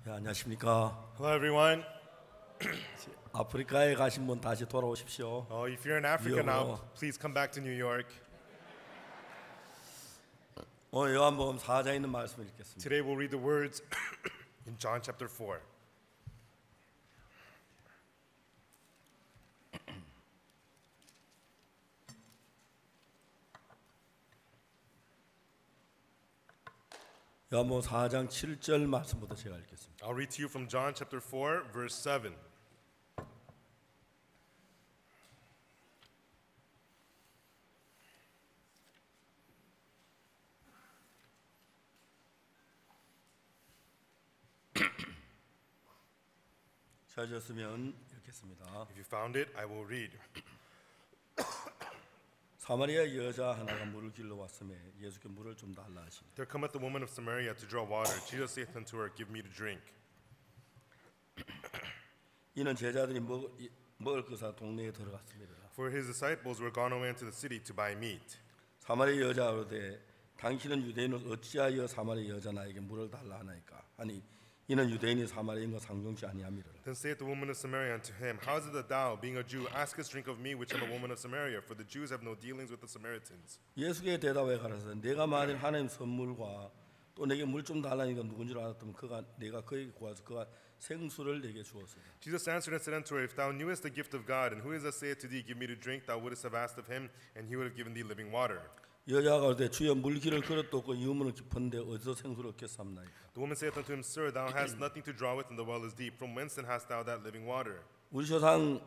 네, 안녕하십니까. Hello, everyone. 아프리카에 가신 분 다시 돌아오십시오. If you're in Africa now, Yo. please come back to New York. 오늘 요한복음 4장에 있는 말씀을 읽겠습니다. Today we'll read the words in John chapter 4. 요한복음 4장 7절 말씀부터 제가 읽겠습니다. I'll read to you from John chapter 4, verse 7. 찾으셨으면 읽겠습니다. If you found it, I will read. 사마리아 여자 하나가 물을 길러 왔으며 예수께 물을 좀 달라 하시니 There cometh the woman of Samaria to draw water. Jesus saith unto her, Give me to drink. 이는 제자들이 먹을 것을 동네에 들어갔습니다. For his disciples were gone away into the city to buy meat. 사마리아 여자가 이르되 당신은 유대인은 어찌하여 사마리아 여자 나에게 물을 달라 하나이까 하니 이는 유대인이 사마리아인과 상종치 아니함이라. Then saith the woman of Samaria unto him, How is it that thou, being a Jew, askest drink of me, which am a woman of Samaria? For the Jews have no dealings with the Samaritans. 예수께 대답해 가라사대 내가 만일 하나님 선물과 또 내게 물 좀 달라니까 누군지 알았다면 내가 그에게 구하서 그가 생수를 내게 주었으리라. Jesus answered and said unto her, If thou knewest the gift of God, and who is that saith to thee, Give me to drink, thou wouldest have asked of him, and he would have given thee living water. 여자가 그때 주여 물기를 그릇도 없고 유문은 깊은데 어디서 생수를 얻겠사옵나이까. The woman saith unto him, Sir, thou hast nothing to draw with, and the well is deep. From whence then hast thou that living water? 우리 조상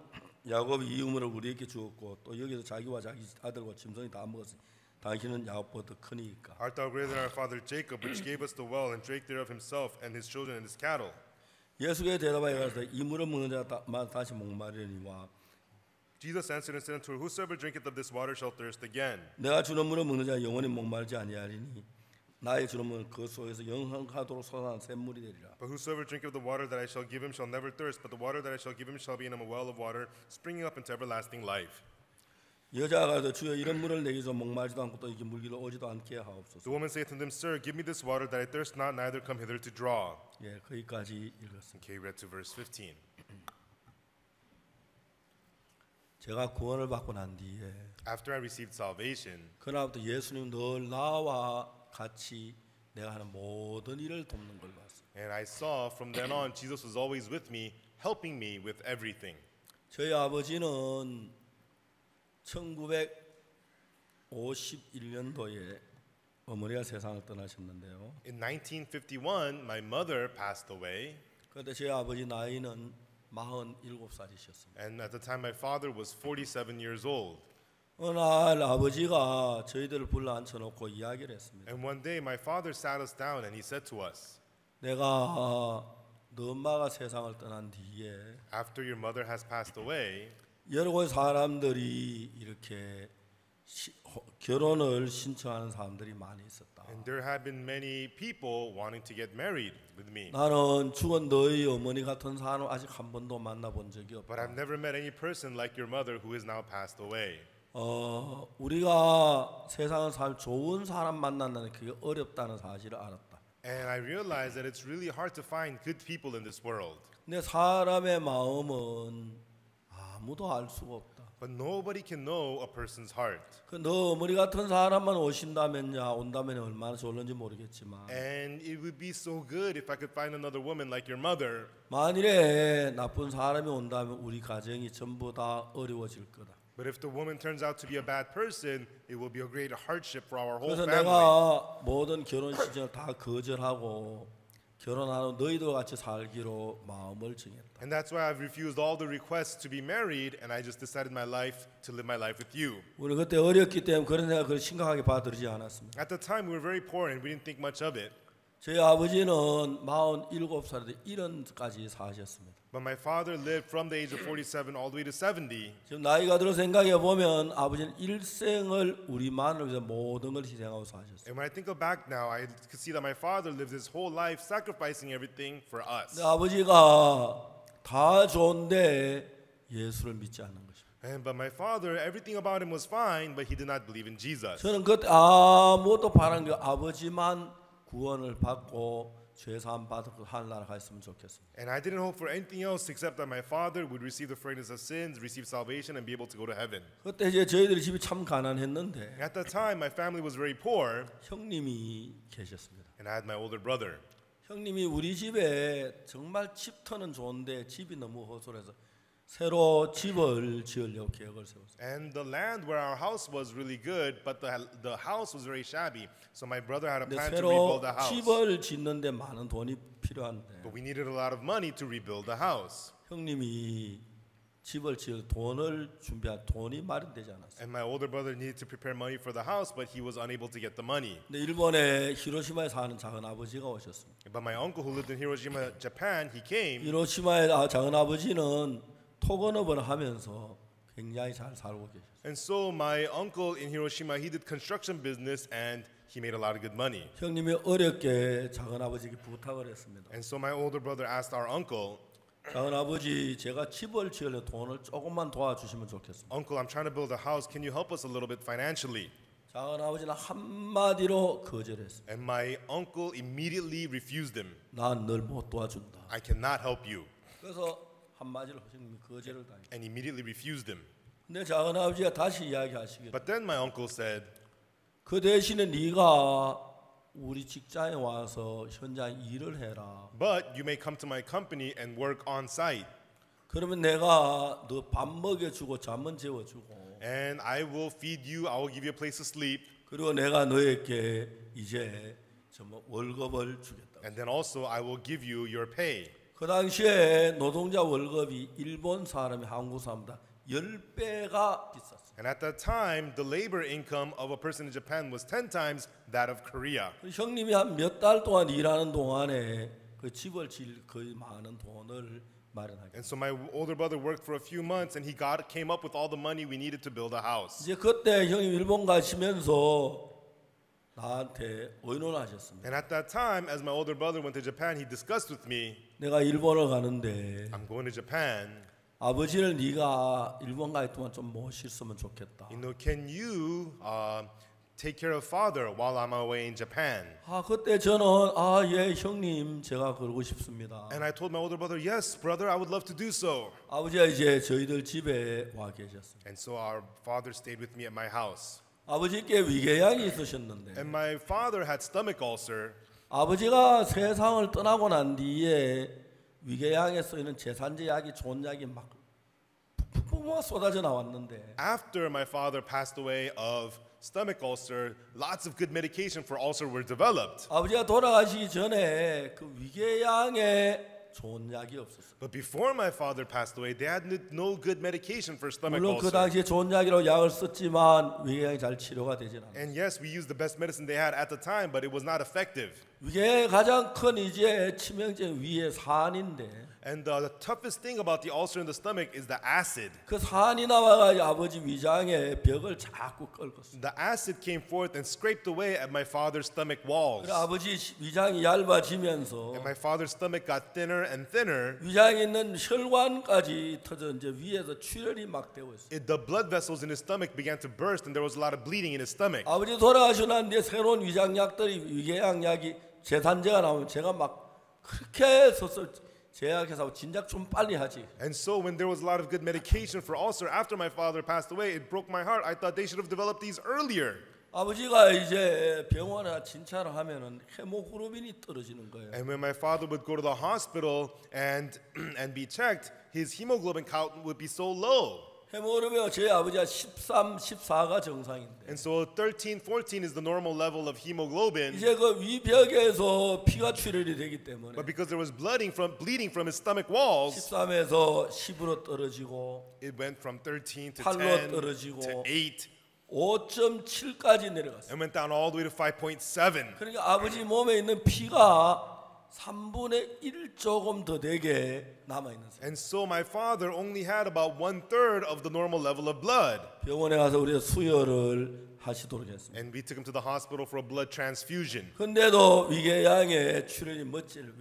야곱이 이 유문을 우리에게 주었고 또 여기서 자기와 자기 아들과 짐승이 다 먹었으니 당신은 야곱보다 더 크니까. Art thou greater than our father Jacob, which gave us the well, and drank thereof himself, and his children, and his cattle? 예수께 대답하여 가라사대 이 물을 먹는 자마다 다시 목마르니와 Jesus answered and said unto her, Whosoever drinketh of this water shall thirst again. 내가 주는 물을 먹는 자 영원히 목마르지 아니하리니 나의 주는 물은 그 속에서 영원하도록 솟아나는 샘물이 되리라. But whosoever drinketh of the water that I shall give him shall never thirst, but the water that I shall give him shall be in him a well of water, springing up into everlasting life. 여자가 가서 주여 이런 물을 내게 줘 목마르지도 않고 또 이게 물기로 오지도 않게 하옵소서. The woman saith unto him, Sir, give me this water that I thirst not, neither come hither to draw. 예, 거기까지 읽었습니다. Okay, read to verse 15. 제가 구원을 받고 난 뒤에 After I received salvation, 그날부터 예수님 늘 나와 같이 내가 하는 모든 일을 돕는 걸 봤어요. and I saw from then on Jesus was always with me, helping me with everything. 저희 아버지는 1951년도에 어머니가 세상을 떠나셨는데요. In 1951, my mother passed away, 그런데 저희 아버지 나이는 47살이셨습니다. and at the time my father was 47 years old. 어느 날 아버지가 저희들을 불러 앉혀놓고 이야기를 했습니다. And one day my father sat us down and he said to us, 내가 너 엄마가 세상을 떠난 뒤에 After your mother has passed away, 여러 곳 사람들이 이렇게 결혼을 신청하는 사람들이 많이 있었다. and there had been many people wanting to get married with me. 나는 죽은 너희 어머니 같은 사람 아직 한 번도 만나본 적이 But I've 없다. never met any person like your mother who is now passed away. 우리가 세상을 살 좋은 사람 만난다는 그게 어렵다는 사실을 알았다. And I realized that it's really hard to find good people in this world. 근데 사람의 마음은 아무도 알 수가 없다. But nobody can know a person's heart. 너 어머니 같은 사람만 온다면 얼마나 좋을는지 모르겠지만 And it would be so good if I could find another woman like your mother. 만일에 나쁜 사람이 온다면 우리 가정이 전부 다 어려워질 거다. But if the woman turns out to be a bad person, it will be a great hardship for our whole 그래서 family. 내가 모든 결혼 신청을 다 거절하고 결혼하는 너희들과 같이 살기로 마음을 정했다. And that's why I've refused all the requests to be married, and I just decided my life to live my life with you. 우리 그때 어렸기 때문에 그런 생각을 심각하게 받아들이지 않았습니다. At the time, we were very poor and we didn't think much of it. 저희 아버지는 47살 때 1년까지 사셨습니다. But my father lived from the age of 47 all the way to 70. 지금 나이가 들어 생각해 보면 아버지는 일생을 우리만을 위해서 모든 걸 희생하고 사셨어요. And when I think back now, I could see that my father lived his whole life sacrificing everything for us. 근데 아버지가 다 좋은데 예수를 믿지 않는 것입니다. But my father, everything about him was fine, but he did not believe in Jesus. 저는 그때 아무것도 바란 게 아버지만 구원을 받고 죄사함 받을 하늘나라 가 있으면 좋겠습니다. And I didn't hope for anything else except that my father would receive the forgiveness of sins, receive salvation, and be able to go to heaven. 그때 이제 저희들이 집이 참 가난했는데 At that time, my family was very poor, 형님이 계셨습니다. and I had my older brother. 형님이 우리 집에 정말 집터는 좋은데 집이 너무 허술해서 새로 집을 지으려고 계획을 세웠어요. And the land where our house was really good, but the house was very shabby. So my brother had a 근데 plan to 새로 rebuild the house. 집을 짓는데 많은 돈이 필요한데 But we needed a lot of money to rebuild the house. 형님이 집을 지을 돈을 준비할 돈이 마련되지 않았어요. And my older brother needed to prepare money for the house, but he was unable to get the money. 근데 일본의 히로시마에 사는 작은 아버지가 오셨습니다. But my uncle who lived in Hiroshima, Japan, he came. 히로시마의 작은 아버지는 토건업을 하면서 굉장히 잘 살고 계셨어요. And so my uncle in Hiroshima, he did construction business and he made a lot of good money. 형님이 어렵게 작은 아버지에게 부탁을 했습니다. And so my older brother asked our uncle, 작은 아버지, 제가 집을 지으려 돈을 조금만 도와주시면 좋겠습니다. Uncle, I'm trying to build a house. Can you help us a little bit financially? 작은 아버지는 한마디로 거절했습니다. And my uncle immediately refused him. 난 널 못 도와준다. I cannot help you. 그래서 한마디로 형님이 거절을 당했어요. And immediately refused him. 근데 작은 아버지가 다시 이야기하시기를 But then my uncle said, 그 대신에 네가 우리 직장에 와서 현장 일을 해라. but you may come to my company and work on site. 그러면 내가 너 밥 먹여주고 잠은 재워주고 And I will feed you. I will give you a place to sleep. 그리고 내가 너에게 이제 월급을 주겠다. And then also I will give you your pay. 그 당시에 노동자 월급이 일본 사람이 한국 사람보다 10배가 비쌌어요. And at that time, the labor income of a person in Japan was 10 times that of Korea. 형님이 한 몇 달 동안 일하는 동안에 그 집을 지을 거의 많은 돈을 마련하게. And so my older brother worked for a few months and he came up with all the money we needed to build a house. 이제 그때 형님 일본 가시면서 나한테 의논하셨습니다. And at that time, as my older brother went to Japan, he discussed with me, 내가 일본을 가는데 I'm going to Japan. 아버지를 네가 일본 갈 동안 좀 모셨으면 좋겠다. You know, can you take care of father while I'm away in Japan? 그때 저는 예 형님 제가 그러고 싶습니다. And I told my older brother, yes, brother, I would love to do so. 아버지가 이제 저희들 집에 와 계셨습니다. And so our father stayed with me at my house. 아버지께 위궤양이 있으셨는데 And my father had stomach ulcer. 아버지가 세상을 떠나고 난 뒤에 위궤양에 쓰이는 제산제 약이 좋은 약이 막 푹푹 쏟아져 나왔는데 After my father passed away of stomach ulcer, lots of good medication for ulcer were developed. 아버지가 돌아가시기 전에 그 위궤양에 좋은 약이 없었어요. But before my father passed away, they had no good medication for stomach 물론 그 ulcer. 당시에 좋은 약이라고 약을 썼지만 위궤양이 잘 치료가 되진 않아요. And yes, we used the best medicine they had at the time, but it was not effective. 위궤양의 가장 큰 이제 치명적인 위의 산인데 And the toughest thing about the ulcer in the stomach is the acid. 그 산이 나와가지고 아버지 위장의 벽을 자꾸 긁었어요. The acid came forth and scraped away at my father's stomach walls. 그래 아버지 위장이 얇아지면서 And my father's stomach got thinner and thinner. 위장에 있는 혈관까지 터져 이제 위에서 출혈이 막 되고 있어요. The blood vessels in his stomach began to burst and there was a lot of bleeding in his stomach. 아버지 돌아가시고 난 뒤에 새로운 위장약들이 위궤양 약이 제산제가 나오면 제가 막 그렇게 서서 제약해서 진작 좀 빨리 하지. And so when there was a lot of good medication for ulcer after my father passed away, it broke my heart. I thought they should have developed these earlier. 아버지가 이제 병원에 진찰을 하면은 헤모글로빈이 떨어지는 거예요. And when my father would go to the hospital and be checked, his hemoglobin count would be so low. 헤모글로빈 제 아버지가 13, 14가 정상인데 And so 13, 14 is the normal level of hemoglobin. 이제 그 위벽에서 피가 출혈이 되기 때문에 But because there was bleeding from his stomach walls, 13에서 10으로 떨어지고 it went from 13 to 8로 10 떨어지고 to 8 5.7까지 내려갔어요. and went down all the way to 5.7. 그러니까 아버지 몸에 있는 피가 3분의 1 조금 더 되게 남아 있는 상태. And so my father only had about 1/3 of the normal level of blood. 병원에 가서 우리가 수혈을 하시도록 했습니다. And we took him to the hospital for a blood transfusion. 근데도 위궤양의 출혈이 맺질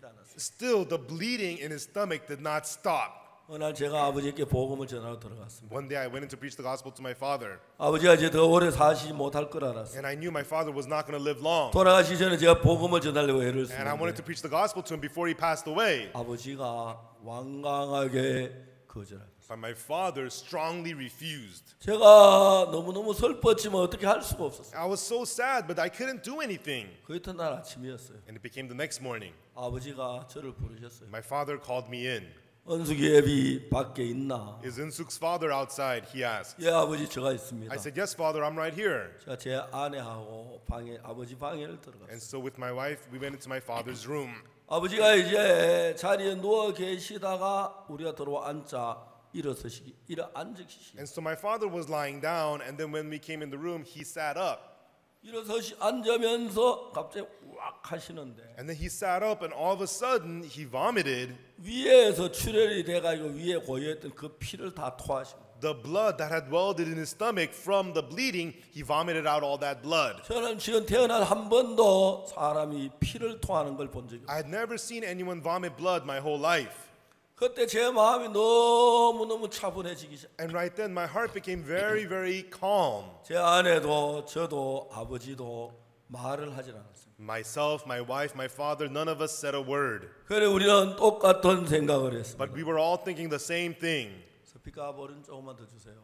않았어요. Still, the bleeding in his stomach did not stop. 어느 날 제가 아버지께 복음을 전하러 들어갔습니다. One day I went in to preach the gospel to my father, 아버지가 이제 더 오래 사시지 못할 걸 알았어요. and I knew my father was not going to live long. 돌아가시기 전에 제가 복음을 전하려고 애를 And I wanted to 쓰는데 preach the gospel to him before he passed away. 아버지가 완강하게 거절하셨어요. But my father strongly refused. 제가 너무너무 슬펐지만 어떻게 할 수가 없었어요. I was so sad, but I couldn't do anything. 그 이튿날 아침이었어요. And it became the next morning. 아버지가 저를 부르셨어요. My father called me in. 은숙이 애비 밖에 있나? Is Insuk's father outside? He asked. 예, 아버지 제가 있습니다. I said, yes, father, I'm right here. 제가 제 아내하고 방에 아버지 방에를 들어갔어요. And so with my wife, we went into my father's room. 아버지가 이제 자리에 누워 계시다가 우리가 들어와 앉자 일어서시기 앉으시기. And so my father was lying down, and then when we came in the room, he sat up. 일어서시 앉으면서 갑자기 왁 하시는데 And then he sat up, and all of a sudden, he vomited 위에서 출혈이 돼가지고 위에 고여있던 그 피를 다 토하시고. the blood that had welled in his stomach from the bleeding. He vomited out all that blood. 저는 지금 태어난 한 번도 사람이 피를 토하는 걸 본 적이 없어요. I had never seen anyone vomit blood my whole life. 그때 제 마음이 너무너무 차분해지기 시작. And right then, my heart became very, very calm. 제 아내도 저도 아버지도 말을 하질 않았어요. Myself, my wife, my father, none of us said a word. 그래 우리는 똑같은 생각을 했습니다. But we were all thinking the same thing. 스피커볼은 조금만 더 주세요.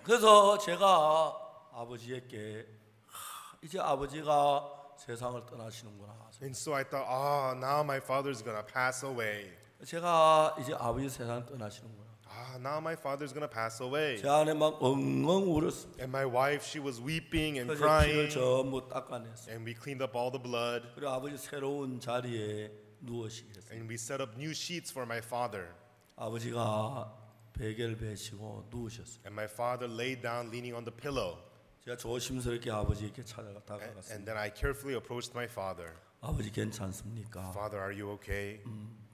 그래서 제가 아버지에게 이제 아버지가 세상을 떠나시는구나. And so I thought, now my father's gonna pass away. 제가 이제 아버지 세상 떠나시는구나. Now my father's gonna pass away. 제 아내 막 엉엉 울었습니다. And my wife, she was weeping and 그래서 피를 crying. 전부 닦아냈어요. And we cleaned up all the blood. 그리고 아버지 새로운 자리에 누워시게 했어요. And we set up new sheets for my father. 아버지가 베개를 베시고 누우셨어요. And my father laid down leaning on the pillow. 제가 조심스럽게 아버지에게 다가갔습니다. And then I carefully approached my father. 아버지 괜찮습니까? Father, are you okay?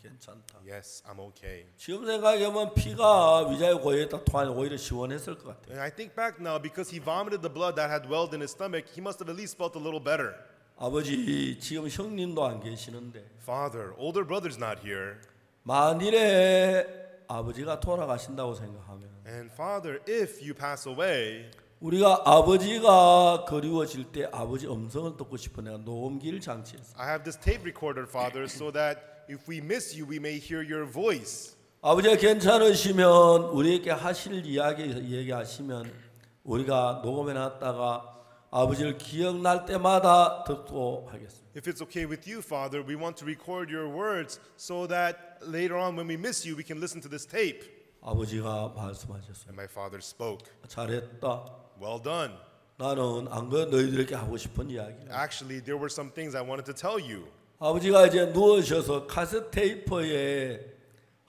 괜찮다. Yes, I'm okay. 지금 생각해보면 피가 위자에 고여있다 토하니 오히려 시원했을 것 같아요. And I think back now, because he vomited the blood that had welled in his stomach, he must have at least felt a little better. 아버지 지금 형님도 안 계시는데 Father, older brother's not here. 만일에 아버지가 돌아가신다고 생각하면 And Father, if you pass away, 우리가 아버지가 그리워질 때 아버지 음성을 듣고 싶어 내가 녹음기를 장치했어요. I have this tape recorder, Father, so that if we miss you, we may hear your voice. 아버지가 괜찮으시면 우리에게 하실 이야기 얘기하시면 우리가 녹음해 놨다가 아버지를 기억날 때마다 듣도록 하겠습니다. If it's okay with you, Father, we want to record your words so that later on when we miss you, we can listen to this tape. 아버지가 말씀하셨어요. And my father spoke. 잘했다. Well done. 나는 안 그래 너희들에게 하고 싶은 이야기야. Actually, there were some things I wanted to tell you. 아버지가 이제 누우셔서 카세트 테이프에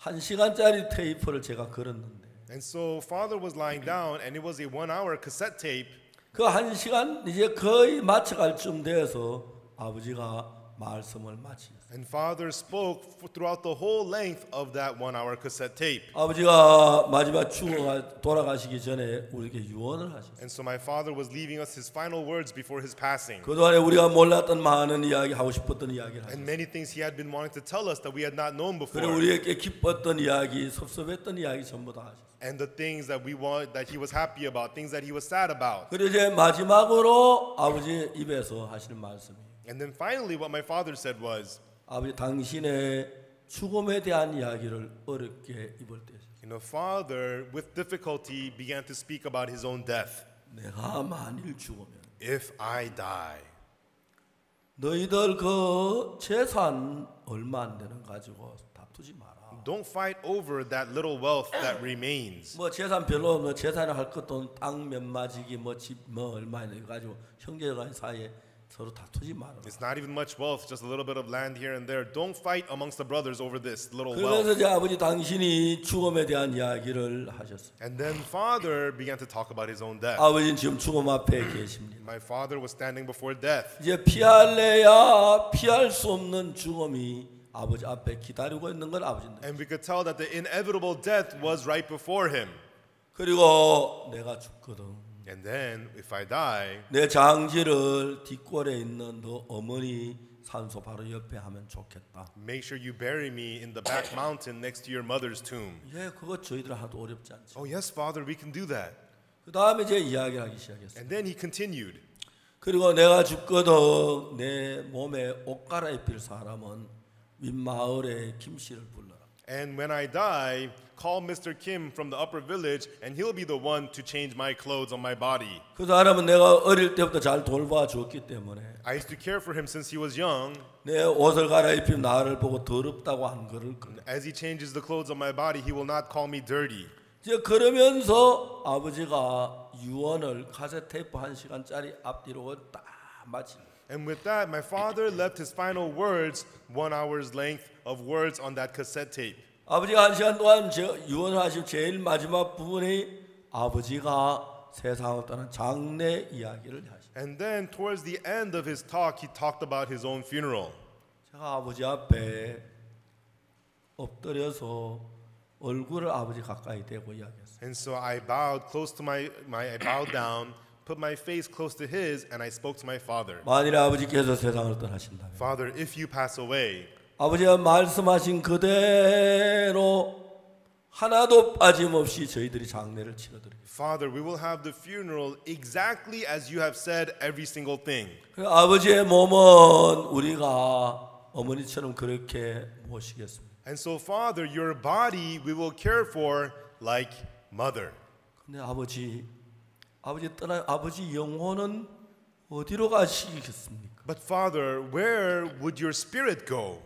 1시간짜리 테이프를 제가 걸었는데 And so Father was lying down, and it was a 1-hour cassette tape. 그 1시간 이제 거의 마쳐갈 쯤 돼서 아버지가 말씀을 마치셨어요. And Father spoke throughout the whole length of that 1-hour cassette tape. 아버지가 마지막 돌아가시기 전에 우리에게 유언을 하셨어요. And so my father was leaving us his final words before his passing. 그동안에 우리가 몰랐던 많은 이야기 하고 싶었던 이야기를 And 하셨어요. many things he had been wanting to tell us that we had not known 그리고 before. 우리에게 기뻤던 이야기, 섭섭했던 이야기 전부 다 하셨어요. And the things that we want, that he was happy about, things that he was sad about. 그리고 이제 마지막으로 아버지 입에서 하시는 말씀이 And then finally what my father said was, 아버지 당신의 죽음에 대한 이야기를 어렵게 입을 때 Father with difficulty began to speak about his own death. 내가 만일 죽으면 If I die, 너희들 그 재산 얼마 안 되는 가지고 다투지 마라. don't fight over that little wealth that remains. 뭐 재산 별로 없는 재산을 할 것도 땅 몇 마지기 뭐 집 뭐 얼마 있는 거 가지고 형제간 사이에 서로 다투지 마라. It's not even much wealth, just a little bit of land here and there. Don't fight amongst the brothers over this little 그래서 wealth. 이제 아버지 당신이 죽음에 대한 이야기를 하셨어요. And then father began to talk about his own death. 아버지는 지금 죽음 앞에 계십니다. My father was standing before death. 이제 피할래야 피할 수 없는 죽음이 아버지 앞에 기다리고 있는 걸 아버지는. And we could tell that the inevitable death was right before him. 그리고 내가 죽거든. And then if I die, 내 장지를 뒷골에 있는 너 어머니 산소 바로 옆에 하면 좋겠다. Make sure you bury me in the back mountain next to your mother's tomb. 예, 그거 저희들 하도 어렵지 않죠. Oh, yes, Father, we can do that. 그 다음에 이제 이야기를 하기 시작했어요. And then he continued. 그리고 내가 죽거든 내 몸에 옷 갈아입힐 사람은 윗마을에 김씨를 불러라. And when I die, call Mr. Kim from the upper village, and he'll be the one to change my clothes on my body. 그 사람은 내가 어릴 때부터 잘 돌봐줬기 때문에 I used to care for him since he was young. 내 옷을 갈아입힌 나를 보고 더럽다고 한 거를 그래. As he changes the clothes on my body, he will not call me dirty. 이제 그러면서 아버지가 유언을 카세트 테이프 1시간짜리 앞뒤로 딱 마치. And with that, my father left his final words, 1 hour's length of words on that cassette tape. 아버지가 1시간 동안 유언하신 제일 마지막 부분이 아버지가 세상을 떠난 장례 이야기를 하시. And then towards the end of his talk, he talked about his own funeral. 제가 아버지 앞에 엎드려서 얼굴을 아버지 가까이 대고 이야기했어요. And so I bowed close to I bowed down, put my face close to his, and I spoke to my father. 만일에 아버지께서 세상을 떠나신다면 Father, if you pass away, 아버지가 말씀하신 그대로 하나도 빠짐없이 저희들이 장례를 치러드리겠습니다. Father, we will have the funeral exactly as you have said every single thing. 아버지의 몸은 우리가 어머니처럼 그렇게 모시겠습니다. And so, Father, your body we will care for like mother. 근데 아버지 영혼은 어디로 가시겠습니까? But Father, where would your spirit go?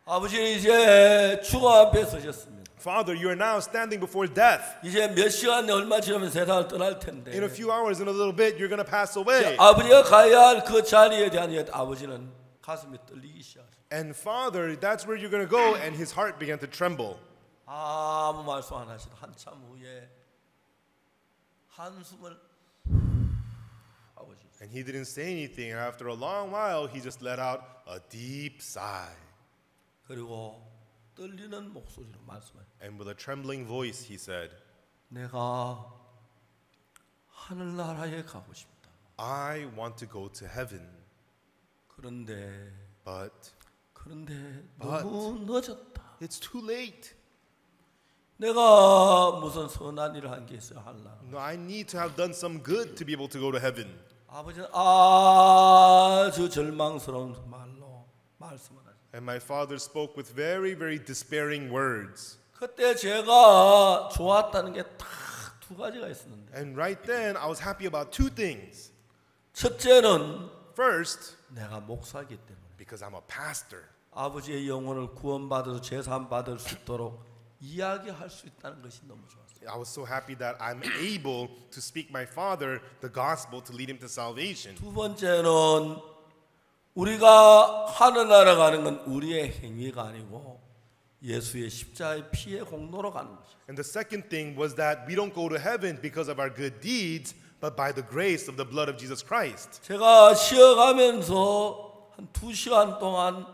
아버지는 이제 죽어 앞에 서셨습니다. Father, you are now standing before death. 이제 몇 시간 얼마 지나면 세상을 떠날 In 텐데 a few hours, in a little bit, you're going to pass away. 아버지가 가야 할 그 자리에 대한 아버지는 가슴이 떨리기 시작했어요. And Father, that's where you're going to go. And his heart began to tremble. 아무 말씀 안 하시다 한참 후에 한숨을 아버지. And he didn't say anything. And after a long while, he just let out a deep sigh. 그리고 떨리는 목소리로 말씀해요. And with a trembling voice, he said, 내가 하늘나라에 가고 싶다. I want to go to heaven. 그런데 But 너무 늦었다. it's too late. 내가 무슨 선한 일을 한 게 있어야 하려나. No, I need to have done some good to be able to go to heaven. 아버지는 아주 절망스러운 말로 말씀을 하셨어요. And my father spoke with very, very despairing words. 그때 제가 좋았다는 게 딱 두 가지가 있었는데 And right then, I was happy about two things. 첫째는 First, 내가 목사이기 때문에 because I'm a pastor. 아버지의 영혼을 구원받아서 제사받을 수 있도록 이야기할 수 있다는 것이 너무 좋았어요. I was so happy that I'm able to speak my father the gospel to lead him to salvation. 두 번째는 우리가 하늘나라 가는 건 우리의 행위가 아니고 예수의 십자가의 피의 공로로 가는 것이에요. And the second thing was that we don't go to heaven because of our good deeds, but by the grace of the blood of Jesus Christ. 제가 쉬어가면서 한 2시간 동안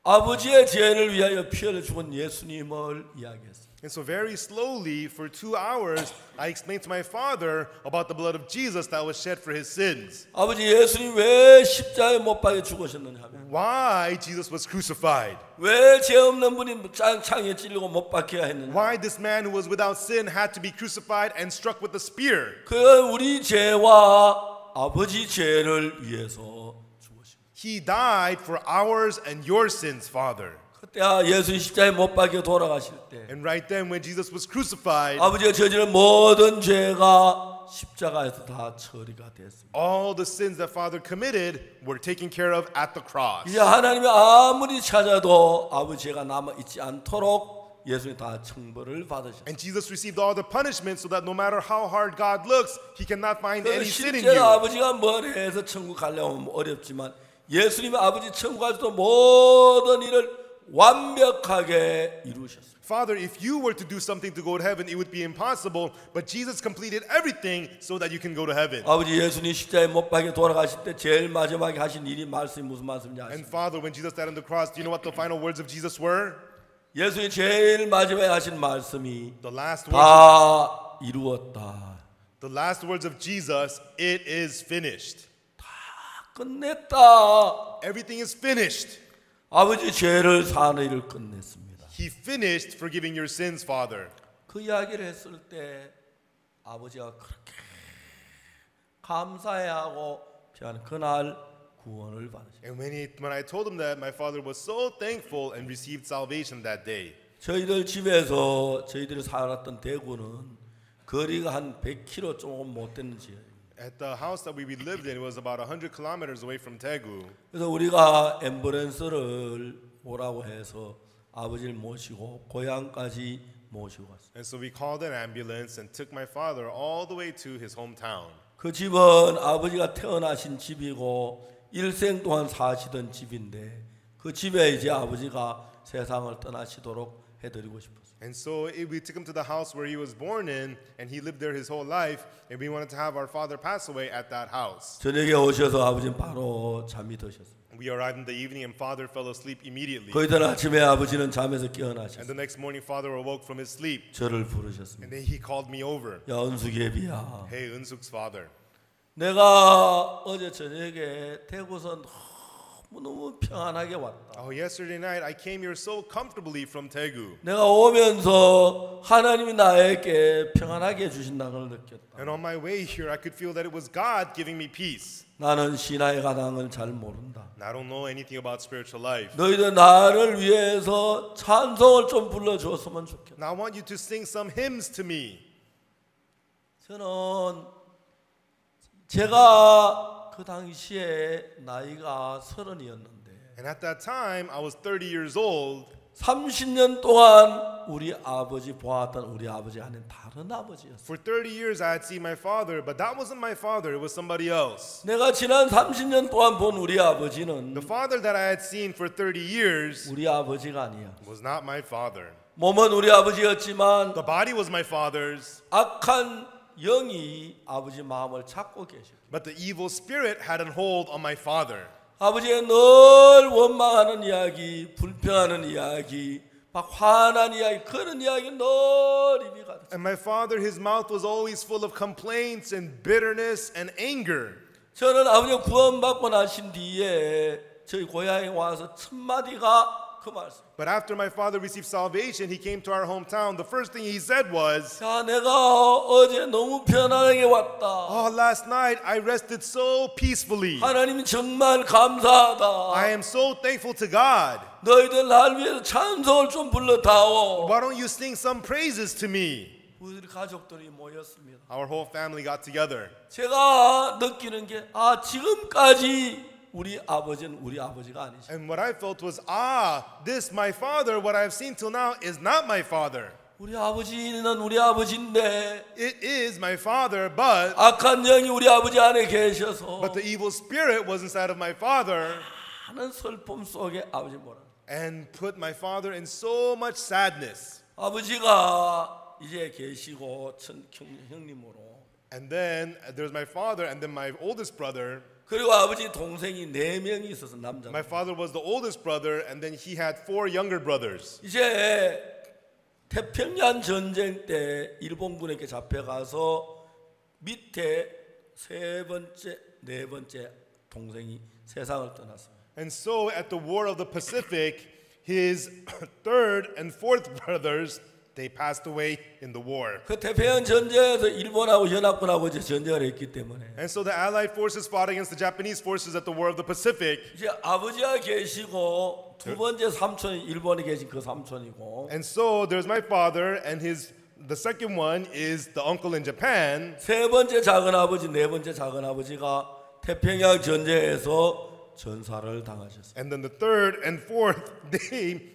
아버지의 죄를 위하여 피를 죽은 예수님을 이야기했어요. And so very slowly, for 2 hours, I explained to my father about the blood of Jesus that was shed for his sins. 아버지 예수님 왜 십자가에 못 박혀 죽으셨느냐 하면 Why Jesus was crucified. 왜 죄 없는 분이 창에 찔리고 못 박혀야 했느냐. Why this man who was without sin had to be crucified and struck with a spear. 그 우리 죄와 아버지 죄를 위해서 죽으셨어요. He died for ours and your sins, Father. 그때 예수 십자가에 못 박혀 돌아가실 때 And right then when Jesus was crucified, 아버지가 저지른 모든 죄가 십자가에서 다 처리가 됐습니다. all the sins that Father committed were taken care of at the cross. 이제 하나님이 아무리 찾아도 아버지 죄가 남아 있지 않도록 예수님 다 청벌을 받으셨어요. And Jesus received all the punishment so that no matter how hard God looks, He cannot find any sin in 실제로 you. 아버지가 뭘 해서 천국 가려면 어렵지만 예수님이 아버지 천국 가서도 모든 일을 완벽하게 이루셨어요. Father, if you were to do something to go to heaven, it would be impossible. But Jesus completed everything so that you can go to heaven. 아버지 예수님 십자가에 못 박혀 돌아가실 때 제일 마지막에 하신 일이 말씀이 무슨 말씀인지 And 아십니까? Father, when Jesus died on the cross, do you know what the final words of Jesus were? 예수님 제일 마지막에 하신 말씀이 The last 다 이루었다. words of Jesus, it is finished. 끝냈다. Everything is finished. 아버지 죄를 사는 일을 끝냈습니다. He finished forgiving your sins, Father. 그 이야기를 했을 때 아버지가 그렇게 감사해하고 피하는 그날 구원을 받으셨습니다. And when I told him that, my father was so thankful and received salvation that day. 저희들 집에서 저희들이 살았던 대구는 거리가 한 100km 조금 못 되는 지역입니다. At the house that we lived in, it was about 100 kilometers away from Daegu. 그래서 우리가 앰뷸런스를 오라고 해서 아버지를 모시고 고향까지 모시고 갔어요. And so we called an ambulance and took my father all the way to his hometown. 그 집은 아버지가 태어나신 집이고 일생 동안 사시던 집인데 그 집에 이제 아버지가 세상을 떠나시도록 해드리고 싶었어요. And so we took him to the house where he was born in, and he lived there his whole life, and we wanted to have our father pass away at that house. 저녁에 오셔서 아버지는 바로 잠이 드셨어요. We arrived in the evening, and father fell asleep immediately. 그 이튿 아침에 아버지는 잠에서 And 깨어나셨어요. the next morning, father awoke from his sleep, 저를 부르셨습니다. and then he called me over. 야 은숙예비야, Hey, Unsuk's father. 내가 어제 저녁에 대구선 너무 평안하게 왔다. Oh, yesterday night I came here so comfortably from Daegu. 내가 오면서 하나님이 나에게 평안하게 해주신다는 걸 느꼈다. And on my way here, I could feel that it was God giving me peace. 나는 신화에 관한 걸 잘 모른다. And I don't know anything about spiritual life. 너희들 나를 위해서 찬송을 좀 불러줬으면 좋겠다. Now I want you to sing some hymns to me. 저는 제가 그 당시에 나이가 30이었는데 And at that time, I was 30 years old. 30년 동안 우리 아버지 보았던 우리 아버지가 아닌 다른 아버지였어요. For 30 years, I had seen my father, but that wasn't my father. It was somebody else. 내가 지난 30년 동안 본 우리 아버지는 The father that I had seen for 30 years 우리 아버지가 아니야. was not my father. 몸은 우리 아버지였지만 The body was my father's, 악한 영이 아버지 마음을 잡고 계셔. but the evil spirit had a hold on my father. 아버지가 늘 원망하는 이야기, 불평하는 이야기, 막 화난 이야기, 그런 이야기 늘 입이 가득. And my father, his mouth was always full of complaints and bitterness and anger. 저는 아버지가 구원받고 나신 뒤에 저희 고향에 와서 첫 마디가 그 말씀. But after my father received salvation, he came to our hometown. The first thing he said was, 자, 내가 어제 너무 편안하게 왔다. "Oh, last night I rested so peacefully. 하나님이 정말 감사하다. I am so thankful to God. 너희들 날 위해서 찬송을 좀 불러다오. Why don't you sing some praises to me?" 우리 가족들이 모였습니다. Our whole family got together. 제가 느끼는 게 지금까지 우리 아버지는 우리 아버지가 아니지. And what I felt was, this my father, what I've seen till now is not my father. 우리 아버지는 우리 아버지인데 It is my father, but 악한 영이 우리 아버지 안에 계셔서 the evil spirit was inside of my father 많은 슬픔 속에 아버지 뭐라. and put my father in so much sadness. 아버지가 이제 계시고 형님으로. And then there's my father and then my oldest brother. 그리고 아버지 동생이 4명이 있어서 남자. My father was the oldest brother and then he had 4 younger brothers. 이제 태평양 전쟁 때 일본군에게 잡혀가서 밑에 세 번째, 네 번째 동생이 세상을 떠났습니다. And so at the War of the Pacific, his third and fourth brothers, they passed away in the war. 그 태평양 전쟁에서 일본하고 연합군하고 이제 전쟁을 했기 때문에 And so the Allied forces fought against the Japanese forces at the War of the Pacific. 이제 아버지가 계시고 두 번째 삼촌이 일본에 계신 그 삼촌이고 And so there's my father and the second one is the uncle in Japan. 세 번째 작은 아버지, 네 번째 작은 아버지가 태평양 전쟁에서 전사를 당하셨어요. And then the third and fourth, they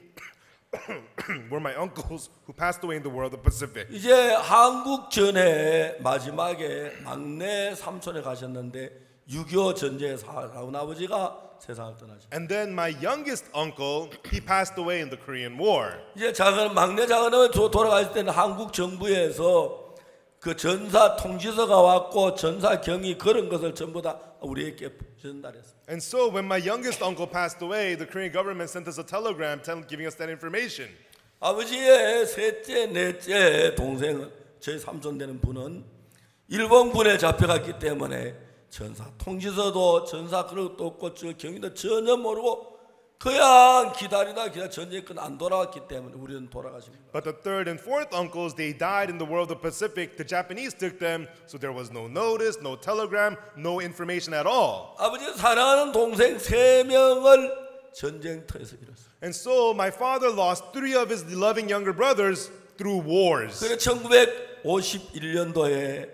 were my uncles who passed away in the War of the Pacific. 이제 한국전에 마지막에 막내 삼촌에 가셨는데 6.25 전쟁에 살아온 아버지가 세상을 떠나셨어요. And then my youngest uncle, he passed away in the Korean War. 이제 막내 작은 아버지 돌아가실 때는 한국 정부에서 그 전사 통지서가 왔고 전사 경위 그런 것을 전부 다 우리에게 전달했어요. And so when my youngest uncle passed away, the Korean government sent us a telegram giving us that information. 아버지의 셋째, 넷째 동생은 저희 삼촌 되는 분은 일본군에 잡혀갔기 때문에 전사 통지서도 전사 그런 것도 없고 저 경위도 전혀 모르고 그냥 기다리다 전쟁 끝안 돌아왔기 때문에 우리는 돌아가십니다. But the third and fourth uncles, they died in the war of the Pacific. The Japanese took them, so there was no notice, no telegram, no information at all. 아버지 사랑하는 동생 3명을 전쟁터에서 잃었어요. And so my father lost 3 of his loving younger brothers through wars. 그래 1951년도에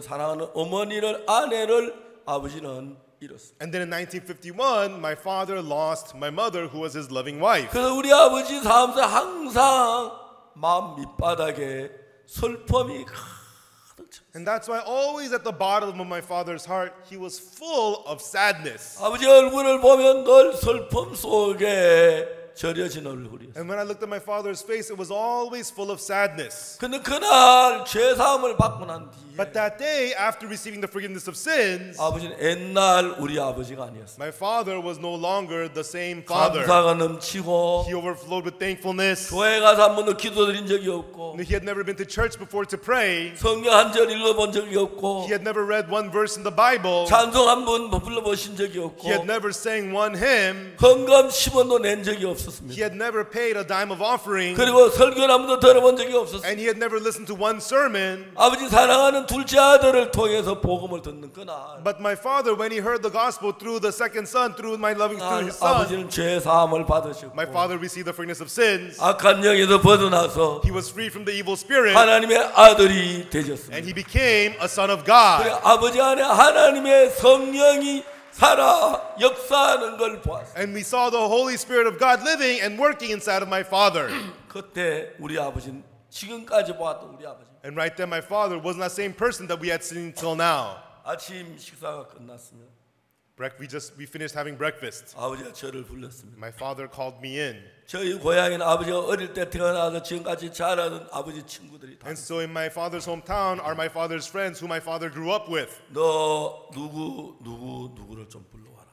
사랑하는 어머니를 아내를 아버지는 잃었어요. And then in 1951, my father lost my mother, who was his loving wife. 그래서 우리 아버지 삶에서 항상 마음 밑바닥에 슬픔이 가득 차. And that's why always at the bottom of my father's heart, he was full of sadness. 아버지 얼굴을 보면 늘 슬픔 속에 절여진 얼굴이었어요. And when I looked at my father's face, it was always full of sadness. 근데 그날 죄사함을 받고 난 뒤에 But that day, after receiving the forgiveness of sins, 아버지는 옛날 우리 아버지가 아니었어요. my father was no longer the same father. 감사가 넘치고 He overflowed with thankfulness. 교회 가서 한 번도 기도드린 적이 없고 He had never been to church before to pray. 성경 한 절 읽어본 적이 없고 He had never read one verse in the Bible. 찬송 한 번 불러보신 적이 없고 He had never sang one hymn. 헌금 10원도 낸 적이 없었습니다. He had never paid a dime of offering. 그리고 설교를 한 번도 들어본 적이 없었어요. And he had never listened to one sermon. 아버지 사랑하는 둘째 아들을 통해서 복음을 듣는 그날 But my father, when he heard the gospel through the second son, through his son, 아버지는 죄 사함을 받으셨고 my father received the forgiveness of sins. 악한 영에서 벗어나서 He was free from the evil spirit. 하나님의 아들이 And 되셨습니다. he became a son of 그래 God. 아버지 안에 하나님의 성령이 살아 역사하는 걸 보았어요. And we saw the Holy Spirit of God living and working inside of my father. 그때 우리 아버지는 지금까지 보았던 우리 아버지 And right then, my father wasn't that same person that we had seen till now. 아침 식사가 끝났으면 We finished having breakfast. 아버지가 저를 불렀습니다. My father called me in. 저희 고향인 아버지가 어릴 때 태어나서 지금까지 자라던 아버지 친구들이 다 And so in my father's hometown are my father's friends who my father grew up with. 너 누구를 좀 불러와라.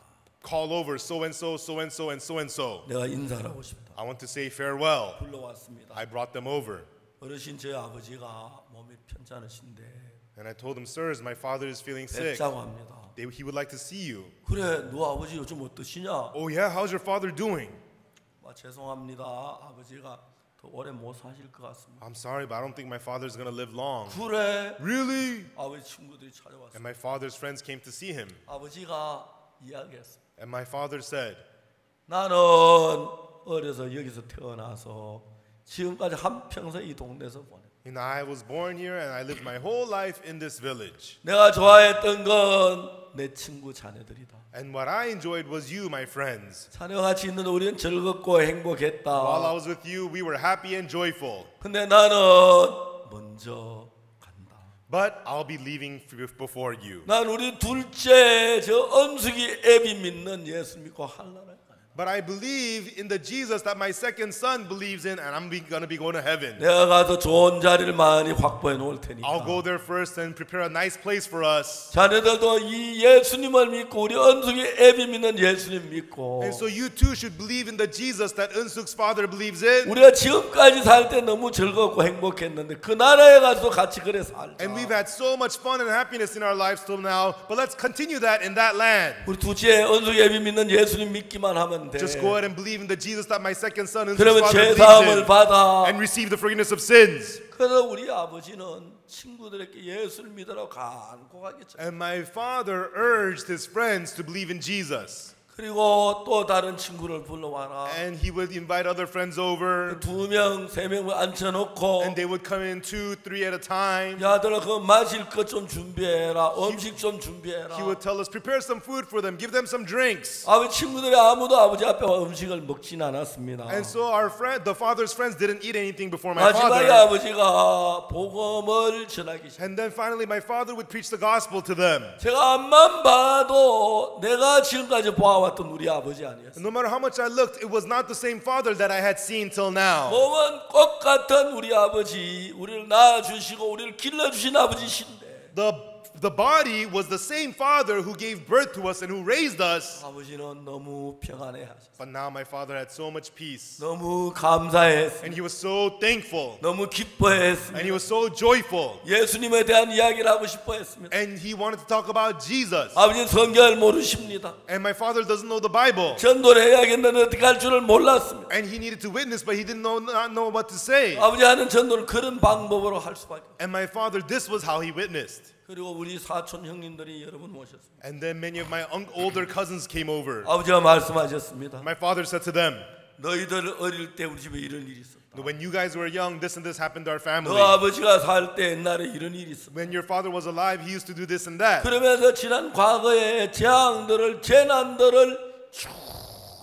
Call over so and so, so and so, and so and so. 내가 인사를 하고 싶다. I want to say farewell. 불러왔습니다. I brought them over. 어르신 저희 아버지가 몸이 편찮으신데 And I told them, sirs, my father is feeling sick. 뵙자고 합니다. He would like to see you. 그래, 너 아버지 요즘 어떠시냐? Oh yeah, how's your father doing? 죄송합니다. 아버지가 더 오래 못 사실 것 같습니다. I'm sorry, but I don't think my father's going to live long. 그래. Really? 아버지 친구들이 찾아왔어요. And my father's friends came to see him. 아버지가 이야기했어요. And my father said, 나는 어려서 여기서 태어나서 지금까지 한평생 이 동네에서 보내. I was born here and I lived my whole life in this village. 내가 좋아했던 건 내 친구 자녀들이다. And what I enjoyed was you, my friends. 자녀와 같이 있는 우리는 즐겁고 행복했다. While I was with you, we were happy and joyful. 근데 나는 먼저 간다. But I'll be leaving before you. 난 우리 둘째 저 언숙이 애비 믿는 예수 믿고 할라라. But I believe in the Jesus that my second son believes in, and I'm going to be going to heaven. 내가 가서 좋은 자리를 많이 확보해 놓을 테니까. I'll go there first and prepare a nice place for us. 자네들도 이 예수님을 믿고 우리 언숙이 애비 믿는 예수님 믿고. And so you too should believe in the Jesus that Unsuk's father believes in. 우리가 지금까지 살 때 너무 즐겁고 행복했는데 그 나라에 가서 같이 그래 살자. And we've had so much fun and happiness in our lives till now, but let's continue that in that land. 우리 둘째 언숙이 애비 믿는 예수님 믿기만 하면 돼. Just go ahead and believe in the Jesus that my second son Unsuk's 그러면 father 죄 believes 사함을 in 받아. and receive the forgiveness of sins. 그래서 우리 아버지는 친구들에게 예수를 믿으라고 간곡하게 And my father urged his friends to believe in Jesus. 그리고 또 다른 친구를 불러와라. And he would invite other friends over. 2명, 3명을 앉혀놓고 And they would come in 2, 3 at a time. 야들아 그 마실 것 좀 준비해라. 음식 좀 준비해라. He would tell us, prepare some food for them, give them some drinks. 아버지 친구들이 아무도 아버지 앞에 음식을 먹진 않았습니다. And so the father's friends didn't eat anything before my 마지막에 father. 아버지가 복음을 전하기 시작. And then finally my father would preach the gospel to them. 제가 앞만 봐도 내가 지금까지 보아왔던 우리 아버지 아니었어요. And no matter how much I looked, it was not the same father that I had seen till now. 몸은 똑같은 우리 아버지, 우리를 낳아주시고 우리를 길러주신 아버지신데 the body was the same Father who gave birth to us and who raised us. 아버지는 너무 평안해하셨어요. But now my father had so much peace. 너무 감사했습니다. And he was so thankful. 너무 And 기뻐했습니다. he was so joyful. 예수님에 대한 이야기를 하고 싶어했습니다. And he wanted to talk about Jesus. 아버지는 성경을 모르십니다. And my father doesn't know the Bible. 전도를 해야겠는데 어떻게 할 줄을 몰랐습니다. And he needed to witness, but he didn't not know what to say. 아버지 하는 전도를 그런 방법으로 할 수밖에 없어요. And my father, this was how he witnessed. 그리고 우리 사촌 형님들이 여러분 모셨습니다. And then many of my older cousins came over. 아버지가 말씀하셨습니다. My father said to them, 너희들 어릴 때 우리 집에 이런 일이 있었다. when you guys were young, this and this happened to our 너 family. 아버지가 살 때 옛날에 이런 일이 있었다. When your father was alive, he used to do this and that. 그러면서 지난 과거의 재앙들을 재난들을 쭉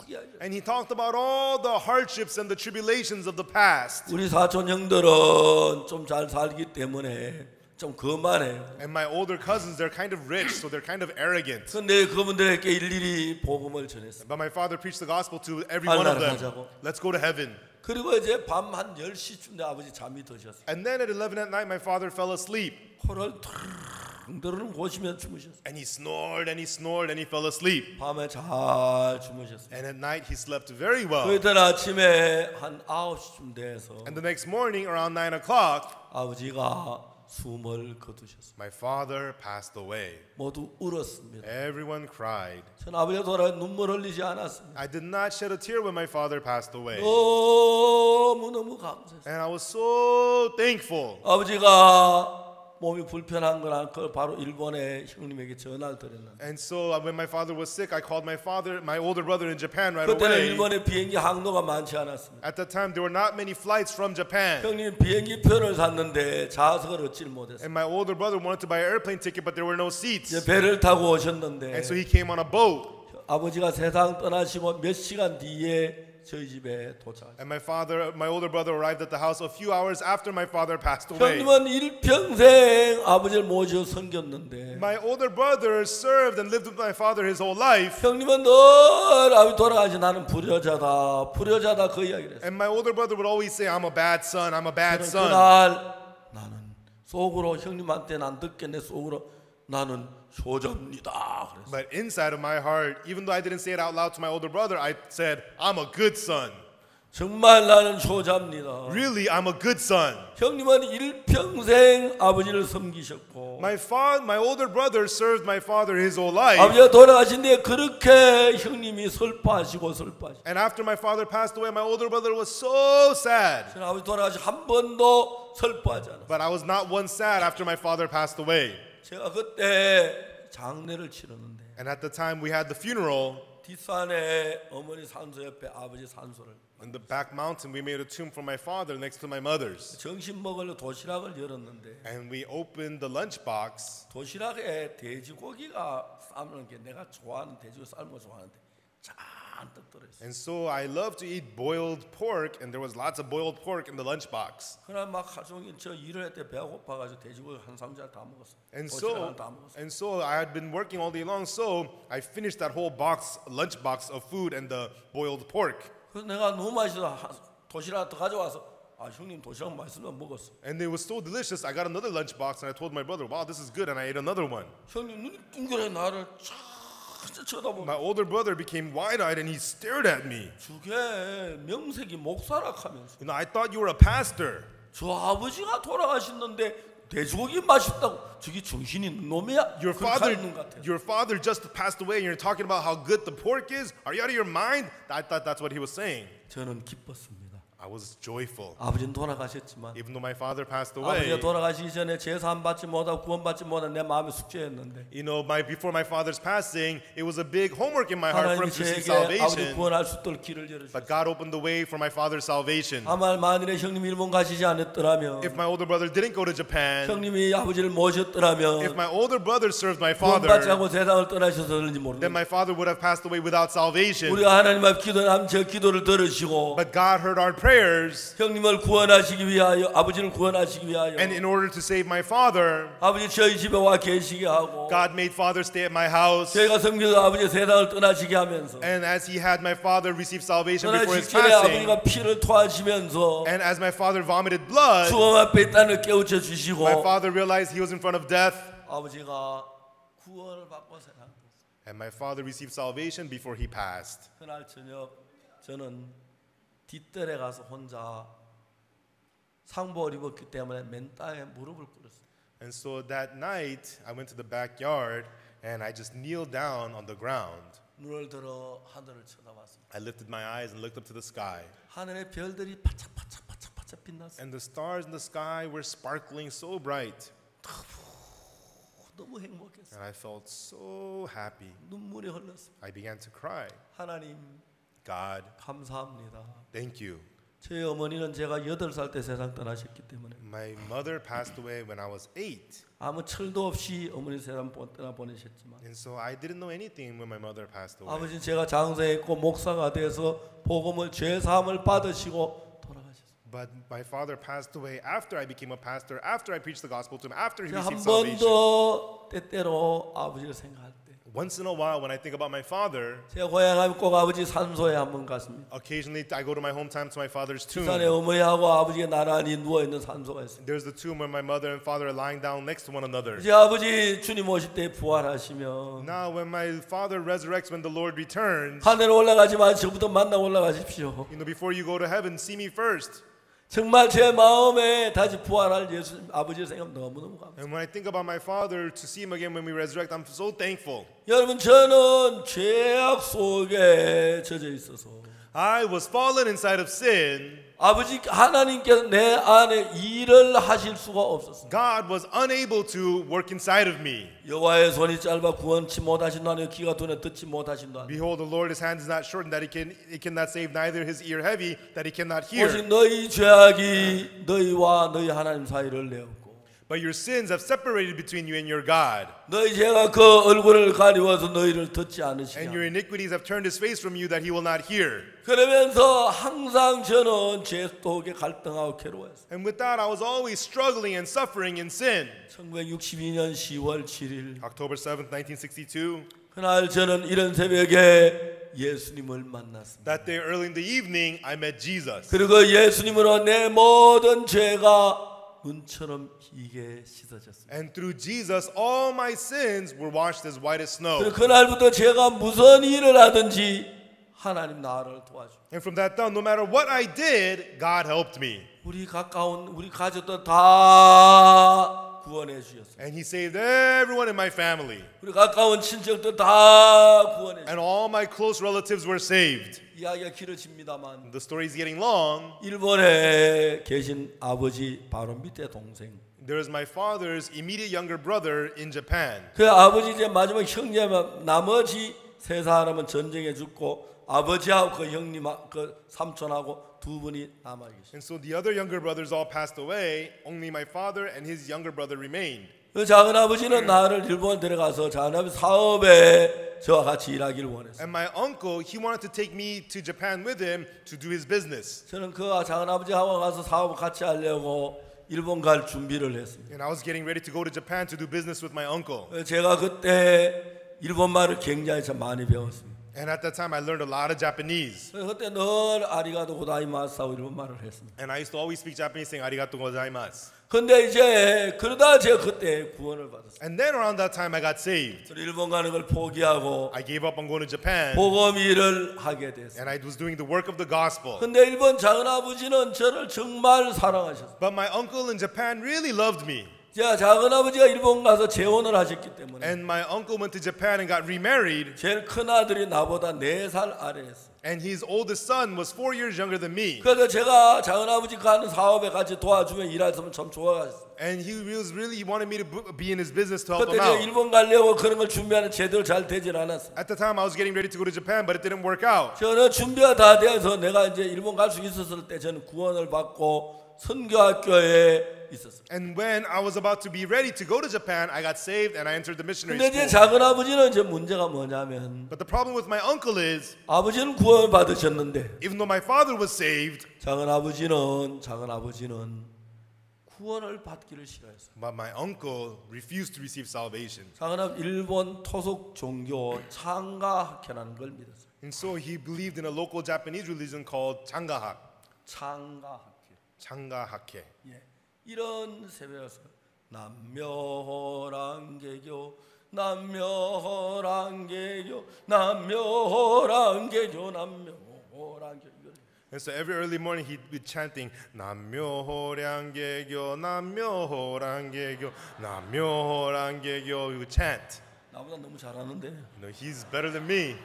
이야기해요. And he talked about all the hardships and the tribulations of the past. 우리 사촌 형들은 좀 잘 살기 때문에 좀 거만해요. And my older cousins, they're kind of rich, so they're kind of arrogant. 근데 그분들에게 일일이 복음을 전했어요. But my father preached the gospel to every one of them. 가자고. Let's go to heaven. 그리고 이제 밤 한 10시쯤 돼 아버지 잠이 드셨어요. And then at 11 at night, my father fell asleep. 코를 퉁 들은 곳이면 주무셨어요. And he snored and he snored and he fell asleep. 밤에 잘 주무셨어요. And at night, he slept very well. 그이तर 아침에 한 9시쯤 돼서 And the next morning, around 9 o'clock, 아버지가 숨을 거두셨어요. my father passed away. 모두 울었습니다. Everyone cried. 전 아버지가 돌아 눈물 흘리지 않았습니다. I did not shed a tear when my father passed away. 너무너무 감사했어요. And I was so thankful. 아버지가 몸이 불편한 거나 그걸 바로 일본의 형님에게 전화를 드렸는데 And so when my father was sick, I called my older brother in Japan right 그때는 away. 일본의 비행기 항로가 많지 않았습니다. At that time, there were not many flights from Japan. 형님 비행기 표를 샀는데 좌석을 얻지를 못했어요. And my older brother wanted to buy an airplane ticket, but there were no seats. 이제 배를 타고 오셨는데 And so he came on a boat. 아버지가 세상 떠나시고 몇 시간 뒤에 저희 집에 도착하셨어요. And my older brother arrived at the house a few hours after my father passed away. 형님은 일평생 아버지를 모셔 섬겼는데 My older brother served and lived with my father his whole life. 형님은 늘 아버지 돌아가시 나는 불효자다 불효자다 그 이야기를 했어요. And my older brother would always say, I'm a bad son, I'm a bad son. 그날 나는 속으로 형님한테는 안 듣겠네 속으로 나는 효자입니다. 그랬어요. But inside of my heart, even though I didn't say it out loud to my older brother, I said, I'm a good son. 정말 나는 효자입니다. Really, I'm a good son. 형님은 일평생 아버지를 섬기셨고 My older brother served my father his whole life. 아버지가 돌아가신 뒤에 그렇게 형님이 슬퍼하시고 And after my father passed away, my older brother was so sad. 저는 아버지 돌아가신 한 번도 슬퍼하지 않았어요. But I was not one sad after my father passed away. 제가 그때 장례를 치렀는데 And at the time we had the funeral, 뒷산에 어머니 산소 옆에 아버지 산소를 in the back mountain, we made a tomb for my father next to my mother's. 점심 먹으려 도시락을 열었는데 And we opened the lunchbox. 도시락에 돼지고기가 삶는 게 내가 좋아하는 돼지고기 삶은 거 좋아하는데 잔뜩 들어있어요. And so I love to eat boiled pork, and there was lots of boiled pork in the lunchbox. 그날 막 하루 종일 저 일을 할 때 배가 고파가지고 돼지고기 한 상자를 다 먹었어요. And 도시락을 다 먹었어요. so I had been working all day long, so I finished that whole lunchbox of food and the boiled pork. 그래서 내가 너무 맛있어 도시락 더 가져와서 아 형님 도시락 맛있으면 먹었어. And it was so delicious. I got another lunchbox, and I told my brother, "Wow, this is good," and I ate another one. 형님 눈이 둥그레 나를 쳐다보고 My older brother became wide-eyed, and he stared at me. 주게 명색이 목사락하면서 I thought you were a pastor. 저 아버지가 돌아가셨는데 돼지고기 맛있다고 저기 정신이 있는 놈이야? Your 그렇게 father, 하는 것 같아요. your father just passed away, and you're talking about how good the pork is. Are you out of your mind? I thought that's what he was saying. 저는 기뻤습니다. I was joyful. 아버지는 돌아가셨지만 Even though my father passed 아버지가 away, 돌아가시기 전에 제사 받지 못하고 구원 받지 못한 내 마음의 숙제였는데 before my father's passing, it was a big homework in my heart for him 하나님이 to receive 저에게 아버지 salvation. 구원할 수 있도록 길을 열어주셨어요. But God opened the way for my father's salvation. 아마 만일에 형님이 일본 가시지 않았더라면 If my older brother didn't go to Japan, 형님이 아버지를 if 모셨더라면 my older brother served my 구원받지 father, 않고 세상을 떠나셨을지 then 모르겠어요. my father would have passed away without salvation. 우리가 하나님 앞 기도하면 저 기도를 들으시고 But God heard our prayers, 형님을 구원하시기 위하여 아버지를 구원하시기 위하여 and in order to save my father, 아버지 저희 집에 와 계시게 하고 God made father stay at my house. 저희가 섬겨서 아버지 세상을 떠나시게 하면서 And as he had my father receive salvation before his 전에 passing, 아버지가 피를 토하시면서 and as my father vomited blood, 주님 앞에 있다는 걸 깨우쳐 주시고 my father realized he was in front of death. 아버지가 구원을 받고 세상했어요. And my father received salvation before he passed. 그날 저녁 저는 뒷뜰에 가서 혼자 상복을 입었기 때문에 맨 땅에 무릎을 꿇었어요. And so that night, I went to the backyard and I just kneeled down on the ground. 눈을 들어 하늘을 쳐다봤습니다. I lifted my eyes and looked up to the sky. 하늘의 별들이 반짝반짝반짝반짝 빛났어요. And the stars in the sky were sparkling so bright. 너무 행복했어요. And I felt so happy. 눈물이 흘렀어요. I began to cry. 하나님 God, 감사합니다. thank you. 제 어머니는 제가 8살 때 세상 떠나셨기 때문에 My mother passed away when I was 8. 아무 철도 없이 어머니 세상 떠나보내셨지만 And so I didn't know anything when my mother passed away. 아버지 제가 장사했고 목사가 돼서 복음을 죄사함을 받으시고 돌아가셨어요. But my father passed away after I became a pastor, after I preached the gospel to him, after he 한 received 번 salvation. 더 때때로 아버지를 생각할 때 Once in a while, when I think about my father, 제가 고향 가면 꼭 아버지 산소에 한 번 갔습니다. occasionally I go to my hometown to my father's 부산에 tomb. 어머니하고 아버지가 나란히 누워있는 산소가 있어요. There's the tomb where my mother and father are lying down next to one another. 이제 아버지 주님 오실 때 부활하시면 Now, when my father resurrects, when the Lord returns, 하늘에 올라가지만 저부터 만나 올라가십시오. before you go to heaven, see me first. 정말 제 마음에 다시 부활할 예수 아버지의 생각 너무너무 감사해요. And when I think about my father, to see him again when we resurrect, I'm so thankful. 여러분 저는 죄악 속에 젖어 있어서 I was fallen inside of sin. 아버지 하나님께서 내 안에 일을 하실 수가 없었어요. God was unable to work inside of me. 여호와의 손이 짧아 구원치 못하신다니 귀가 두네 듣지 못하신다. Behold, the Lord, his hand is not shortened that he cannot save, neither his ear heavy that he cannot hear. 오직 너희 죄악이 너희와 너희 하나님 사이를 내었고 But your sins have separated between you and your God. 너희 죄가 그 얼굴을 가리워서 너희를 듣지 않으시냐. And your iniquities have turned his face from you that he will not hear. 그러면서 항상 저는 죄 속에 갈등하고 괴로워했어요. And with that, I was always struggling and suffering in sin. 1962년 10월 7일 October 7th, 1962. 그날 저는 이런 새벽에 예수님을 만났습니다. That day early in the evening, I met Jesus. 그리고 예수님으로 내 모든 죄가 눈처럼 희게 씻어졌습니다. And through Jesus, all my sins were washed as white as snow. 그리고 그날부터 제가 무슨 일을 하든지 하나님 나를 도와줘. And from that on, no matter what I did, God helped me. 우리 가까운 우리 가족들 다 구원해 주셨어요. And he saved everyone in my family. 우리 가까운 친척들 다 구원해 주셨어요. And all my close relatives were saved. 이야기가 길어집니다만 The story is getting long. 일본에 계신 아버지 바로 밑에 동생. There is my father's immediate younger brother in Japan. 그 아버지 이제 마지막 형제면 나머지 세 사람은 전쟁에 죽고 아버지하고 그 형님 그 삼촌하고 두 분이 남아 계시. And so the other younger brothers all passed away. Only my father and his younger brother remained. 그 작은 아버지는 나를 일본 데려가서 작은 아버지 사업에 저와 같이 일하기를 원했어요. And my uncle, he wanted to take me to Japan with him to do his business. 저는 그 작은 아버지하고 가서 사업을 같이 하려고 일본 갈 준비를 했습니다. And I was getting ready to go to Japan to do business with my uncle. 제가 그때 일본 말을 굉장히 참 많이 배웠습니다. And at that time, I learned a lot of Japanese. 그때 늘 아리가도 고다이마스 하고 일본 말을 했습니다. And I used to always speak Japanese saying arigatou gozaimasu. 근데 이제 그러다 제가 그때 구원을 받았어요. And then around that time, I got saved. 일본 가는 걸 포기하고 I gave up on going to Japan. 복음 일을 하게 됐어요. And I was doing the work of the gospel. 근데 일본 작은 아버지는 저를 정말 사랑하셨어요. But my uncle in Japan really loved me. 제가 작은 아버지가 일본 가서 재혼을 하셨기 때문에 And my uncle went to Japan and got remarried. 제일 큰 아들이 나보다 4살 아래였어요. And his oldest son was 4 years younger than me. 그래서 제가 작은 아버지 가는 사업에 같이 도와주면 일했으면 참 좋아했어요. And he wanted me to be in his business to help 그때 him 제가 out. 일본 가려고 그런 걸 준비하는 제대로 잘 되질 않았어요. At the time, I was getting ready to go to Japan, but it didn't work out. 저는 준비가 다 돼서 내가 이제 일본 갈 수 있었을 때 저는 구원을 받고 선교학교에 있었어요. And when I was about to be ready to go to Japan, I got saved and I entered the missionary 근데 제 school. 작은 아버지는 이제 문제가 뭐냐면 But the problem with my uncle is, 아버지는 구원을 받으셨는데 even though my father was saved, 작은 아버지는 구원을 받기를 싫어했어요. but my uncle refused to receive salvation. 작은 아버지 일본 토속 종교 창가학회라는 걸 믿었어요. And so he believed in a local Japanese religion called Changahak. 창가학회. Changahake. 예. 이런 새벽에서 남묘호랑개교 남묘호랑개교 남묘호랑개교 남묘호랑개교. And so every early morning he'd be chanting 남묘호랑개교 남묘호랑개교 남묘호랑개교. He would chant. 나보다 너무 잘하는데. You know, he's better than me.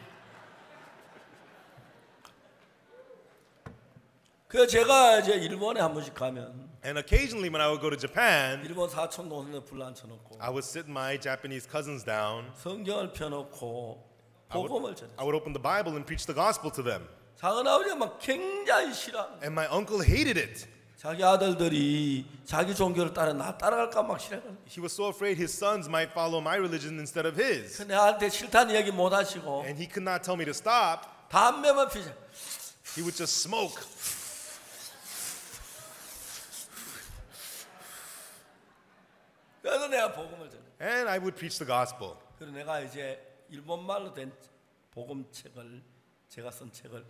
그 제가 이제 일본에 한 번씩 가면 And occasionally when I would go to Japan, 일본 사촌 동생들 불러앉혀놓고 I would sit my Japanese cousins down. 성경을 펴놓고 복음을 전해. I would open the Bible and preach the gospel to them. 작은 아버지가 막 굉장히 싫어. And my uncle hated it. 자기 아들들이 자기 종교를 따라 나 따라갈까 막 싫어. He was so afraid his sons might follow my religion instead of his. 근데 나한테 싫다는 얘기 못 하시고 And he could not tell me to stop. 담배만 피자. He would just smoke. 그래서 내가 복음을 전해. And I would preach the gospel. 그래서 내가 이제 일본말로 된 복음책을 제가 쓴 책을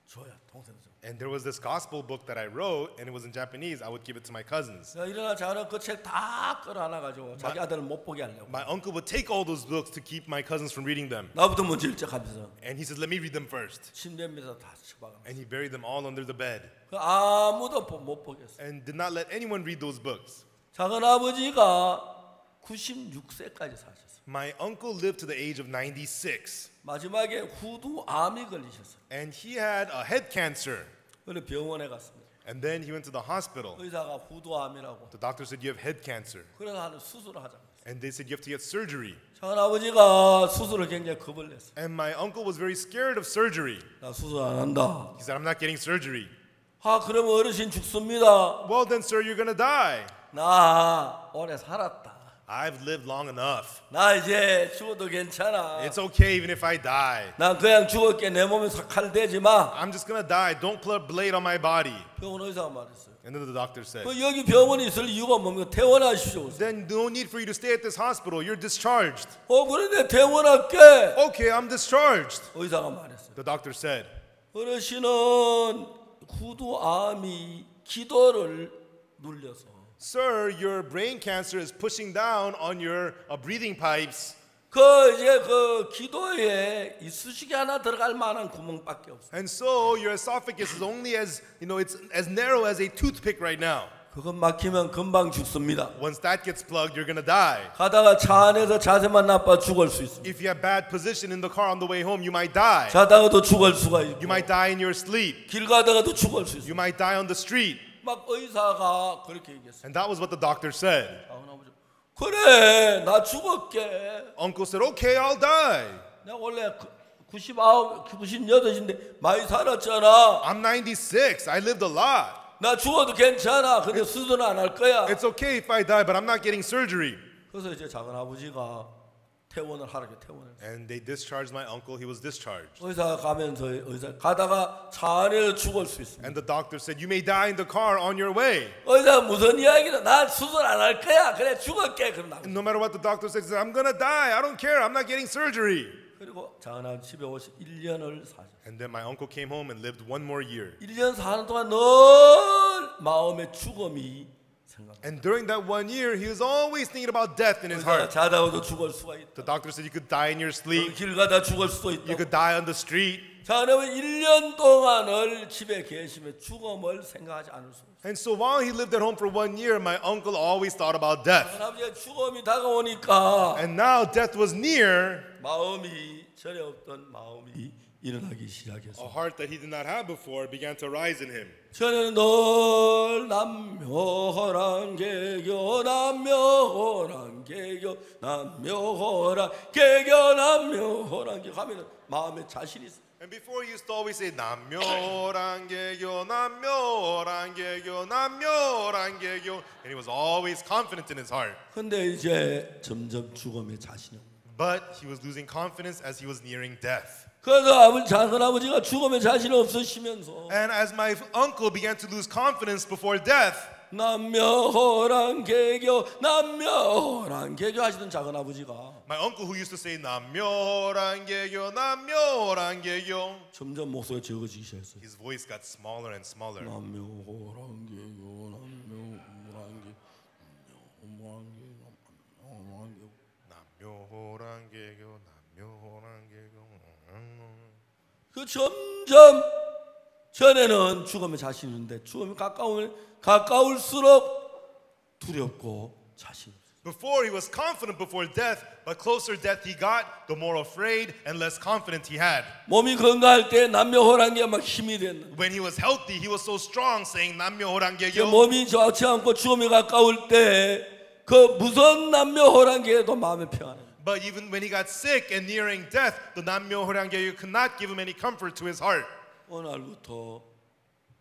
줘요. 동생들. And there was this gospel book that I wrote, and it was in Japanese. I would give it to my cousins. 내가 일어나 자는 그 책 다 끌어안아가지고 자기 아들을 못 보게 하려고. My uncle would take all those books to keep my cousins from reading them. 나부터 먼저 읽자하면서 And he says, let me read them first. 침대 밑에서 다 쳐박아. And he buried them all under the bed. 아무도 못 보겠어. And did not let anyone read those books. 작은 아버지가 96세까지 사셨어요. My uncle lived to the age of 96. 마지막에 후두암이 걸리셨어요. And he had a head cancer. 그래서 병원에 갔습니다. And then he went to the hospital. 의사가 후두암이라고. The doctor said, you have head cancer. 그래서 하는 수술을 하자고. And they said, you have to get surgery. 작은 아버지가 수술을 굉장히 겁을 냈어요. And my uncle was very scared of surgery. 나 수술 안 한다. He said, I'm not getting surgery. 아, 그러면 어르신 죽습니다. Well, then, sir, you're going to die. 나 오래 살았다. I've lived long enough. 나 이제 죽어도 괜찮아. It's okay even if I die. 난 그냥 죽을게. 내 몸에 칼 대지 마. I'm just going to die. Don't put a blade on my body. 병원 의사가 말했어요. And then the doctor said, 그 여기 병원에 있을 이유가 뭡니까? 퇴원하십시오. then no need for you to stay at this hospital. You're discharged. 그런데 퇴원할게. Okay, I'm discharged. 의사가 말했어요. The doctor said, 어르신은 후두암이 기도를 눌려서 sir, your brain cancer is pushing down on your breathing pipes. 이제 그 기도에 이쑤시개 하나 들어갈 만한 구멍밖에 없어. And so your esophagus is only as, it's as narrow as a toothpick right now. 그건 막히면 금방 죽습니다. Once that gets plugged, you're going to die. 가다가 차 안에서 자세만 나빠 죽을 수 있습니다. If you have bad position in the car on the way home, you might die. 자다가도 죽을 수가 있고 You might die in your sleep. 길 가다가도 죽을 수 있습니다. You might die on the street. 막 의사가 그렇게 얘기했어요. And that was what the doctor said. 그래, 나 죽을게. Uncle said, okay, I'll die. 내가 원래 99, 98인데 많이 살았잖아. I'm 96. I lived a lot. 나 죽어도 괜찮아. 근데 수술은 안 할 거야. It's okay if I die, but I'm not getting surgery. 그래서 이제 작은 아버지가 퇴원을 하라고 퇴원을. And they discharged my uncle. He was discharged. 의사 가면서 의사 가다가 차 안에서 죽을 수 있습니다. And the doctor said, you may die in the car on your way. 의사 무슨 이야기다. 나 수술 안 할 거야. 그래 죽을게. 그럼 나. And no matter what the doctor said, he said, I'm going to die. I don't care. I'm not getting surgery. 그리고 작은 아버지 집에 오시 1년을 사셨어요. And then my uncle came home and lived one more year. 1년 사는 동안 늘 마음의 죽음이 생각. And during that 1 year, he was always thinking about death in his 의사가 heart. 자다가도 죽을 수가 있다. The doctor said you could die in your sleep. 길 가다 죽을 수도 You 있다. could die on the street. 작은 아버지 1년 동안을 집에 계시며 죽음을 생각하지 않을 수 없어요. And so while he lived at home for 1 year, my uncle always thought about death. 작은 아버지가 죽음이 다가오니까 And now death was near. 마음이 전에 없던 마음이 일어나기 A 시작했어요. heart that he did not have before began to rise in him. 전에는 늘 남묘호랑개교 남묘호랑개교 남묘호랑개교 남묘호랑개교 하면 마음에 자신이 있어요. And before he used to always say 남묘랑개교 남묘랑개교 남묘랑개교, and he was always confident in his heart. 근데 이제 점점 죽음에 자신이 없어요. But he was losing confidence as he was nearing death. 그래서 작은 아버지가 죽음에 자신이 없으시면서 And as my uncle began to lose confidence before death, 남묘호랑개교 남묘호랑개교 하시던 작은 아버지가 my uncle who used to say 남묘랑개교 남묘랑개교, 점점 목소리가 적어지기 시작했어요. his voice got smaller and smaller. 남묘호랑개교 남묘호랑개교 남묘호랑 개교 남묘호랑 개교. 그 점점 전에는 죽음에 자신 있는데 죽음이 가까울수록 두렵고 자신 없어요. Before he was confident before death, but closer death he got, the more afraid and less confident he had. 몸이 건강할 때 남묘호랑기가 막 힘이 됐는데 When he was healthy, he was so strong, saying 남묘호랑 그 개교. 몸이 좋지 않고 죽음에 가까울 때 그 무서운 남묘호랑기에도 마음의 평안해. But even when he got sick and nearing death, the 남묘호랑 개교 could not give him any comfort to his heart. 어느 날부터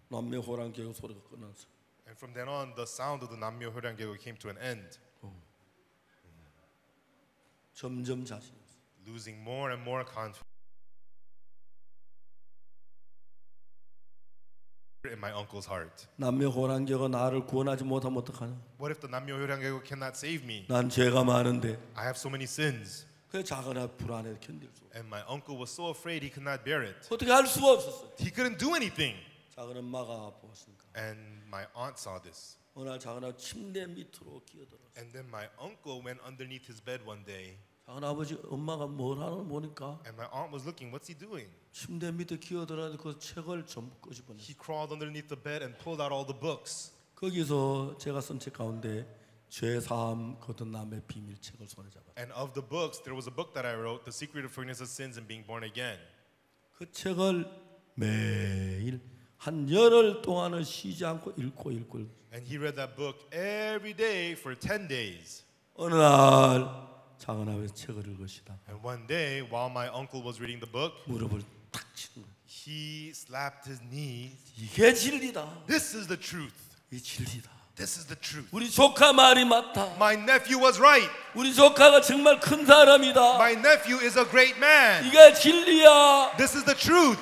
남묘호랑기 소리가 끝났어. And from then on, the sound of the 남묘호랑 개교 came to an end. 점점 자신 없어. Losing more and more confidence in my uncle's heart. 남묘호랑기가 나를 구원하지 못하면 어떡하냐? What if the 남묘호랑 개교 cannot save me? 난 죄가 많은데. I have so many sins. 그 작은 아이 불안해 견딜 수 없어. And my uncle was so afraid he could not bear it. 어떻게 할 수가 없었어. He couldn't do anything. 작은 엄마가 보았으니까. And my aunt saw this. 어느 날 작은 아이 침대 밑으로 끼어들었어. And then my uncle went underneath his bed one day. 작은 아버지 엄마가 뭘 하는 보니까 And my aunt was looking, what's he doing? 침대 밑에 끼어들었는데 그 책을 전부 끄집어냈어. He crawled underneath the bed and pulled out all the books. 거기서 제가 쓴 책 가운데 죄사함 거듭남의 비밀 책을 손에 잡았어요. And of the books, there was a book that I wrote, The Secret of Forgiveness of Sins and Being Born Again. 그 책을 매일 한 열흘 동안은 쉬지 않고 읽고. And he read that book every day for 10 days. 어느 날 작은 아버지 책을 읽으시다. And one day, while my uncle was reading the book, 무릎을 탁 치는 거예요. he slapped his knees. 이게 진리다. This is the truth. 이 진리다. This is the truth. 우리 조카 말이 맞다. My nephew was right. 우리 조카가 정말 큰 사람이다. My nephew is a great man. 이게 진리야. This is the truth.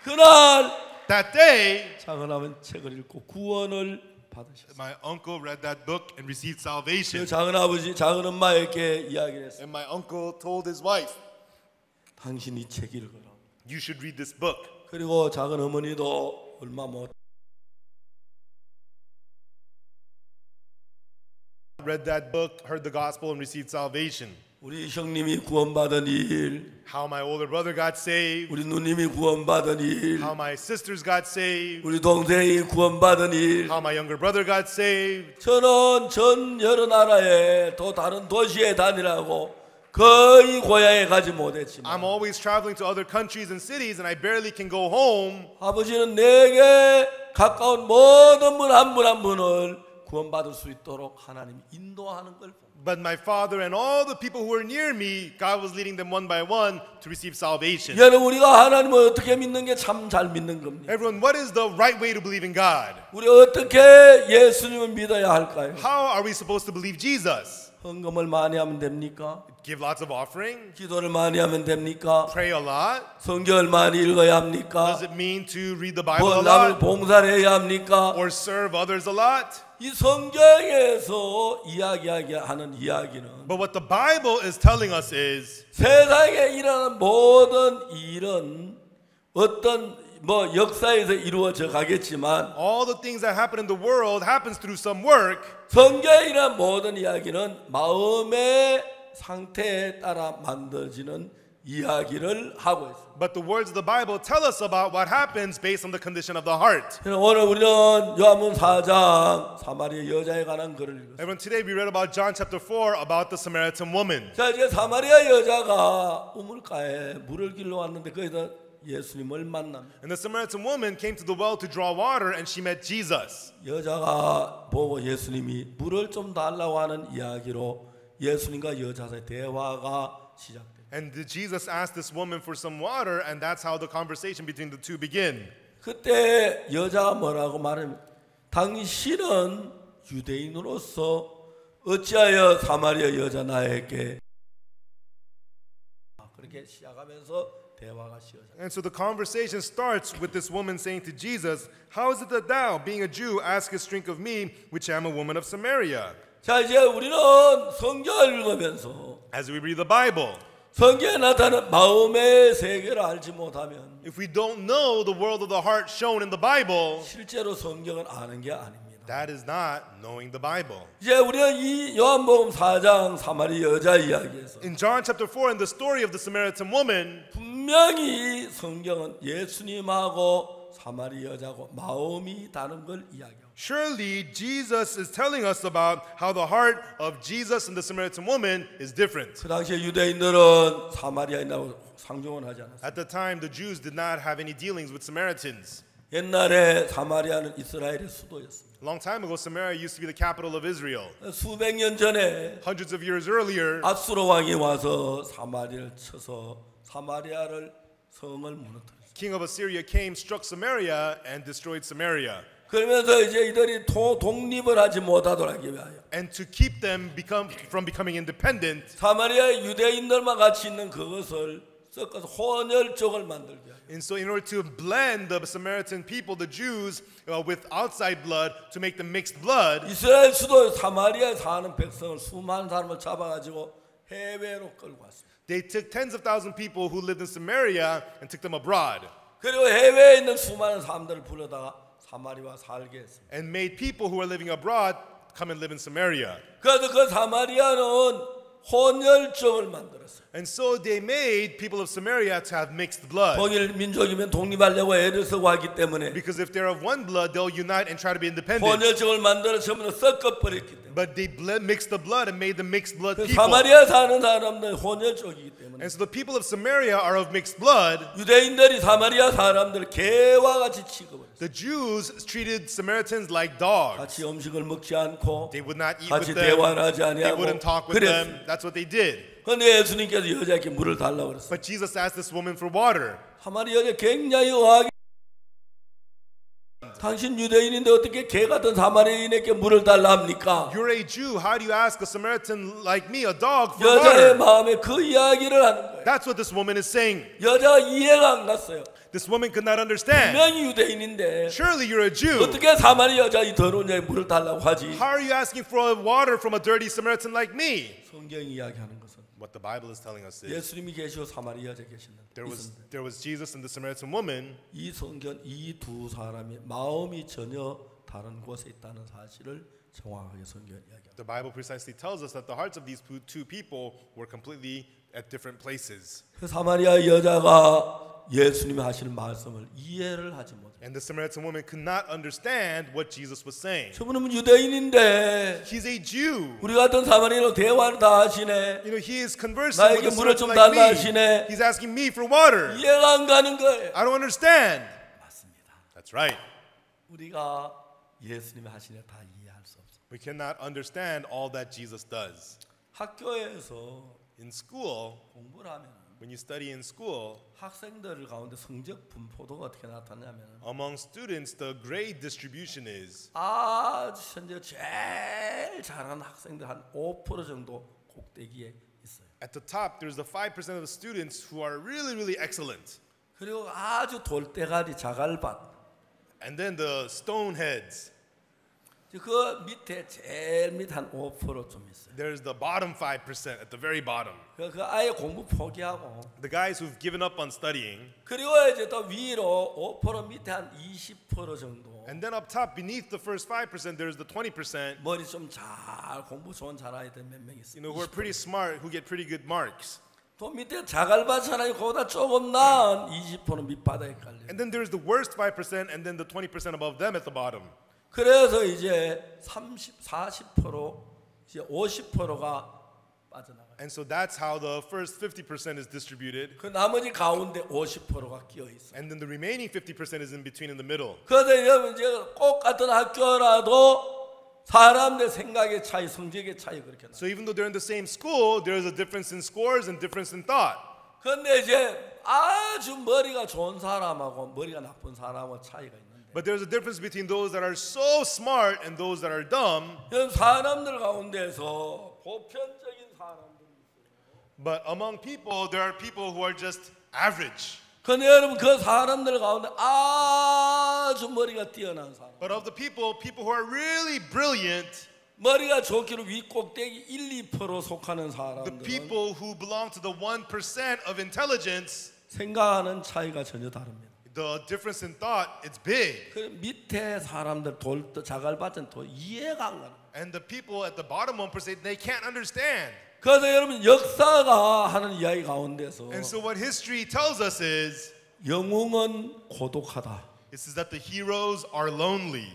그날 That day, 작은 아버지 책을 읽고 구원을 받으셨어요. my uncle read that book and received 그 salvation. 작은 아버지, 작은 엄마에게 이야기를 했어요. And my uncle told his wife, 당신 이 책 읽어라. you should read this book. 그리고 작은 어머니도 얼마 못 Read that book, heard the gospel, and received salvation. 우리 형님이 구원받은 일, How my older brother got saved. 우리 누님이 구원받은 일, How my sisters got saved. 우리 동생이 구원받은 일. How my younger brother got saved. 저는 전 여러 나라에 또 다른 도시에 다니라고 거의 고향에 가지 못했지만 I'm always traveling to other countries and cities, and I barely can go home. 아버지는 내게 가까운 모든 분 한 분 한 분을 구원받을 수 있도록 하나님이 인도하는 걸 봅니다. But my father and all the people who were near me, God was leading them one by one to receive salvation. 여러분, 우리가 하나님을 어떻게 믿는 게 참 잘 믿는 겁니다. Everyone, what is the right way to believe in God? 우리 어떻게 예수님을 믿어야 할까요? How are we supposed to believe Jesus? 헌금을 많이 하면 됩니까? Give lots of offering? 기도를 많이 하면 됩니까? Pray a lot? 성경을 많이 읽어야 합니까? Does it mean to read the Bible a 남을 lot? 봉사를 해야 합니까? Or serve others a lot? 이 성경에서 이야기하는 이야기는 But what the Bible is telling us is 세상에 일어나는 모든 일은 어떤 역사에서 이루어져 가겠지만 all the things that happen in the world happens through some work. 성경에 일어나는 모든 이야기는 마음의 상태에 따라 만들어지는 이야기를 하고 있습니다. But the words of the Bible tell us about what happens based on the condition of the heart. 오늘 우리는 요한복음 4장 사마리아 여자에 관한 글을 읽었습니다. Everyone, today we read about John chapter 4 about the Samaritan woman. 자, 이제 사마리아 여자가 우물가에 물을 길러 왔는데 거기서 예수님을 만납니다. And the Samaritan woman came to the well to draw water, and she met Jesus. 여자가 보고 예수님이 물을 좀 달라고 하는 이야기로 예수님과 여자의 대화가 시작됩니다. And Jesus asked this woman for some water, and that's how the conversation between the two begin. 그때 여자가 뭐라고 말하면 당신은 유대인으로서 어찌하여 사마리아 여자 나에게 그렇게 시작하면서 대화가 시작합니다. And so the conversation starts with this woman saying to Jesus, how is it that thou, being a Jew, askest drink of me, which am a woman of Samaria? 자, 이제 우리는 성경을 읽으면서 As we read the Bible, 성경에 나타나는 마음의 세계를 알지 못하면 if we don't know the world of the heart shown in the Bible, 실제로 성경을 아는 게 아닙니다. That is not knowing the Bible. 이제 우리는 이 요한복음 4장 사마리 여자 이야기에서 In John chapter 4, in the story of the Samaritan woman, 분명히 성경은 예수님하고 사마리 여자하고 마음이 다른 걸 이야기합니다. surely Jesus is telling us about how the heart of Jesus and the Samaritan woman is different. 그 당시에 유대인들은 사마리아인하고 상종을 하지 않았어요. At the time, the Jews did not have any dealings with Samaritans. 옛날에 사마리아는 이스라엘의 수도였습니다. A long time ago, Samaria used to be the capital of Israel. 수백 년 전에 Hundreds of years earlier, 아수르 왕이 와서 사마리아를 쳐서 사마리아를 성을 무너뜨렸어요. King of Assyria came, struck Samaria, and destroyed Samaria. 그러면서 이제 이들이 독립을 하지 못하도록 하기 위하여 And to keep them from becoming independent, 사마리아 유대인들만 같이 있는 그것을 섞어서 혼혈족을 만들게 하여 and so in order to blend the Samaritan people, the Jews, with outside blood, to make them mixed blood, 이스라엘 수도 사마리아에 사는 백성을 수많은 사람을 잡아가지고 해외로 끌고 왔습니다. they took tens of thousands of people who lived in Samaria and took them abroad, 그리고 해외에 있는 수많은 사람들을 불러다가 사마리아와 살게 했습니다. and made people who are living abroad come and live in Samaria. 그래서 그 사마리아는 혼혈족을 만들었어요. And so they made people of Samaria to have mixed blood. 독일 민족이면 독립하려고 애를 쓰고 하기 때문에 Because if they're of one blood, they'll unite and try to be independent. 혼혈족을 만들어 전부 섞어버렸기 때문에 But they mixed the blood and made them mixed blood 그 people. 사마리아 사는 사람들 혼혈족이기 때문에 And so the people of Samaria are of mixed blood. 유대인들이 사마리아 사람들을 개와 같이 취급을 했어요. The Jews treated Samaritans like dogs. 같이 음식을 먹지 않고 They would not eat 같이 with them. 대화를 하지 They 아니하고 wouldn't talk with 그랬어요. them. That's what they did. 그런데 예수님께서 여자에게 물을 달라고 그랬어요. But Jesus asked this woman for water. 사마리아 여자 굉장히 의아하게 당신 유대인인데 어떻게 개 같은 사마리아인에게 물을 달라 합니까? You're a Jew. How do you ask a Samaritan like me, a dog, for 여자의 water? 마음에 그 이야기를 하는 거예요. That's what this woman is saying. 여자가 이해가 안 갔어요. This woman could not understand. 분명히 유대인인데 Surely you're a Jew. 어떻게 사마리아 여자 이 더러운 여자에 물을 달라고 하지? How are you asking for water from a dirty Samaritan like me? 성경이 이야기하는 것은 What the Bible is telling us is 예수님이 계시고 사마리아 여자 계시는 there was Jesus and the Samaritan woman, 이 성경 이 두 사람이 마음이 전혀 다른 곳에 있다는 사실을 정확하게 성경이 이야기합니다. the Bible precisely tells us that the hearts of these two people were completely at different places. 그 사마리아 여자가 예수님이 하시는 말씀을 이해를 하지 못해요. And the Samaritan woman could not understand what Jesus was saying. 저분은 유대인인데 He's a Jew. 우리 같은 사마리아로 대화를 다 하시네. You know, he is conversing 나에게 with a 물을 Samaritan 좀 like 달라 me. 하시네. He's asking me for water. 이해가 안 가는 거예요. I don't understand. 맞습니다. That's right. 우리가 예수님이 하시는 다 이해할 수 없어요. We cannot understand all that Jesus does. 학교에서 In school, 공부를 하면 when you study in school, 학생들 가운데 성적 분포도가 어떻게 나타나냐면 among students, the grade distribution is 아주 현재 제일 잘하는 학생들 한 5% 정도 꼭대기에 있어요. at the top, there's the 5% of the students who are really, really excellent. 그리고 아주 돌대가리 자갈밭 And then the stoneheads. 그 밑에 제일 밑 한 5%좀 있어요. There's the bottom 5% at the very bottom. 그 아예 공부 포기하고 The guys who've given up on studying. 그리고 이제 또 위로 5% 밑에 한 20% 정도 And then up top, beneath the first 5%, there's the 20%, 머리 좀 잘 공부 좋은 잘 아이들 몇 명 있어요. who are pretty smart, who get pretty good marks. 또 밑에 자갈밭 사람이 그보다 조금 나은 20% 밑바닥에 깔려요. And then there's the worst 5% and then the 20% above them at the bottom. 그래서 이제 30, 40% 이제 50%가 빠져나가요. And so that's how the first 50% is distributed. 그 나머지 가운데 50%가 끼어 있어요. And then the remaining 50% is in between in the middle. 그래서 여러분 이제 꼭 같은 학교라도 사람들 생각의 차이, 성적의 차이 그렇게 나요. So even though they're in the same school, there's a difference in scores and difference in thought. 그런데 이제 아주 머리가 좋은 사람하고 머리가 나쁜 사람하고 차이가 있는데 But there's a difference between those that are so smart and those that are dumb. 이런 사람들 가운데서 보편적인 사람들이 있어요. But among people, there are people who are just average. 그런데 여러분 그 사람들 가운데 아주 머리가 뛰어난 사람 But of the people who are really brilliant, 머리가 좋기로 윗꼭대기 1, 2% 속하는 the 사람들은 people who belong to the 1% of intelligence, 생각하는 차이가 전혀 다릅니다. the difference in thought, it's big. 그 밑에 사람들 자갈밭은 이해가 안 가는. And the people at the bottom 1% they can't understand. 그래서 여러분 역사가 하는 이야기 가운데서 And so what history tells us is 영웅은 고독하다. it says that the heroes are lonely.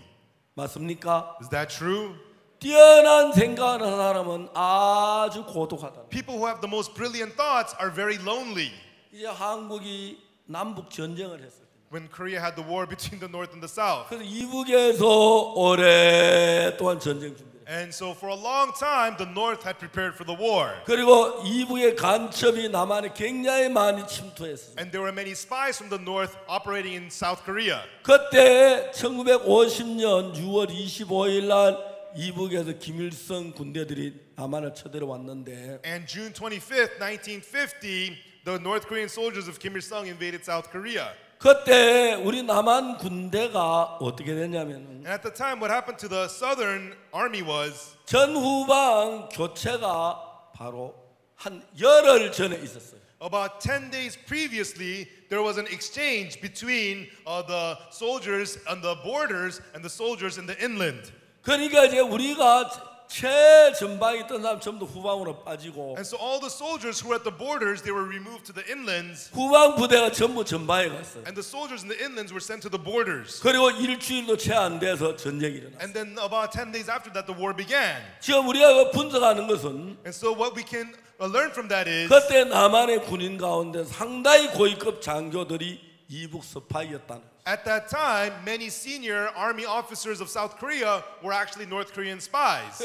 맞습니까? Is that true? 뛰어난 생각하는 사람은 아주 고독하다. People who have the most brilliant thoughts are very lonely. 이제 한국이 남북 전쟁을 했을 때 When Korea had the war between the North and the South. 그래서 이북에서 오랫동안 전쟁 준비. And so for a long time, the North had prepared for the war. 그리고 이북의 간첩이 남한에 굉장히 많이 침투했어요. And there were many spies from the North operating in South Korea. 그때 1950년 6월 25일 날 이북에서 김일성 군대들이 남한을 쳐들어왔는데 And June 25th, 1950, the North Korean soldiers of Kim Il-sung invaded South Korea. 그때 우리 남한 군대가 어떻게 됐냐면 And at the time, what happened to the Southern Army was 전후방 교체가 바로 한 열흘 전에 있었어요. about 10 days previously, there was an exchange between the soldiers on the borders and the soldiers in the inland. 그러니까 이제 우리가 최전방에 있던 사람 전부 후방으로 빠지고 And so all the soldiers who were at the borders, they were removed to the inlands. 후방 부대가 전부 전방에 갔어요. And the soldiers in the inlands were sent to the borders. 그리고 일주일도 채 안 돼서 전쟁이 일어났어요. And then about 10 days after that, the war began. 지금 우리가 분석하는 것은 And so what we can learn from that is 그때 남한의 군인 가운데 상당히 고위급 장교들이 이북 스파이였다는 거예요. at that time, many senior army officers of South Korea were actually North Korean spies.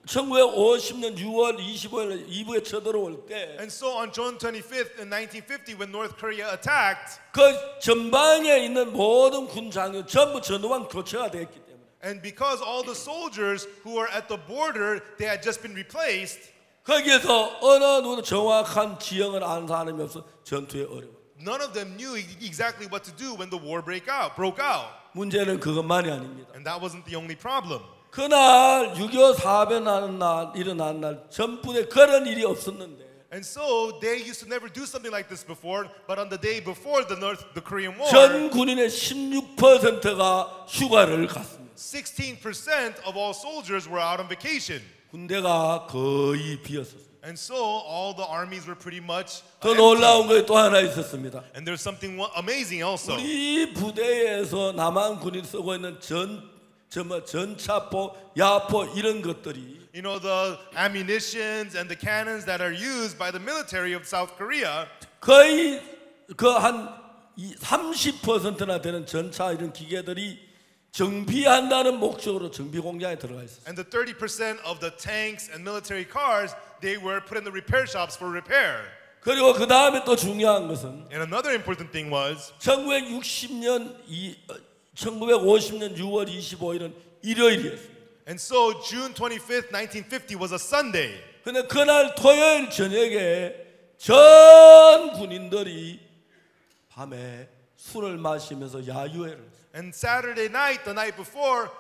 1950년 6월 25일 이북에 쳐들어올 때 And so on June 25th in 1950, when North Korea attacked, 그 전방에 있는 모든 군 장교 전부 전후방 교체가 됐기 때문에 and because all the soldiers who were at the border, they had just been replaced, 거기에서 어느 누구도 정확한 지형을 아는 사람이 없어 전투에 어려워. none of them knew exactly what to do when the war broke out. 문제는 그것만이 아닙니다. And that wasn't the only problem. 그날 6.25 사변하는 날 일어난 날 전부에 그런 일이 없었는데 And so they used to never do something like this before, but on the day before the Korean War, 전 군인의 16%가 휴가를 갔습니다. 16% of all soldiers were out on vacation. 군대가 거의 비었었습니다. And so all the armies were pretty much 더 empty. 놀라운 것이 또 하나 있었습니다. And there's something amazing also. 우리 부대에서 남한 군인이 쓰고 있는 전차포, 야포 이런 것들이 You know, the ammunitions and the cannons that are used by the military of South Korea, 거의 그 한 30%나 되는 전차 이런 기계들이 정비한다는 목적으로 정비 공장에 들어가 있었어요. and the 30% of the tanks and military cars, they were put in the repair shops for repair. 그리고 그 다음에 또 중요한 것은 And another important thing was 1950년 6월 25일은 일요일이었어요. and so June 25th, 1950 was a Sunday. 근데 그날 토요일 저녁에 전 군인들이 밤에 술을 마시면서 야유회를 했어요. And Saturday night, the night before,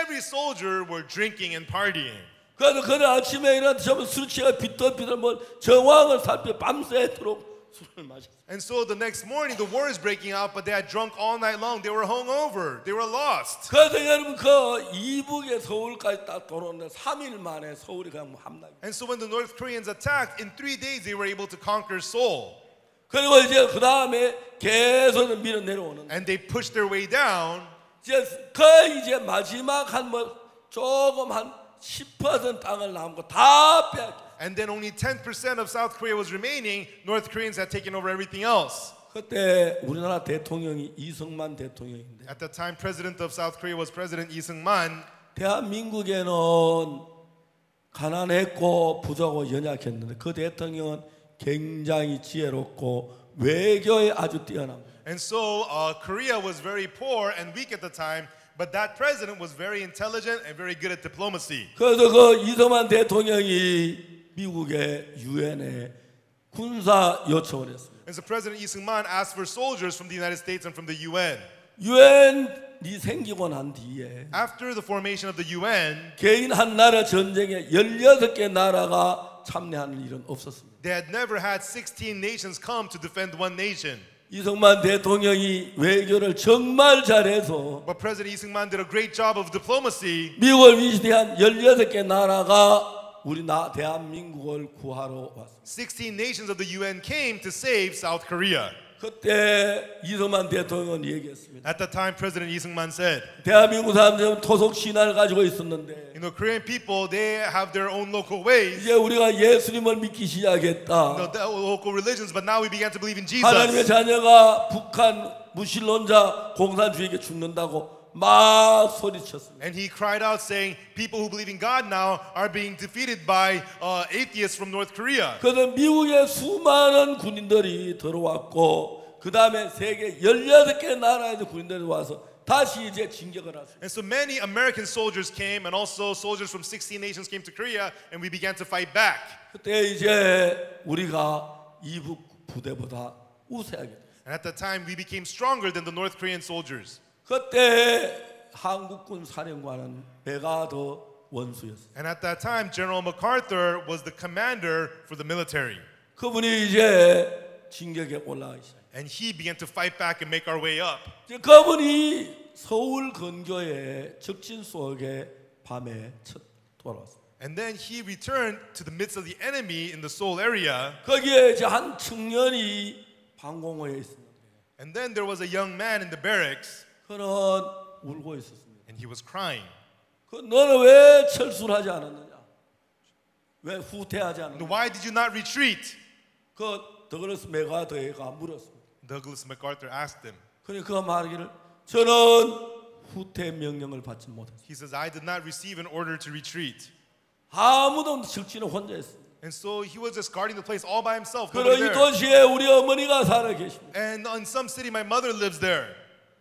every soldier were drinking and partying. 그래서 그날 아침에 일어나 전부 술 취해 비틀비틀 뭐 정황을 살펴 밤새도록 술을 마셨어요. And so the next morning, the war is breaking out, but they had drunk all night long. They were hungover. They were lost. 그래서 여러분 그 이북의 서울까지 딱 돌아오는데 3일 만에 서울이 그냥 함락. And so when the North Koreans attacked, in 3 days they were able to conquer Seoul. 그리고 이제 그 다음에 계속 밀어 내려오는. And they pushed their way down. 이제 거의 이제 마지막 한 뭐 조금 한 10% 땅을 남고 다 빼앗겨. And then only 10% of South Korea was remaining. North Koreans had taken over everything else. 그때 우리나라 대통령이 이승만 대통령인데 At the time, president of South Korea was President Lee Seung-man. 대한민국에는 가난했고 부자고 연약했는데 그 대통령은 굉장히 지혜롭고 외교에 아주 뛰어납니다. And so Korea was very poor and weak at the time, but that president was very intelligent and very good at diplomacy. 그래서 그 이승만 대통령이 미국의 유엔에 군사 요청을 했습니다. And so President Lee Seung-man asked for soldiers from the United States and from the UN. 유엔이 생기고 난 뒤에 After the formation of the UN, 개인 한 나라 전쟁에 16개 나라가 참여하는 일은 없었습니다. they had never had 16 nations come to defend one nation. 이승만 대통령이 외교를 정말 잘해서 But President Lee Seung-man did a great job of diplomacy. 미국을 위시한 16개 나라가 우리 대한민국을 구하러 왔습니다. 16 nations of the UN came to save South Korea. 그때 이승만 대통령은 얘기했습니다. At that time, President Lee Seung-man said, 대한민국 사람들은 토속 신화를 가지고 있었는데 Korean people, they have their own local ways, 이제 우리가 예수님을 믿기 시작했다. the local religions, but now we began to believe in 하나님의 Jesus. 자녀가 북한 무신론자 공산주의에게 죽는다고 막 소리쳤습니다. And he cried out saying, people who believe in God now are being defeated by atheists from North Korea. 그래서 미국의 수많은 군인들이 들어왔고 그 다음에 세계 16개 나라에서 군인들이 와서 다시 이제 진격을 했습니다. And so many American soldiers came and also soldiers from 16 nations came to Korea and we began to fight back. 그때 이제 우리가 이북 부대보다 우세하게 됐어요. And at that time we became stronger than the North Korean soldiers. 그때 한국군 사령관은 메가더 원수였어요. And at that time General MacArthur was the commander for the military. 그분이 이제 진격에 올라가기 시작해요. And he began to fight back and make our way up. 이제 그분이 서울 근교의 적진 속에 밤에 돌아왔어요. And then he returned to the midst of the enemy in the Seoul area. 거기에 이제 한 청년이 방공호에 있습니다. And then there was a young man in the barracks 그는 울고 있었습니다. and he was crying. 그 너는 왜 철수를 하지 않았느냐? 왜 후퇴하지 않느냐? Why did you not retreat? 그 더글러스 메가더가 물었습니다. Douglas MacArthur asked him. 그러니까 그 말하기를 저는 후퇴 명령을 받지 못했어요. He says, I did not receive an order to retreat. 아무도 적진을 혼자 했습니다. And so he was just guarding the place all by himself. 그리고 Nobody 이 there. 도시에 우리 어머니가 살아 계십니다. And in some city, my mother lives there.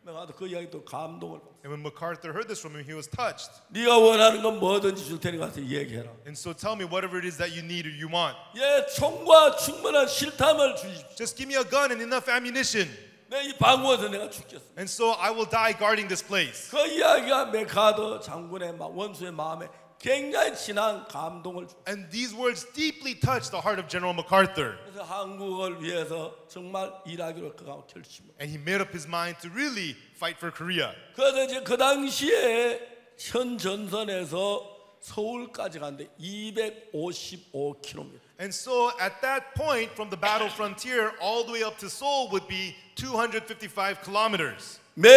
내가 그 이야기 또 감동을 받았어요. And when MacArthur heard this from him, he was touched. 네가 원하는 건 뭐든지 줄 테니까 가서 얘기해라. And so tell me whatever it is that you need or you want. 예, 총과 충분한 실탐을 주십시오. Just give me a gun and enough ammunition. 내 이 방어에서 내가 죽겠습니다. And so I will die guarding this place. 그 이야기가 메카더 장군의 원수의 마음에 굉장히 진한 감동을 줍니다. And these words deeply touched the heart of General MacArthur. 그래서 한국을 위해서 정말 일하기로 그가 결심을. And he made up his mind to really fight for Korea. 그래서 이제 그 당시에 현 전선에서 서울까지 가는데 255km. And so at that point, from the battle frontier all the way up to Seoul would be 255 kilometers. 매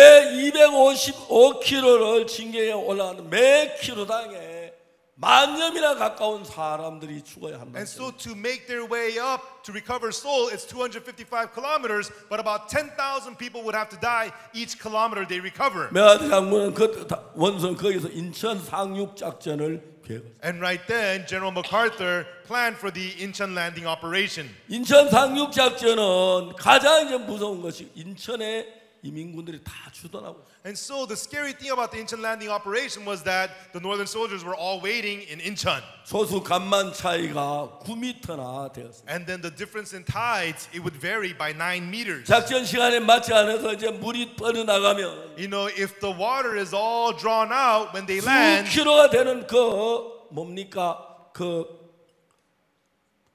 255km를 진격에 올라가는 매 킬로당에 만명이나 가까운 사람들이 죽어야 한다. And so to make their way up to recover Seoul, it's 255 kilometers, but about 10,000 people would have to die each kilometer they recover. 메가더 장군은 그 원선 거기서 인천 상륙 작전을 계획했어요. And right then, General MacArthur planned for the Incheon landing operation. 인천 상륙 작전은 가장 이제 무서운 것이 인천에 이민군들이 다 주둔하고 있어요. And so the scary thing about the Incheon landing operation was that the northern soldiers were all waiting in Incheon. 소수 간만 차이가 9m나 되었어요. And then the difference in tides, it would vary by 9 meters. 작전 시간에 맞지 않아서 이제 물이 뻗어나가면 You know, if the water is all drawn out when they land, 수킬로가 되는 그 뭡니까 그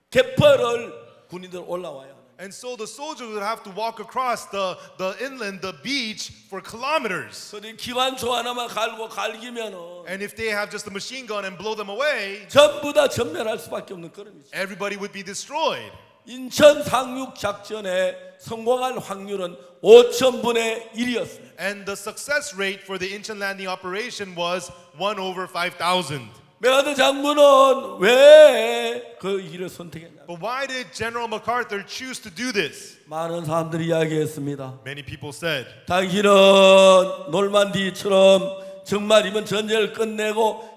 개펄을 군인들 올라와야 해요. and so the soldiers would have to walk across the inland, the beach for kilometers. 그런데 기관총 하나만 갈기면은 And if they have just a machine gun and blow them away, 전부 다 전멸할 수밖에 없는 그런 위치. everybody would be destroyed. 인천 상륙 작전에 성공할 확률은 5,000분의 1이었습니다. And the success rate for the Incheon landing operation was 1 over 5,000. 메가더 장군은 왜 그 일을 선택했냐? But why did General MacArthur choose to do this? 많은 사람들이 이야기했습니다. Many people said, 당신은 놀만디처럼 정말 이번 전쟁을 끝내고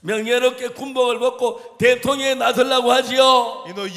명예롭게 군복을 벗고 대통령에 나서려고 하지요. you know,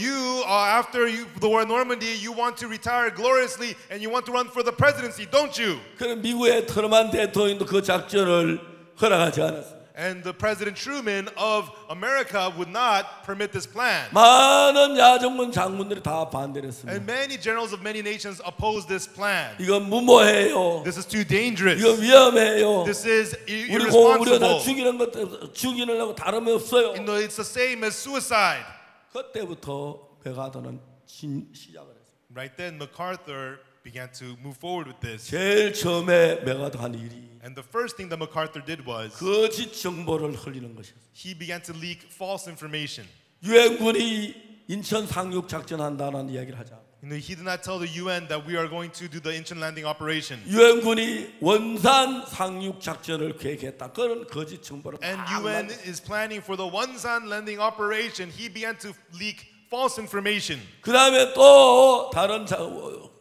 after the war in Normandy, you want to retire gloriously and you want to run for the presidency, don't you? 그런 미국의 트루먼 대통령도 그 작전을 허락하지 않았습니다. And the President Truman of America would not permit this plan. 많은 야정문 장군들이 다 반대를 했습니다. And many generals of many nations opposed this plan. 이건 무모해요. This is too dangerous. 이건 위험해요. This is 우리가 다 irresponsible. 죽이려고 다름이 없어요. You know, it's the same as suicide. 그때부터 메가더는 시작을 했어요. Right then, MacArthur began to move forward with this. 제일 처음에 메가드 한 일이 And the first thing that MacArthur did was 거짓 정보를 흘리는 것이었어요. he began to leak false information. 유엔군이 인천 상륙 작전한다는 이야기를 하자. You know, he did not tell the UN that we are going to do the Incheon landing operation. 유엔군이 원산 상륙 작전을 계획했다. 그런 거짓 정보를 And 막 UN 만들었어요. is planning for the Wonsan landing operation. He began to leak false information. 그 다음에 또 다른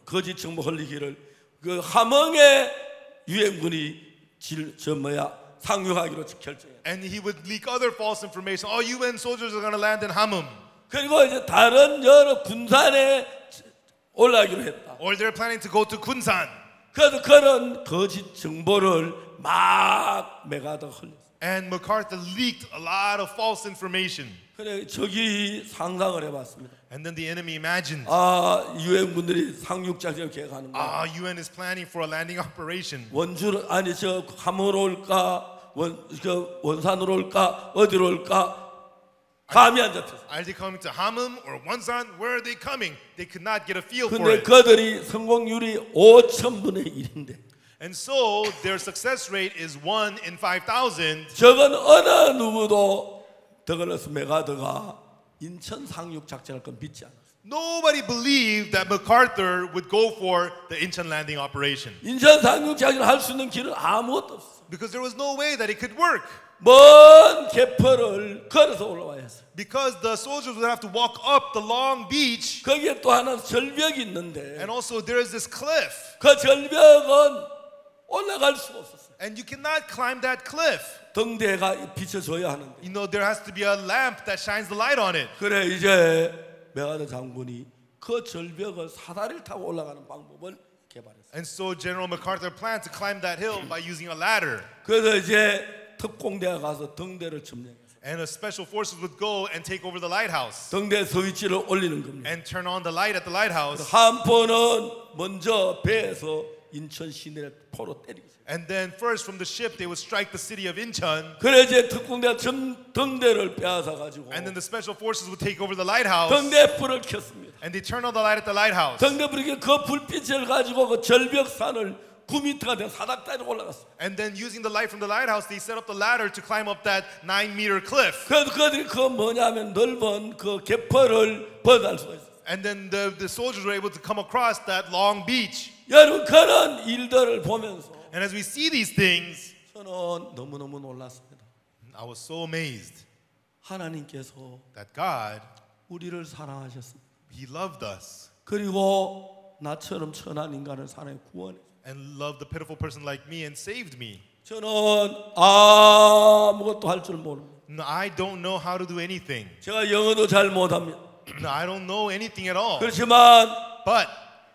거짓 정보 흘리기를 그 함흥에 유엔군이 상륙하기로 결정해. And he would leak other false information. Oh, UN soldiers are going to land in Hamhum. 그리고 이제 다른 여러 군산에 올라가기로 했다. Or they're planning to go to Kunsan. 그래서 그런 거짓 정보를 막 메가드 흘렸어. And MacArthur leaked a lot of false information. 그래 적이 상상을 해봤습니다. And then the enemy imagined, 유엔군들이 상륙 작전을 계획하는 거야. UN is planning for a landing operation. 원주로 아니 저 함흥으로 올까 원산으로 올까 어디로 올까 감이 안 잡혔어. Are they coming to Hamhum or Wonsan? Where are they coming? They could not get a feel for 근데 it. 그들이 성공률이 5,000분의 1인데 And so their success rate is 1 in 5,000. 저건 어느 누구도 더글러스 메가드가 인천 상륙 작전할 건 믿지 않았어. Nobody believed that MacArthur would go for the Incheon landing operation 인천 상륙 작전 할 수 있는 길은 아무것도 없어. because there was no way that it could work. 먼 개포를 걸어서 올라와야 했어. Because the soldiers would have to walk up the long beach, 거기에 또 하나 절벽이 있는데 and also there is this cliff, 그 절벽은 올라갈 수가 없었어. and you cannot climb that cliff. 등대가 비춰줘야 하는데. You know, there has to be a lamp that shines the light on it. 그래 이제 메가드 장군이 그 절벽을 사다리를 타고 올라가는 방법을 개발했어. And so General MacArthur planned to climb that hill by using a ladder. 그래서 이제 특공대가 가서 등대를 점령했어. And the special forces would go and take over the lighthouse 등대 스위치를 올리는 겁니다. and turn on the light at the lighthouse. 한포는 먼저 배에서 인천 시내를 포로 때리고. And then first from the ship they would strike the city of Incheon. 그래 이제 특공대가 등대를 빼앗아 가지고 And then the special forces would take over the lighthouse. 등대 불을 켰습니다. And they turn on the light at the lighthouse. 등대 불이 그 불빛을 가지고 그 절벽산을 9m가 된 사닥다리로 올라갔어. And then using the light from the lighthouse they set up the ladder to climb up that 9-meter cliff. 그래서 그들이 그 뭐냐면 넓은 그 개포를 벗어날 수가 있어. And then the soldiers were able to come across that long beach. 여러분 그런 일들을 보면서 And as we see these things, 저는 너무너무 놀랐습니다. I was so amazed 하나님께서 that God, 우리를 사랑하셨습니다. He loved us 그리고 나처럼 천한 인간을 사랑해 구원해. and loved the pitiful person like me and saved me. 저는 아무것도 할 줄 모릅니다. No, I don't know how to do anything. 제가 영어도 잘 못합니다. No, I don't know anything at all. 그렇지만 But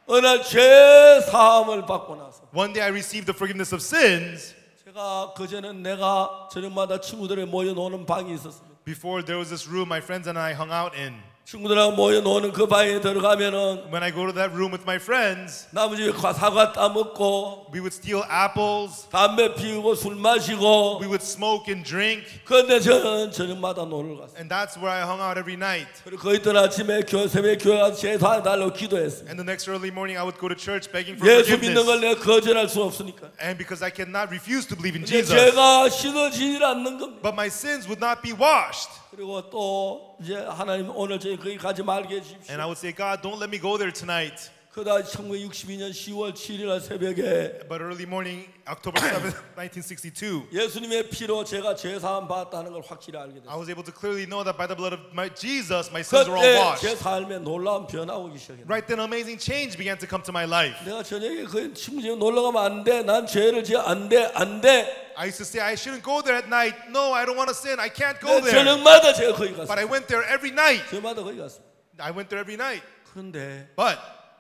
어느 날 죄 사함을 받고 나서 one day I received the forgiveness of sins. 제가 그전엔 내가 저녁마다 친구들이 모여 노는 방이 있었습니다. Before there was this room my friends and I hung out in. 친구들하고 모여 노는 그 방에 들어가면은 When I go to that room with my friends, 나머지 사과 따먹고 we would steal apples, 담배 피우고 술 마시고 we would smoke and drink, 그런데 저는 저녁마다 놀러 갔어요. and that's where I hung out every night. 그리고 그 이튿 아침에 새벽 교회 가서 제사해달라고 기도했어요. And the next early morning I would go to church begging for 예수 믿는 걸 forgiveness. 내가 거절할 수 없으니까. And because I cannot refuse to believe in 이제 Jesus. 죄가 씻어지질 않는 겁니다. But my sins would not be washed. 그리고 또 이제 하나님 오늘 저희 거기 가지 말게 해주십시오. And I would say, God, don't let me go there tonight. 그다 1962년 10월 7일 날 새벽에 But early morning, October 7th, 1962, 예수님의 피로 제가 죄 사함 받았다는 걸 확실히 알게 I 됐어요. was able to clearly know that by the blood of Jesus, my sins were all 그때 washed. 제 삶에 놀라운 변화가 오기 시작했어요. Right then, amazing change began to come to my life. 내가 저녁에 그 친구 집에 놀러 가면 안 돼. 난 죄를 지어 안 돼. 안 돼. I used to say, I shouldn't go there at night. No, I don't want to sin. I can't go 내 there. 저녁마다 제가 거기 But 갔어요. I went there every night. 저마다 거기 갔어요. I went there every night. 그런데 But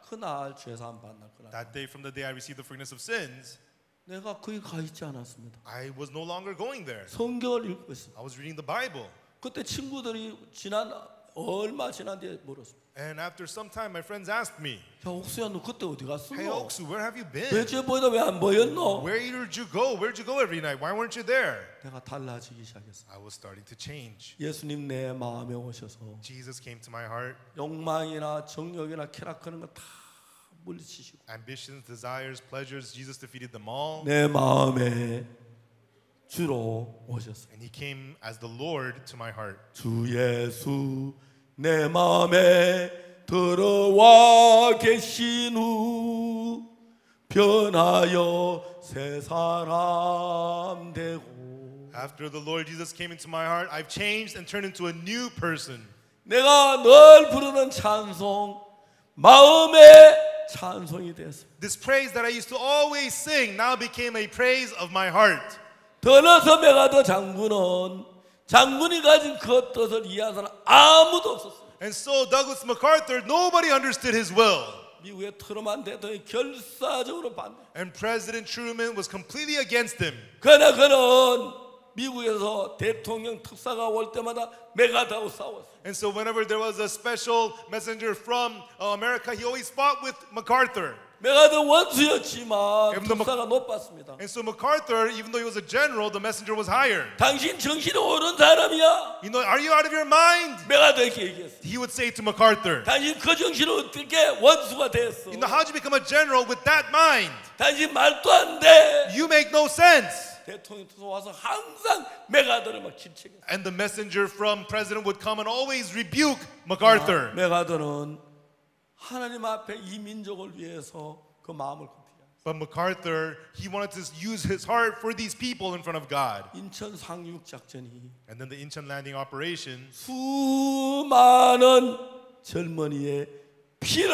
그날 죄 사함 받는 그날 that day, from the day I received the forgiveness of sins, 내가 거기 가 있지 않았습니다. I was no longer going there. 성경을 읽고 있습니다. I was reading the Bible. 그때 친구들이 얼마 지난 뒤에 물었습니다. And after some time, my friends asked me, 야 옥수야 너 그때 어디 갔어? Hey, Oksu, where have you 왜 been? 저 보이다 왜 안 보였노? Where did you go? Where'd you go every night? Why weren't you there? 내가 달라지기 시작했어. I was starting to change. 예수님 내 마음에 오셔서 Jesus came to my heart. 욕망이나 정욕이나 쾌락 그런 거 다 물리치시고 ambitions, desires, pleasures. Jesus defeated them all. 내 마음에 주로 오셨어요. And he came as the Lord to my heart. 주 예수 내 마음에 들어와 계신 후 변하여 새 사람 되고 After the Lord Jesus came into my heart, I've changed and turned into a new person. 내가 늘 부르는 찬송 마음의 찬송이 됐어. This praise that I used to always sing now became a praise of my heart. 더 나서 메가더 장군은 장군이 가진 그 뜻을 이해한 사람 아무도 없었어. And so Douglas MacArthur, nobody understood his will. 미국의 트루먼 대통령이 결사적으로 반대. And President Truman was completely against him. 그러나 그는 미국에서 대통령 특사가 올 때마다 메가더하고 싸웠어. And so whenever there was a special messenger from America, he always fought with MacArthur. 메가더 원수였지만 Even though 특사가 높았습니다. And so MacArthur, even though he was a general, the messenger was higher. 당신 정신이 오른 사람이야. You know, are you out of your mind? 메가더에게 얘기했어. He would say to MacArthur. 당신 그 정신을 어떻게 원수가 됐어? You know, how'd you become a general with that mind? 당신 말도 안 돼. You make no sense. 대통령 투서 와서 항상 메가더를 막 질책했어. And the messenger from president would come and always rebuke MacArthur. 메가더는 하나님 앞에 이 민족을 위해서 그 마음을 굽히자. But MacArthur, he wanted to use his heart for these people in front of God. 인천 상륙 작전이 And then the Incheon landing operation, 수많은 젊은이의 피를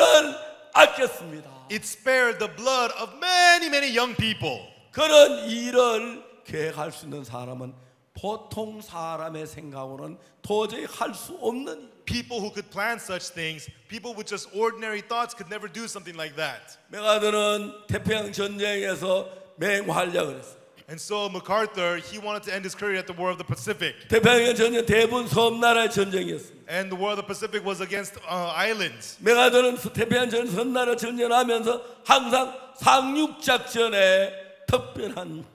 아꼈습니다. it spared the blood of many, many young people. 그런 일을 계획할 수 있는 사람은 보통 사람의 생각으로는 도저히 할 수 없는 일. People who could plan such things, people with just ordinary thoughts could never do something like that. 메가더는 태평양 전쟁에서 맹활약을 했어요. And so MacArthur, he wanted to end his career at the War of the Pacific. 태평양 전쟁 대부분 섬나라의 전쟁이었습니다. And the War of the Pacific was against islands. 메가더는 태평양 전쟁 섬나라 전쟁을 하면서 항상 상륙 작전에 특별한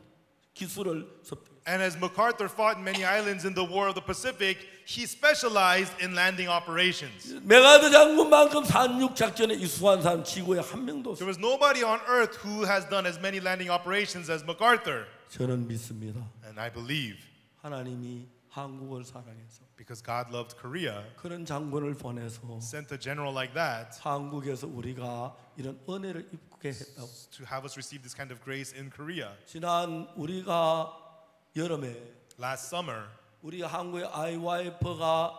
기술을 습득했어요. And as MacArthur fought in many islands in the War of the Pacific, he specialized in landing operations. 메가더 장군만큼 상륙 작전에 이수한 사람 지구에 한 명도 There 없어요. was nobody on earth who has done as many landing operations as MacArthur. 저는 믿습니다. And I believe 하나님이 한국을 사랑해서 because God loved Korea, 그런 장군을 보내서 sent a general like that 한국에서 우리가 이런 은혜를 입게 했다고. to have us receive this kind of grace in Korea. 지난 우리가 여름에 Last summer 우리 한국의 IYF가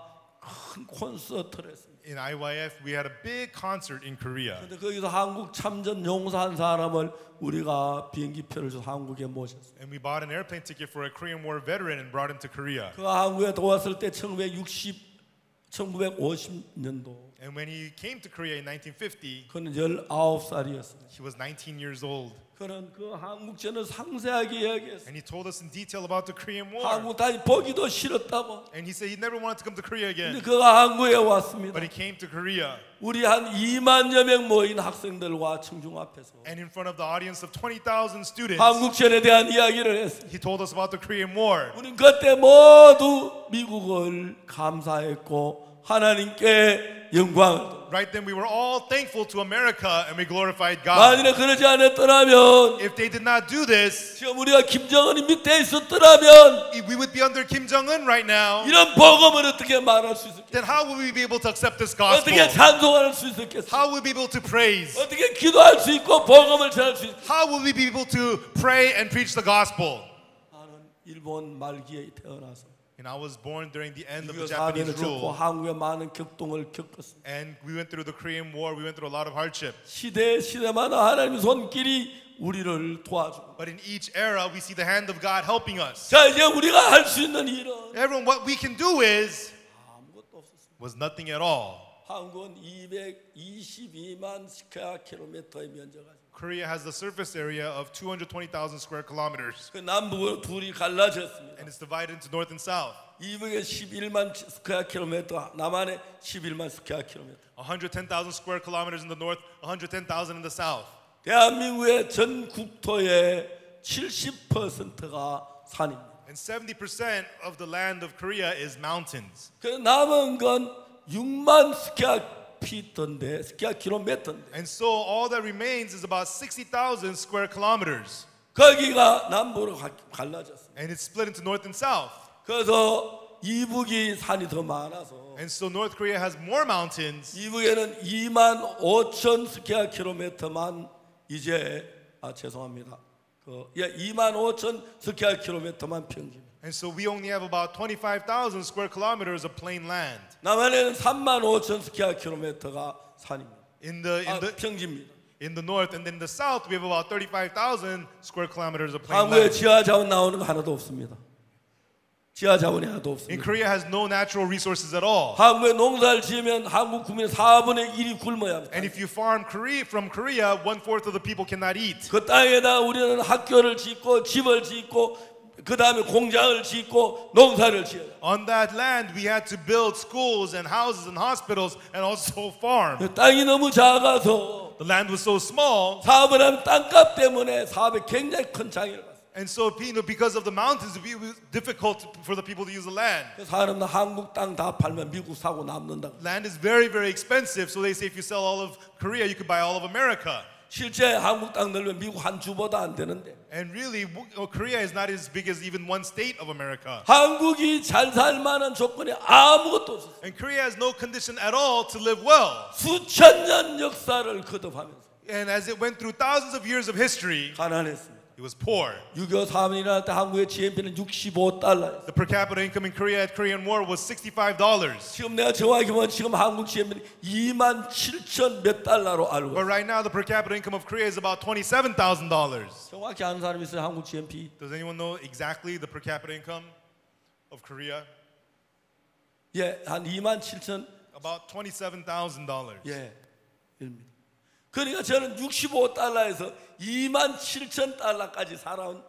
큰 콘서트를 했습니다. in IYF, we had a big concert in Korea. 근데 거기서 한국 참전 용사한 사람을 우리가 비행기표를 줘서 한국에 모셨어요. And we bought an airplane ticket for a Korean War veteran and brought him to Korea. 그가 한국에 들어왔을 때 1950년도 And when he came to Korea in 1950, 그는 19살이었습니다. he was 19 years old. 그는 그 한국전을 상세하게 이야기했어요. And he told us in detail about the Korean War. 한국 다시 보기도 싫었다고. And he said he never wanted to come to Korea 근데 again. 그가 한국에 왔습니다. But he came to Korea. 우리 한 2만여 명 모인 학생들과 청중 앞에서 And in front of the audience of 20,000 students, 한국전에 대한 이야기를 했어요. he told us about the Korean War. 우린 그때 모두 미국을 감사했고 하나님께 영광을. Right then, we were all thankful to America and we glorified God. 만일에 그러지 않았더라면 If they did not do this, 지금 우리가 김정은이 밑에 있었더라면 we would be under Kim Jong-un right now. 이런 복음을 어떻게 말할 수 있었겠어요? Then how would we be able to accept this gospel? 어떻게 찬송할 수 있었겠어요? How would we be able to praise? 어떻게 기도할 수 있고 복음을 전할 수 있을까요? How would we be able to pray and preach the gospel? 나는 일본 말기에 태어나서 And I was born during the end of the 미국 사변을 Japanese 겪고 rule. 한국의 많은 격동을 겪었습니다. And we went through the Korean War. We went through a lot of hardship. 시대마다 하나님의 손길이 우리를 도와주고. But in each era, we see the hand of God helping us. 자 이제 우리가 할 수 있는 일은 Everyone, what we can do is 아무것도 없었습니다. was nothing at all. 한국은 222만 스퀘어 킬로미터의 면적을 Korea has the surface area of 220,000 square kilometers. 그 남북으로 둘이 갈라졌습니다. And it's divided into north and south. 이북에 11만 스퀘어 킬로미터, 남한에 11만 스퀘어 킬로미터. 110,000 square kilometers in the north, 110,000 in the south. 대한민국의 전 국토의 70%가 산입니다. And 70% of the land of Korea is mountains. 그 남은 건 6만 스퀘어 피트인데 스퀘어 킬로미터인데 And so all that remains is about 60,000 square kilometers. 거기가 남북으로 갈라졌습니다. And it's split into north and south. 그래서 이북이 산이 더 많아서 And so North Korea has more mountains. 이북에는 25,000 스퀘어 킬로미터만 이제 죄송합니다. 25,000 스퀘어 킬로미터만 평지입니다. And so we only have about 25,000 square kilometers of plain land. 남한에는 35,000 스퀘어 킬로미터가 산입니다. 평지입니다. In the north, and then in the south we have about 35,000 square kilometers of plain 한국에 land. 지하 자원 나오는 거 하나도 없습니다. 지하 자원이 하나도 In 없습니다. Korea has no natural resources at all. 한국에 농사를 지으면 한국 국민의 4분의 1이 굶어야 합니다. And if you farm from Korea, 1/4 of the people cannot eat. 그 땅에다 우리는 학교를 짓고 집을 짓고 그 다음에 공장을 짓고 농사를 지어요. On that land, we had to build schools and houses and hospitals and also farm. 땅이 너무 작아서 The land was so small, 사업을 하면 땅값 때문에 사업에 굉장히 큰 장애를 받습니다. and so because of the mountains, it was difficult for the people to use the land. 사람은 한국 땅 다 팔면 미국 사고 남는다. Land is very, very expensive, so they say if you sell all of Korea, you could buy all of America. 실제 한국 땅 늘면 미국 한 주보다 안 되는데 And really, Korea is not as big as even one state of America. 한국이 잘 살 만한 조건이 아무것도 없었어요. And Korea has no condition at all to live well. 수천 년 역사를 거듭하면서 And as it went through thousands of years of history, 가난했습니다. it was poor. 6.25 사업이 일어날 때 한국의 GNP는 $65. The per capita income in Korea at Korean War was $65. 지금 내가 정확히 보면 지금 한국 GNP는 27,000 몇 달러로 알고 But 있어요. right now, the per capita income of Korea is about $27,000. 정확히 아는 사람이 있어요. 한국 GNP. Does anyone know exactly the per capita income of Korea? 예, 한 27,000. About $27,000. 예, 입니다. 그러니까 저는 $65에서 27,000달러까지 살아온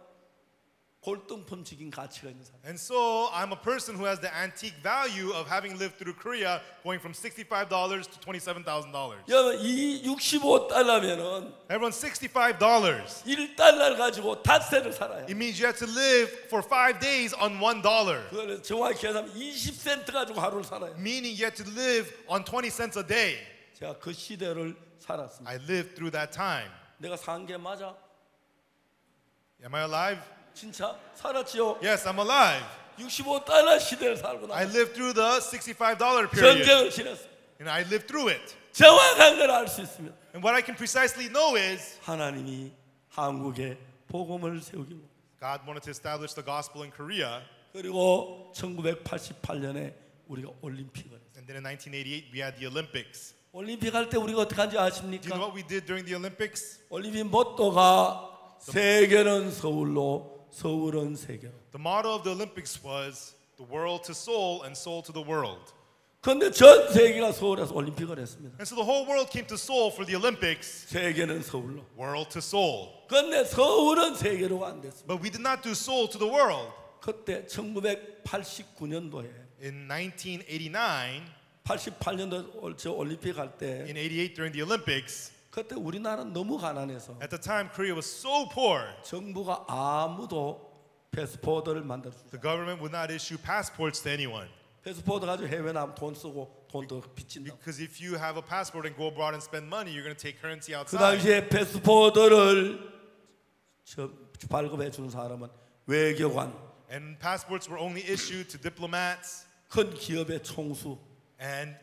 골동품적인 가치가 있는 사람. And so I'm a person who has the antique value of having lived through Korea, going from $65 to $27,000. 여러분 이 $65면은 Everyone, $65. $1 가지고 닷새를 살아요. It means you have to live for 5 days on $1. 그걸 정확히 계산하면 20센트 가지고 하루를 살아요. Meaning you have to live on 20 cents a day. 제가 그 시대를 살았습니다. I lived through that time. 내가 산 게 맞아? Am I alive? 진짜 살았지요? Yes, I'm alive. $65 시대를 살고 I 나 lived through the $65 period. 전쟁을 지냈어요. And I lived through it. 정확한 걸 알 수 있습니다. And what I can precisely know is 하나님이 한국에 복음을 세우기 위해 God wanted to establish the gospel in Korea. 그리고 1988년에 우리가 올림픽을 했어요. And then in 1988, we had the Olympics. 올림픽 할 때 우리가 어떻게 한지 Do you know 아십니까? what we did during the Olympics? 올림픽 모토가 세계는 서울로 서울은 세계로. The motto of the Olympics was the world to Seoul and Seoul to the world. 그런데 전 세계가 서울에서 올림픽을 했습니다. And so the whole world came to Seoul for the Olympics, 세계는 서울로. world to Seoul. 그런데 서울은 세계로가 안 됐습니다. But we did not do Seoul to the world. 그때 1989년도에 In 1989, 88년도 저 올림픽 할 때 in 88 during the Olympics, 그때 우리나라는 너무 가난해서 at the time Korea was so poor, 정부가 아무도 패스포드를 만들어 주지. the government would not issue passports to anyone. 패스포드 가지고 해외 나면 돈 쓰고 돈 더 빚진다. Because if you have a passport and go abroad and spend money, you're going to take currency 그 outside. 당시에 패스포드를 발급해 주는 사람은 외교관, And passports were only issued to diplomats 큰 기업의 총수. and,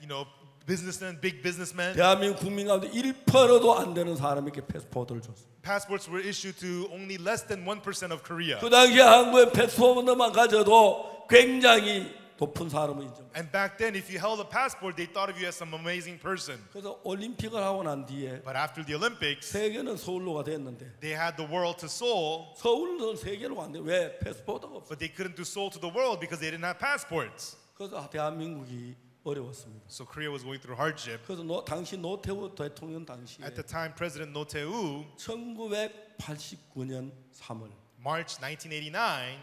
businessmen, big businessmen. 대한민국 국민 가운데 1%도 안 되는 사람에게 패스포드를 줬어. Passports were issued to only less than 1% of Korea. 그 당시에 한국에 패스포드만 가져도 굉장히 높은 사람을 인정. And back then, if you held a passport, they thought of you as some amazing person. 그래서 올림픽을 하고 난 뒤에 But after the Olympics, 세계는 서울로가 됐는데 they had the world to Seoul, 서울은 세계로 안 돼. 왜? 패스포드가 없어. but they couldn't do Seoul to the world because they didn't have passports. 그래서 대한민국이 어려웠습니다. So Korea was going through hardship. 그래서 당시 노태우 대통령 당시에 At the time, President Roh Tae-woo, 1989년 3월 March 1989,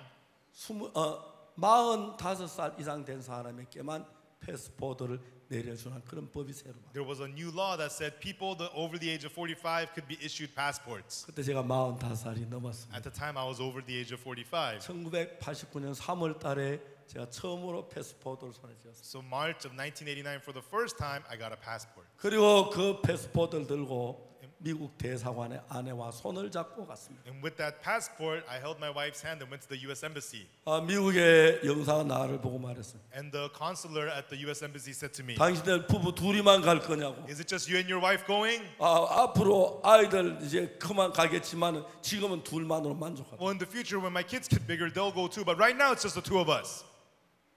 45살 이상 된 사람에게만 패스포드를 내려주는 그런 법이 새로 나. There was a new law that said people over the age of 45 could be issued passports. 그때 제가 45살이 넘었습니다. At the time, I was over the age of 45. 1989년 3월 달에 제가 처음으로 패스포트를 손에 쥐었어요. So March of 1989, for the first time, I got a passport. 그리고 그 패스포트를 들고 미국 대사관의 아내와 손을 잡고 갔습니다. And with that passport, I held my wife's hand and went to the U.S. Embassy. 미국의 영사가 나를 보고 말했어요. And the consular at the U.S. Embassy said to me, 당신들 부부 둘이만 갈 거냐고. is it just you and your wife going? 앞으로 아이들 이제 그만 가겠지만 지금은 둘만으로 만족하다. Well, in the future, when my kids get bigger, they'll go too. But right now, it's just the two of us.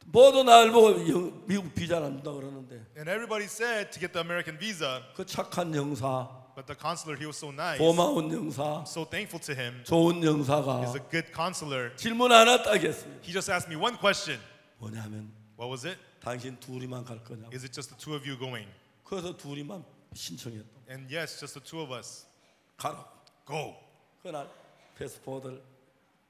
모두 날 보고 미국 비자를 안 준다 그러는데 And everybody said to get the American visa. 그 착한 영사, But the consular, he was so nice. 고마운 영사, I'm so thankful to him. 좋은 영사가 He's a good consular. 질문 하나 딱 했습니다. He just asked me one question. 뭐냐면 What was it? 당신 둘이만 갈 거냐고. Is it just the two of you going? 그래서 둘이만 신청했다. And yes, just the two of us. 가라. Go. 그날 패스포트를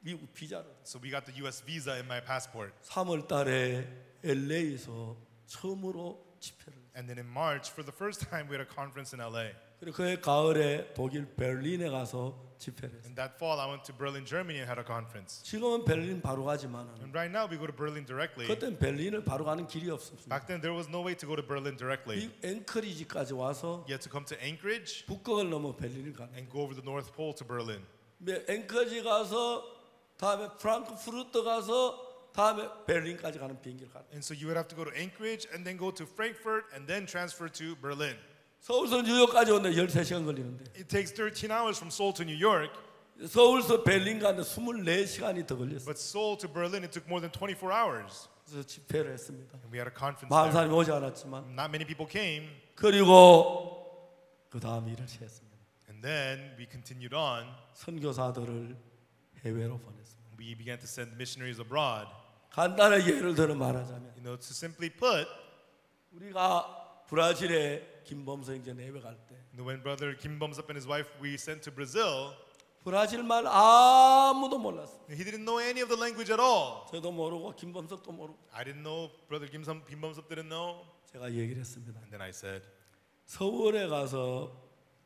미국 비자를 So we got the U.S. visa in my passport. 3월 달에 LA에서 처음으로 집회를 했어요. And then in March, for the first time, we had a conference in LA. 그리고 그 가을에 독일 베를린에 가서 집회를 했어요. And that fall, I went to Berlin, Germany, and had a conference. 지금은 베를린 바로 가지만 And right now, we go to Berlin directly. 그때는 베를린을 바로 가는 길이 없었습니다. Back then, there was no way to go to Berlin directly. 이 앵커리지까지 와서 You had to come to Anchorage 북극을 넘어 베를린을 가는. and go over the North Pole to Berlin. 앵커리지 가서 다음에 프랑크푸르트 가서 다음에 베를린까지 가는 비행기를 가는. And so you would have to go to Anchorage and then go to Frankfurt and then transfer to Berlin. 서울서 뉴욕까지 오는데 13시간 걸리는데 It takes 13 hours from Seoul to New York, 서울서 베를린 가는데 24시간이 더 걸렸어요. but Seoul to Berlin, it took more than 24 hours. 그래서 집회를 했습니다. And we had a conference 많은 there. 사람이 오지 않았지만 Not many people came. 그리고 그 다음 일을 했습니다. And then we continued on. 선교사들을 해외로 보냈습니다. We began to send missionaries abroad. 간단하게 예를 들어 말하자면 You know, to simply put, 우리가 브라질에 김범수 형제 내외 갈 때 when Brother Kim Bums Up and his wife we sent to Brazil, 브라질 말 아무도 몰랐어요. he didn't know any of the language at all. 저도 모르고 김범석도 모르고 I didn't know. Brother Kim Bums Up didn't know. 제가 얘기를 했습니다. And then I said, 서울에 가서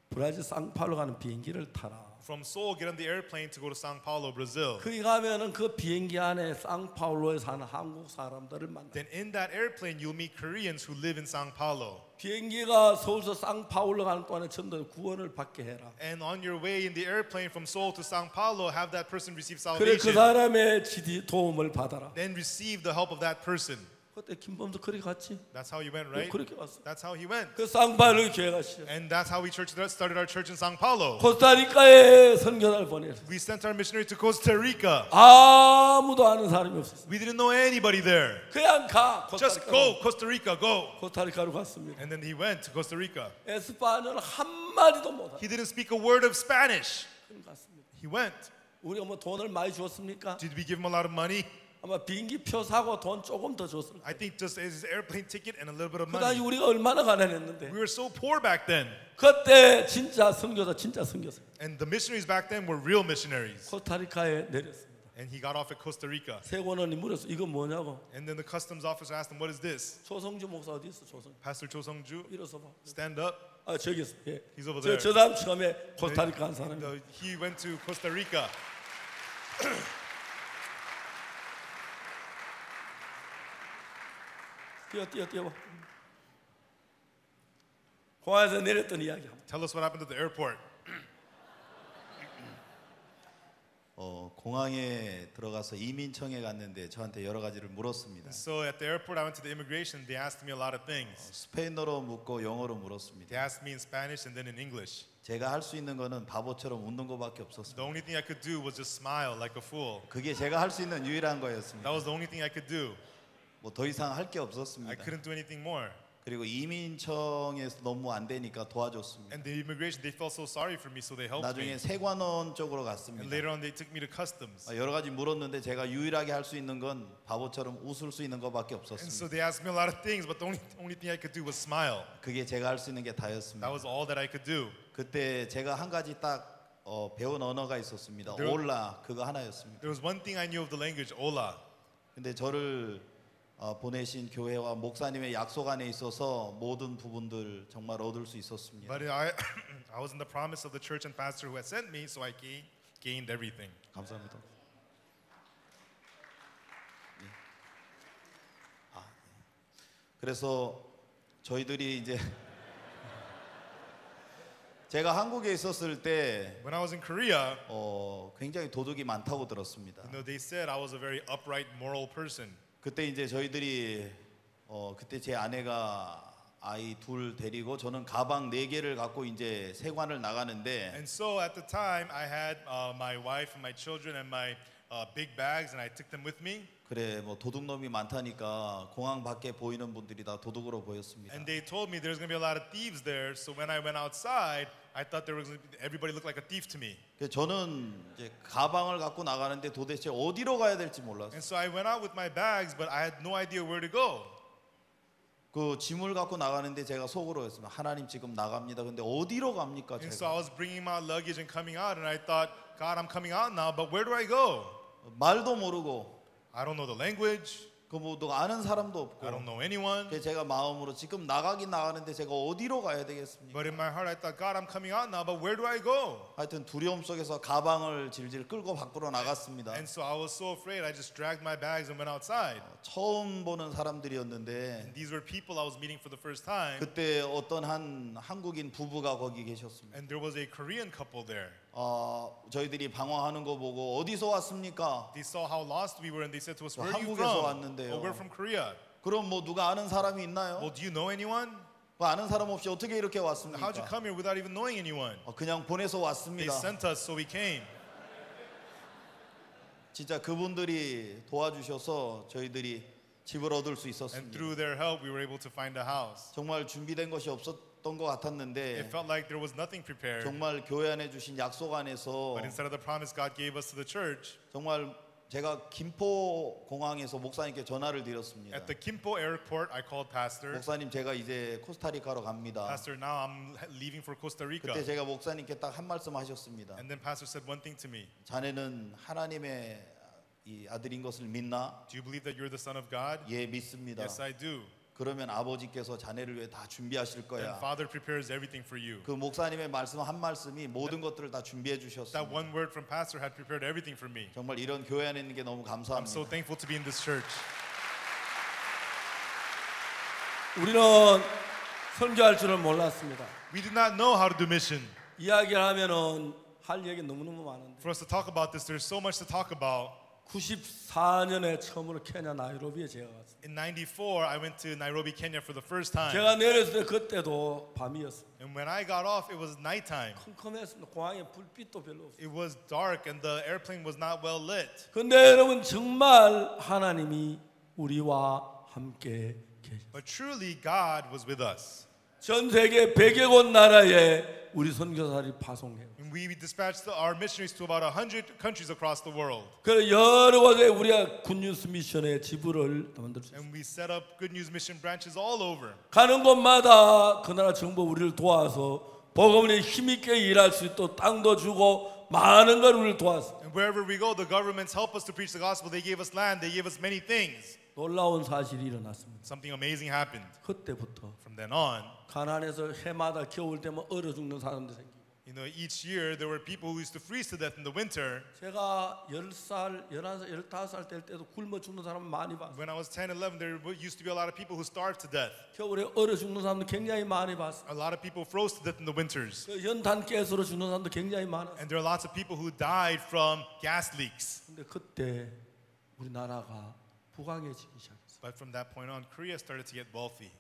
브라질 상파울로 가는 비행기를 타라. from Seoul, get on the airplane to go to São Paulo, Brazil. 거기 가면은 그 비행기 안에 상파울로에 사는 한국 사람들을 만나. Then in that airplane, you'll meet Koreans who live in São Paulo. 비행기가 서울서 상파울로 가는 동안에 전도 구원을 받게 해라. And on your way in the airplane from Seoul to São Paulo, have that person receive 그래 그 salvation. 사람의 지디 도움을 받아라. Then receive the help of that person. 그때 김범석 그리 갔지. That's how you went, right? 그렇게 왔어. That's how he went. 그 상파울로 교회가 시작. And that's how we started our church in São Paulo. 코스타리카에 선교사를 보냈어. We sent our missionary to Costa Rica. 아무도 아는 사람이 없었어. We didn't know anybody there. 그냥 가. Just go, Costa Rica, go. 코스타리카로 갔습니다. And then he went to Costa Rica. 에스파뇰을 한 마디도 못 알아. He didn't speak a word of Spanish. 그냥 갔습니다. He went. 우리가 뭐 돈을 많이 줬습니까? Did we give him a lot of money? 아마 비행기 표 사고 돈 조금 더 줬을 거예요. I think just his airplane ticket and a little bit of 그 당시 money. 우리가 얼마나 가난했는데. We were so poor back then. 그때 진짜 선교사 진짜 선교사. And the missionaries back then were real missionaries. 코스타리카에 내렸습니다. And he got off at Costa Rica. 세관원이 물었어. 이거 뭐냐고. And then the customs officer asked him, what is this? 조성주 목사 어디 있어? 조성. Pastor Cho Sung-ju, 일어서 봐. stand up. 저기 있어. 예. He's over there. 저 사람 처음에 코스타리카 한 사람이. He went to Costa Rica. 뛰어. 공항에서 내렸던 이야기. Tell us what happened at the airport. 공항에 들어가서 이민청에 갔는데 저한테 여러 가지를 물었습니다. So at the airport, I went to the immigration. They asked me a lot of things. 스페인어로 묻고 영어로 물었습니다. They asked me in Spanish and then in English. 제가 할 수 있는 거는 바보처럼 웃는 거밖에 없었습니다. The only thing I could do was just smile like a fool. 그게 제가 할 수 있는 유일한 거였습니다. That was the only thing I could do. 뭐 더 이상 할 게 I 없었습니다. couldn't do anything more. 그리고 이민청에서 너무 안 되니까 도와줬습니다. And the immigration, they felt so sorry for me, so they helped 나중에 me. 세관원 쪽으로 And 갔습니다. later on, they took me to customs. 여러 가지 물었는데 제가 유일하게 할 수 있는 건 바보처럼 웃을 수 있는 것밖에 And so 없었습니다. they asked me a lot of things, but the only thing I could do was smile. 그게 제가 할 수 있는 게 다였습니다. That was all that I could do. 그때 제가 한 가지 딱 배운 언어가 있었습니다. There- 올라 그거 하나였습니다. There was one thing I knew of the language, Ola. 근데 저를 보내신 교회와 목사님의 약속 안에 있어서 모든 부분들 정말 얻을 수 있었습니다. But I was in the promise of the church and pastor who had sent me, so I gained everything. 감사합니다. 그래서 저희들이 이제 제가 한국에 있었을 때 When I was in Korea, 굉장히 도덕이 많다고 들었습니다. they said I was a very upright, moral person. 그때 이제 저희들이 그때 제 아내가 아이 둘 데리고 저는 가방 4개를 갖고 이제 세관을 나가는데 And so at the time, I had my wife and my children and my big bags, and I took them with me. 그래 뭐 도둑놈이 많다니까 공항 밖에 보이는 분들이 다 도둑으로 보였습니다. And they told me there's going to be a lot of thieves there. So when I went outside, I thought there was everybody looked like a thief to me. 그래서 저는 이제 가방을 갖고 나가는데 도대체 어디로 가야 될지 몰랐어요. And so I went out with my bags, but I had no idea where to go. 그 짐을 갖고 나가는데 제가 속으로 했습니다. 하나님 지금 나갑니다. 근데 어디로 갑니까 And so I 제가? was bringing my luggage and coming out, and I thought, God, I'm coming out now, but where do I go? 말도 모르고 I don't know the language. 그 뭐 누가 아는 사람도 없고. I don't know anyone. 그래서 제가 마음으로 지금 나가긴 나가는데 제가 어디로 가야 되겠습니까? But in my heart, I thought, God, I'm coming out now, but where do I go? 하여튼 두려움 속에서 가방을 질질 끌고 밖으로 나갔습니다. And so I was so afraid, I just dragged my bags and went outside. 처음 보는 사람들이었는데 These were people I was meeting for the first time. 그때 어떤 한 한국인 부부가 거기 계셨습니다. And there was a Korean couple there. 저희들이 방황하는 거 보고 어디서 왔습니까? They saw how lost we were, and they said to us, "Where are you 한국에서 from?" 왔는데요. Oh, we're from Korea. 그럼 뭐 누가 아는 사람이 있나요? Well, do you know anyone? 그 아는 사람 없이 어떻게 이렇게 왔습니까? How'd you come here without even knowing anyone? 그냥 보내서 They 왔습니다. sent us, so we came. 진짜 그분들이 도와주셔서 저희들이 집을 얻을 수 And 있었습니다. through their help, we were able to find a house. 정말 준비된 것이 없었던 것 It 같았는데 felt like there was nothing prepared. 정말 교회 안에 주신 약속 안에서 But instead of the promise God gave us to the church, 정말 제가 김포 공항에서 목사님께 전화를 드렸습니다. at the Kimpo airport, I called Pastor. 목사님 제가 이제 코스타리카로 갑니다. Pastor, now I'm leaving for Costa Rica. 그때 제가 목사님께 딱 한 말씀 하셨습니다. And then Pastor said one thing to me. 자네는 하나님의 이 아들인 것을 믿나? Do you believe that you're the son of God? 예, 믿습니다. Yes, I do. 그러면 아버지께서 자네를 위해 다 준비하실 And 거야. Father prepares everything for you. 그 목사님의 말씀 한 말씀이 모든 것들을 다 준비해 That 주셨습니다. one word from Pastor had prepared everything for me. 정말 이런 교회 안에 있는 게 너무 I'm so 감사합니다. thankful to be in this church. 우리는 선교할 줄을 몰랐습니다. We did not know how to do mission. 이야기를 하면은 할 얘기 너무너무 많은데 For us to talk about this, there's so much to talk about. 94년에 처음으로 케냐 나이로비에 제가 갔어요. In 94, I went to Nairobi, Kenya for the first time. 제가 내렸을 때 그때도 밤이었어요. And when I got off, it was nighttime. 컴컴했습니다. 공항에 불빛도 별로 없어요. It was dark and the airplane was not well lit. 근데 여러분 정말 하나님이 우리와 함께 계셔. But truly, God was with us. 전 세계 100여 곳 나라에 우리 선교사들이 파송해요. And we dispatched our missionaries to about 100 countries across the world. 그래서 여러 곳에 우리가 굿뉴스 미션의 지부를 만들었어요. And we set up Good News Mission branches all over. 가는 곳마다 그 나라 정부 우리를 도와서 복음을 힘있게 일할 수 있도록 땅도 주고 많은 걸 우리를 도왔어요. And wherever we go, the governments help us to preach the gospel. They gave us land. They gave us many things. 놀라운 사실이 일어났습니다. Something amazing happened. 그때부터 From then on, 가난해서 해마다 겨울 되면 얼어 죽는 사람들 생기고 each year there were people who used to freeze to death in the winter. 제가 10살, 11살, 15살 될 때도 굶어 죽는 사람 많이 봤어요. When I was 10, 11, there used to be a lot of people who starved to death. 겨울에 얼어 죽는 사람도 굉장히 많이 봤어요. A lot of people froze to death in the winters. 그 연탄 가스로 죽는 사람도 굉장히 많았어요. And there are lots of people who died from gas leaks. 근데 그때 우리나라가 부강해지기 시작했어요. But from that point on, Korea started to get wealthy.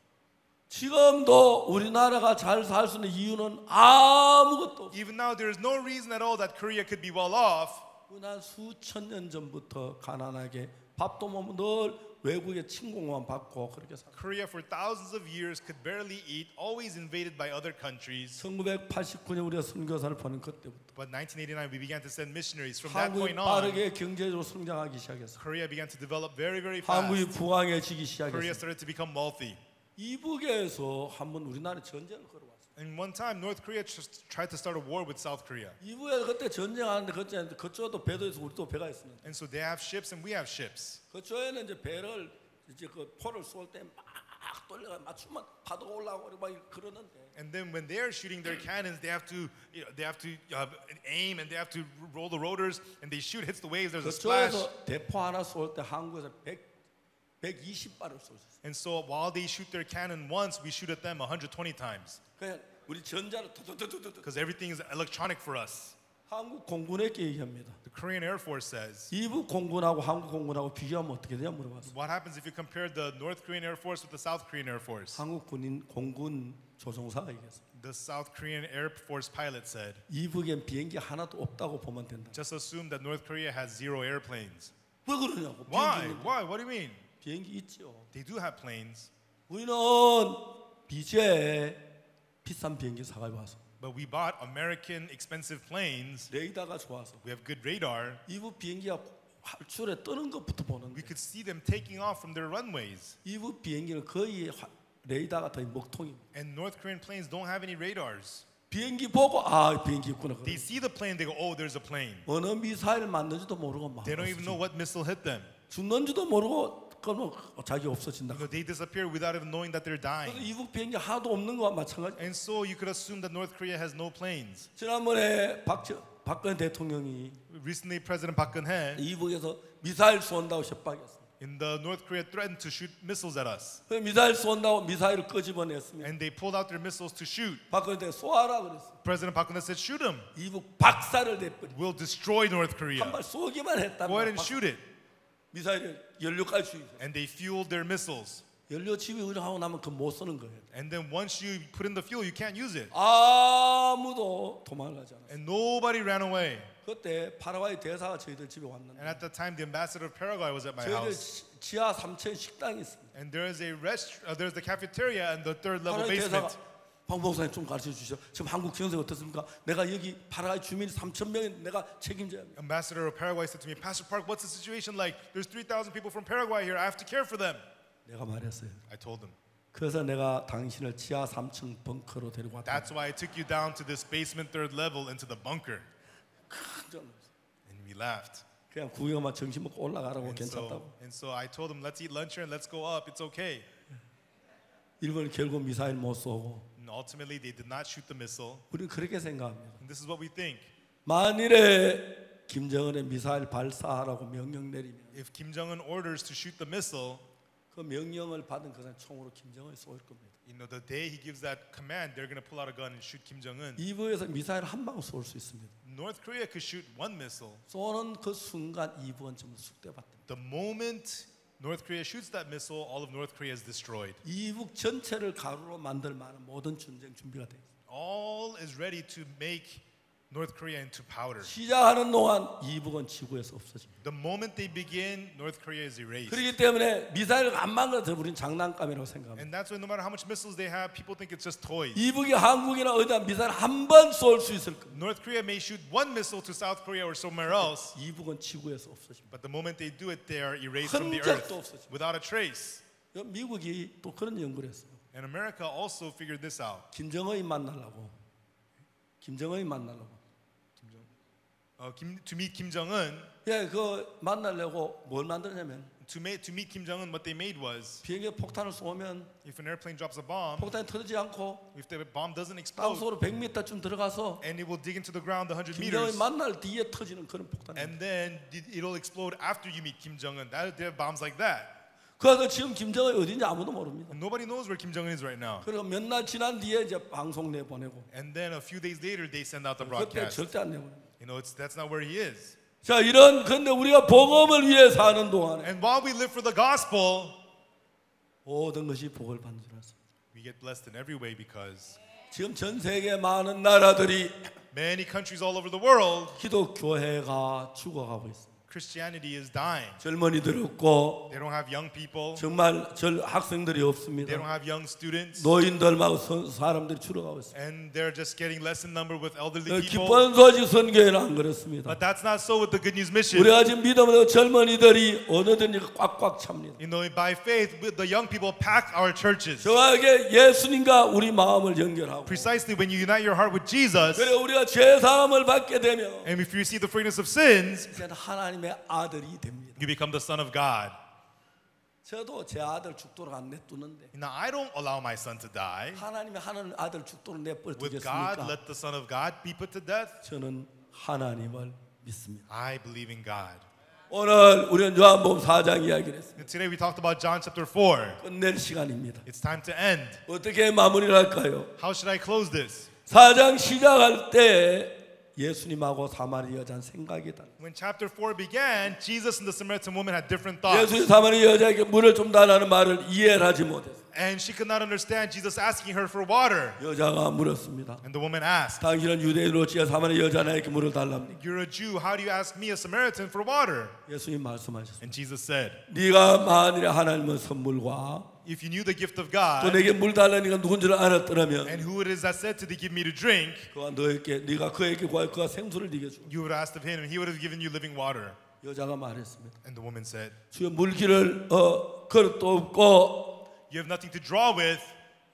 지금도 우리나라가 잘 살 수 있는 이유는 아무것도 없어요. Even now, there is no reason at all that Korea could be well off. 난 수천 년 전부터 가난하게 밥도 못 먹고 늘 외국의 침공만 받고 그렇게 살았어요. Korea for thousands of years could barely eat, always invaded by other countries. 1989년 우리가 선교사를 보낸 그때부터 But 1989, we began to send missionaries. From that 한국이 point on, 빠르게 경제적으로 성장하기 시작했어요. Korea began to develop very, very 한국이 fast. 부강해지기 Korea 시작했어요. started to become wealthy. 이북에서 한번 우리나라에 전쟁을 걸어왔어요. And one time, North Korea tried to start a war with South Korea. 이북에서 그때 전쟁하는데 그쪽에도 배도 있어 우리도 배가 있었는데 And so they have ships and we have ships. 그쪽에는 이제 배를 이제 그 포를 쏠 때 막 돌려가 맞추면 파도가 올라오고 막 그러는데 And then when they're shooting their cannons, they have to aim and they have to roll the rotors and they shoot, hits the waves. There's a splash. 그쪽에서 대포 하나 쏠 때 한국에서 120발을 쏠 수 있어요. And so while they shoot their cannon once, we shoot at them 120 times 그냥 우리 전자를 두두두두두 because everything is electronic for us. 한국 공군에게 얘기합니다. The Korean Air Force says, 이북 공군하고 한국 공군하고 비교하면 어떻게 되냐 물어봤어요. what happens if you compare the North Korean Air Force with the South Korean Air Force? 한국 군인 공군 조종사가 얘기했어요. The South Korean Air Force pilot said, 이북엔 비행기 하나도 없다고 보면 된다. just assume that North Korea has 0 airplanes. 왜 그러냐고. Why? 비행기, Why? What do you mean? 비행기 있죠. They do have planes, 우리는 비제에 비싼 비행기 사가지고 와서 but we bought American expensive planes. 레이더가 좋아서 We have good radar. 이북 비행기가 활출에 뜨는 것부터 We 보는데 could see them taking off from their runways. 이북 비행기는 거의 레이더가 다 먹통입니다. And North Korean planes don't have any radars. 비행기 보고 아 비행기 있구나. They see the plane, they go, oh, there's a plane. 어느 미사일 맞는지도 모르고 막 They don't even know what missile hit them. 죽는지도 모르고 그러면 자기 없어진다. You know, they disappear without even knowing that they're 그래서 dying. 이북 비행기 하나도 없는 거와 마찬가지. And so you could assume that North Korea has no planes. 지난번에 박근혜 대통령이 Recently, President Park Geun-hye 이북에서 미사일 쏜다고 협박했어. in the North Korea threatened to shoot missiles at us. 그 미사일 쏜다고 미사일을 끄집어냈으면 And they pulled out their missiles to shoot. 박근혜 대통령 쏘아라 그랬어. President Park Geun-hye said, shoot them. 이북 박살을 내버리. We'll destroy North Korea. 한 발 쏘기만 했다면 Go ahead and shoot it. 미사일을 연료까지 주입. And they fueled their missiles. 연료 집이 운영하고 나면 그 못 쓰는 거예요. And then once you put in the fuel, you can't use it. 아무도 도망가지 않았어요. And nobody ran away. 그때 파라과이 대사가 저희들 집에 왔는데 And at the time, the ambassador of Paraguay was at my 저희들 house. 지하 3층 식당이 있습니다. And there's there's the cafeteria and the third level 파라과이 대사가 basement. 방 목사님 좀 가르쳐 주시죠. 지금 한국 경제가 어떻습니까? 내가 여기 파라과이 주민이 3,000명인데 내가 책임져야 합니다. Ambassador of Paraguay said to me, Pastor Park, what's the situation like? There's 3,000 people from Paraguay here. I have to care for them. 내가 말했어요. I told him. 그래서 내가 당신을 지하 3층 벙커로 데리고 왔다. That's why I took you down to this basement third level into the bunker. And we laughed. 그냥 구경만 정신 먹고 올라가라고 괜찮다고. And so I told him, let's eat lunch here and let's go up. It's okay. 일본은 결국 미사일 못 쏘고 And ultimately, they did not shoot the missile. 우리는 그렇게 생각합니다. And this is what we think. 만일에 김정은의 미사일 발사하라고 명령 내리면 If Kim Jong-un orders to shoot the missile, 그 명령을 받은 그 사람 총으로 김정은이 쏠 겁니다. you know, the day he gives that command, they're going to pull out a gun and shoot Kim Jong-un. 이북에서 미사일 한 방 쏠 수 있습니다. North Korea could shoot one missile. 쏘는 그 순간 이북은 전부 숙대받습니다. The moment North Korea shoots that missile, all of North Korea is destroyed. 이북 전체를 가루로 만들 만한 모든 전쟁 준비가 돼 있습니다. All is ready to make North Korea into powder. 시작하는 동안 이북은 지구에서 없어집니다. The moment they begin, North Korea is erased. 그렇기 때문에 미사일을 안 만들어서 우리는 장난감이라고 생각합니다. And that's why no matter how much missiles they have, people think it's just toys. 이북이 한국이나 어디다 미사일 한 번 쏠 수 있을 겁니다. North Korea may shoot one missile to South Korea or somewhere else, 이북은 지구에서 없어집니다. but the moment they do it, they are erased from the 흔적도 earth 없어집니다. without a trace. 미국이 또 그런 연구를 했어요. And America also figured this out. 김정은이 만나려고 To meet Kim Jong-un, 예, 그 만나려고 뭘 만드냐면 to meet Kim Jong-un, what they made was, 비행기에 폭탄을 쏘면 if an airplane drops a bomb, 폭탄이 터지지 않고 if the bomb doesn't explode, 땅속으로 100m쯤 들어가서 and it will dig into the ground 100 김정은이 meters, 만날 뒤에 터지는 그런 폭탄. and then it'll explode after you meet Kim Jong-un. There are bombs like that. 그래서 지금 김정은이 어딘지 아무도 모릅니다. And nobody knows where Kim Jong-un is right now. 그리고 몇 날 지난 뒤에 이제 방송 내보내고 And then a few days later, they send out the 그때 broadcast. 절대 안 내보내. You know, that's not where he is. 자, 이런 근데 우리가 복음을 위해 사는 동안에 And while we live for the gospel, 모든 것이 복을 받는 줄 알았어요. we get blessed in every way because 지금 전 세계 많은 나라들이 many countries all over the world, 기독교회가 죽어가고 있습니다. Christianity is dying. 젊은이들 없고 They don't have young people. 정말 학생들이 They don't 없습니다. have young students. 노인들하고 사람들이 줄어가고 있습니다. And they're just getting less in number with elderly people. 기쁜 소식 선교회는 안 그렇습니다. But that's not so with the good news mission. 우리가 지금 믿음으로 젊은이들이 어느든지 꽉꽉 찹니다. You know, by faith, the young people pack our churches. 정확하게 예수님과 우리 마음을 연결하고 Precisely when you unite your heart with Jesus, 그래 우리가 죄 사함을 받게 되면 and if you receive the forgiveness of sins, 이제는 하나님의 아들이 됩니다. you become the son of God. 저도 제 아들 죽도록 안 내두는데 Now, I don't allow my son to die. 하나님이 하는 아들 죽도록 내버려 Would God 두겠습니까? let the Son of God be put to death? 저는 하나님을 믿습니다. I believe in God. 오늘 우리는 요한복음 4장 이야기를 했습니다. And today we talked about John chapter 4. 끝낼 시간입니다. It's time to end. 어떻게 마무리를 할까요? How should I close this? 4장 시작할 때 예수님하고 사마리 여자는 생각이 달라요. When chapter 4 began, Jesus and the Samaritan woman had different thoughts. 예수님 사마리 여자에게 물을 좀 달라는 말을 이해를 하지 못했어요. And she could not understand Jesus asking her for water. 여자가 물었습니다. And the woman asked, 당신은 유대인으로 어찌 사마리 여자에게 물을 달랍니까? You're a Jew. How do you ask me, a Samaritan, for water? 예수님 말씀하셨습니다. And Jesus said, 네가 만일에 하나님의 선물과 If you knew the gift of 또 God, 내게 물 달라니까 누군 줄 알았더라면 and who it is that said to thee, give me to drink, 그가 너에게 네가 그에게 구하여 그가 생수를 네게 주. you would have asked of him, and he would have given you living water. 여자가 말했습니다. And the woman said, 주여 물기를 그릇도 없고 You have nothing to draw with,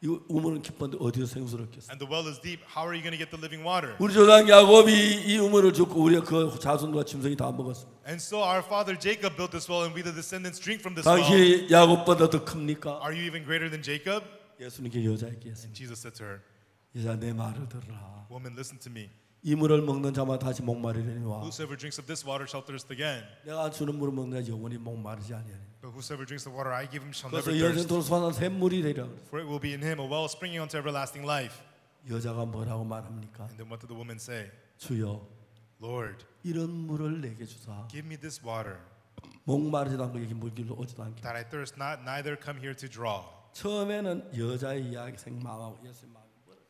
이 우물은 깊은데 어디서 생수를 얻겠어? and the well is deep. How are you going to get the living water? 우리 조상 야곱이 이 우물을 줍고 우리가 그 자손과 짐승이 다 먹었습니다. And so our father Jacob built this well, and we the descendants drink from this well. 당신이 야곱보다 더 큽니까? Are you even greater than Jacob? 예수님께 여자에게 했습니다. And Jesus said to her, 여자 내 말을 들으라. Woman, listen to me. 이 물을 먹는 자마다 다시 목마르리니와 Whosoever drinks of this water shall thirst again. 내가 주는 물을 먹는 자 영원히 목마르지 아니하니. But whosoever drinks the water I give him shall never 그래서 thirst. 영생토록 솟아난 샘물이 되리라. For it will be in him a well springing unto everlasting life. 여자가 뭐라고 말합니까? And then what did the woman say? 주여 Lord, 이런 물을 내게 주사 give me this water, 목마르지도 않고 여기 물길로 오지도 않게. that I thirst not, neither come here to draw. 처음에는 여자의 이야기 생마하고 예수님 마음이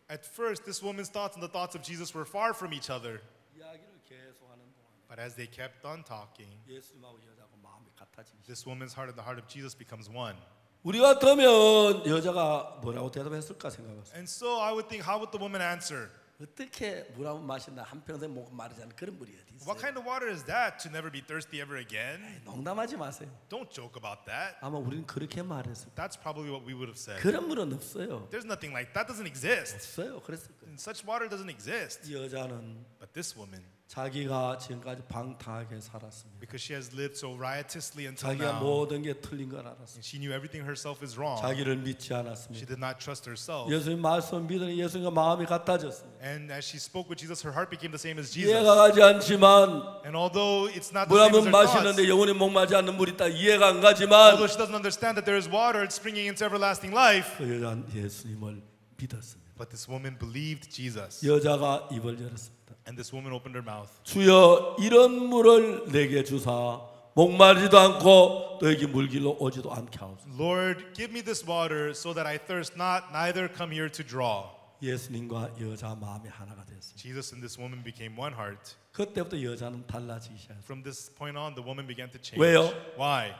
At first, this woman's thoughts and the thoughts of Jesus were far from each other. 이야기를 계속하는 동안 But as they kept on talking, 예수님하고 여자하고 마음이 같아지기 시작. this woman's heart and the heart of Jesus becomes one. 우리 같으면 여자가 뭐라고 대답했을까 생각했어요. And so I would think, how would the woman answer? 어떻게 물 한 번 마신다 한 평생 목 마르지 않는 그런 물이 어디 있어요? What kind of water is that to never be thirsty ever again? 농담하지 마세요. Don't joke about that. 아마 우리는 그렇게 말했어요. That's probably what we would have said. 그런 물은 없어요. There's nothing like that. Doesn't exist. 없어요. 그랬을 거예요. And such water doesn't exist. 이 여자는 But this woman, 자기가 지금까지 방탕하게 살았습니다. because she has lived so riotously until 자기가 now, 모든 게 틀린 걸 알았습니다. and she knew everything herself is wrong. 자기를 믿지 She 않았습니다. did not trust herself. 예수님 말씀 믿으니 예수님과 마음이 같아졌습니다. And as she spoke with Jesus, her heart became the same as 이해가 Jesus. 가지 않지만 And although it's not the 물 한 same as 번 her thoughts, 마시는데 영원히 목마르지 않는 물이 있다 이해가 안 가지만 although she doesn't understand that there is water springing into everlasting life, 그 여자는 예수님을 믿었습니다. but this woman believed Jesus. 여자가 입을 열었습니다. And this woman opened her mouth. 주여 이런 물을 내게 주사 목마르지도 않고 너에게 물길로 오지도 않게 하옵소서. Lord, give me this water so that I thirst not, neither come here to draw. 예수님과 여자 마음이 하나가 됐습니다. Jesus and this woman became one heart. 그때부터 여자는 달라지기 시작했어요. From this point on, the woman began to change. 왜요? Why?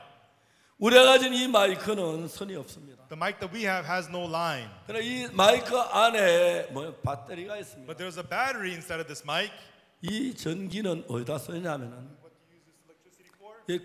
우리가 가진 이 마이크는 선이 없습니다. The mic that we have has no line, 그러나 이 마이크 안에 배터리가 있습니다. but there's a battery inside of this mic. 이 전기는 어디다 쓰냐면은 이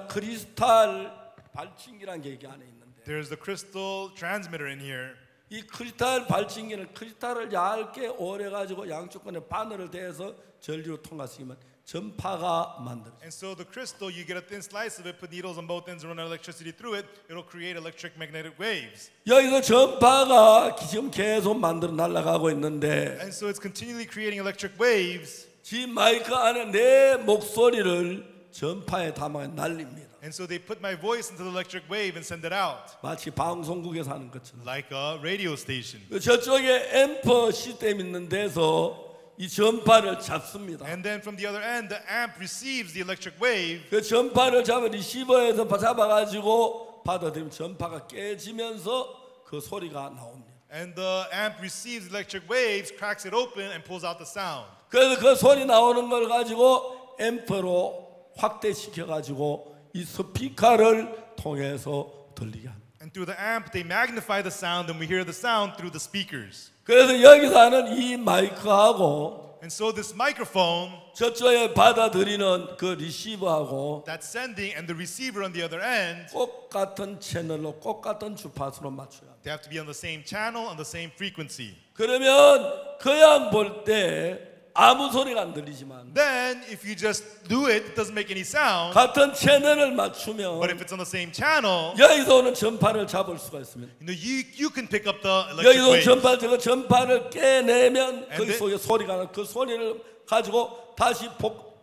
크리스탈 발진기라는 게 여기 안에 있는데 There's the crystal transmitter in here. 이 크리스탈 발진기는 크리스탈을 얇게 오래 가지고 양쪽권에 바늘을 대서 전류로 통과시키면 전파가 만들어져요. And so the crystal, you get a thin slice of it, put needles on both ends, and run electricity through it. It'll create electric magnetic waves. 여기서 전파가 지금 계속 만들어 날아가고 있는데 And so it's continually creating electric waves. 지 마이크 안에 내 목소리를 전파에 담아 날립니다. And so they put my voice into the electric wave and send it out, 마치 방송국에서 하는 것처럼. like a radio station. 저쪽에 앰프 시스템 있는 데서 이 전파를 잡습니다. And then from the other end, the amp receives the electric wave. 그 전파를 잡아 리시버에서 잡아가지고 받아들이면 전파가 깨지면서 그 소리가 나옵니다. And the amp receives electric waves, cracks it open, and pulls out the sound. 그래서 그 소리 나오는 걸 가지고 앰프로 확대시켜가지고 이 스피커를 통해서 들리게 합니다. And through the amp, they magnify the sound, and we hear the sound through the speakers. 그래서 여기서 하는 이 마이크하고 And so this microphone 저쪽에 받아들이는 그 리시버하고 that's sending and the receiver on the other end, 똑같은 채널로 똑같은 주파수로 맞춰야 합니다. they have to be on the same channel, on the same frequency. 그러면 그냥 볼 때 아무 소리가 안 들리지만 then if you just do it, it doesn't make any sound. 같은 채널을 맞추면 But if it's on the same channel, 여기서 오는 전파를 잡을 수가 있습니다. you can pick up the electric 여기서 오는 waves. 전파 저거 전파를 깨내면 And 거기 then- 속에 소리가 나. 그 소리를 가지고 다시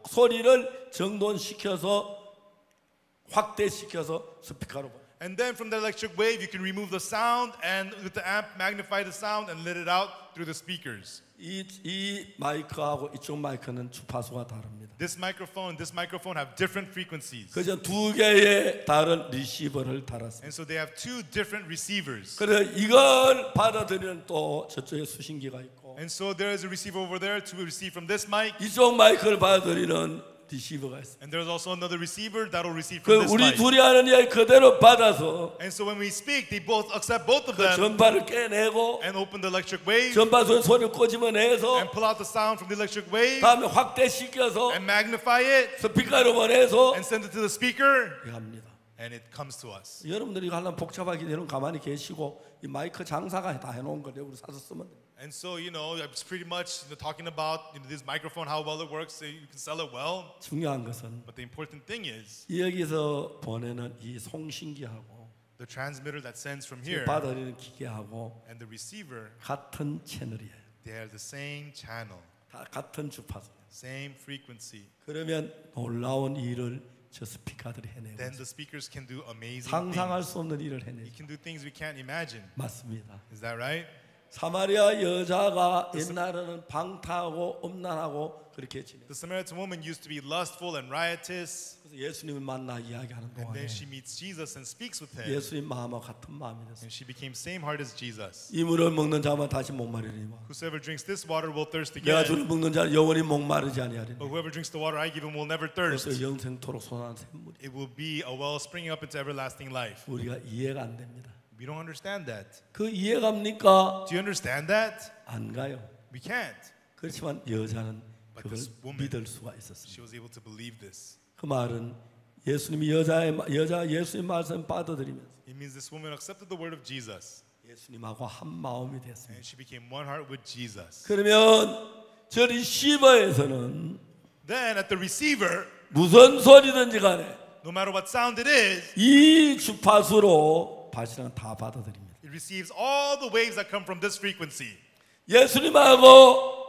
소리를 정돈시켜서 확대시켜서 스피커로 보내. And then from the electric wave, you can remove the sound and with the amp magnify the sound and let it out through the speakers. 이 마이크하고 이쪽 마이크는 주파수가 다릅니다. This microphone have different frequencies. 그래서 두 개의 다른 리시버를 달았습니다. And so they have two different receivers. 그래서 이걸 받아들이는 또 저쪽에 수신기가 있고 And so there is a receiver over there to receive from this mic. 이쪽 마이크를 받아들이는 리시버가 있습니다. And there's also another receiver that will receive 그 from this 우리 mic. 둘이 하는 이야기 그대로 받아서 And so when we speak, they both accept both of 그 them 전파를 깨내고 and open the electric wave 전파소에 소리를 꽂으면해서 and pull out the sound from the electric wave 다음에 확대시켜서 and magnify it 스피커로 보내서 and send it to the speaker. 이거 합니다. And it comes to us. 여러분들이 이거 하려면 복잡하게 되는 가만히 계시고 이 마이크 장사가 다 해놓은 거예요. 우리 사서 쓰면 돼요. And so, it's pretty much talking about this microphone, how well it works, so you can sell it well. 중요한 것은 But the important thing is 여기서 보내는 이 송신기하고 the transmitter that sends from here 받아들이는 기계하고 and the receiver, 같은 채널이에요. they are the same channel, 다 같은 주파수. same frequency. 그러면 놀라운 일을 저 스피커들이 해내고 Then the speakers can do amazing 상상할 things. 수 없는 일을 You 해내죠. can do things we can't imagine. 맞습니다. Is that right? 사마리아 여자가 옛날에는 방탕하고 음란하고 그렇게 지내. The Samaritan woman used to be lustful and riotous. 그래서 예수님을 만나 이야기하는 And 동안에 then she meets Jesus and speaks with him. 예수님 마음과 같은 마음이 됐어요. And she became same heart as Jesus. 이 물을 먹는 자만 다시 목마르리니 Whosoever drinks this water will thirst 내가 again. 주를 먹는 자는 영원히 목마르지 아니하리니. But whoever drinks the water I give him will never thirst. 그래서 영생토록 솟아난 샘물이. It will be a well springing up into everlasting life. 우리가 이해가 안 됩니다. We don't understand that. 그 이해갑니까? Do you understand that? 안 가요. We can't. 그렇지만 여자는 But 그걸 this woman, 믿을 수가 있었습니다. she was able to believe this. 그 말은 예수님이 예수님 말씀 받아들이면서 It means this woman accepted the word of Jesus 예수님하고 한 마음이 됐습니다. and she became one heart with Jesus. 그러면 저 리시버에서는 Then at the receiver, 무슨 소리든지 간에 no matter what sound it is, 이 주파수로 발신은 다 받아들입니다. it receives all the waves that come from this frequency. 예수님하고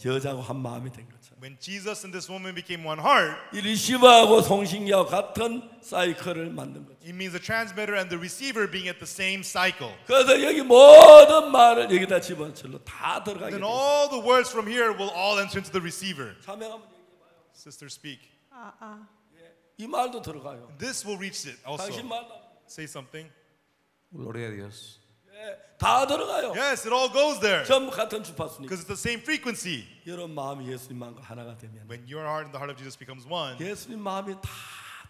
여자하고 한 마음이 된 것처럼 When Jesus and this woman became one heart, 이 리시버하고 송신기하고 같은 사이클을 만든 거죠. it means the transmitter and the receiver being at the same cycle. 그래서 여기 모든 말을 여기다 집어넣어 다 들어가게 Then 돼요. all the words from here will all enter into the receiver. 자명하면 얘기해봐요. Sister, speak. 이 말도 들어가요. This will reach it also. 당신 말도 Say something. Gloria a Dios. 다 들어가요. Yes, it all goes there. 전부 같은 주파수니까. Because it's the same frequency. 여러분 마음이 예수님만과 하나가 되면 When your heart and the heart of Jesus becomes one, 예수님 마음이 다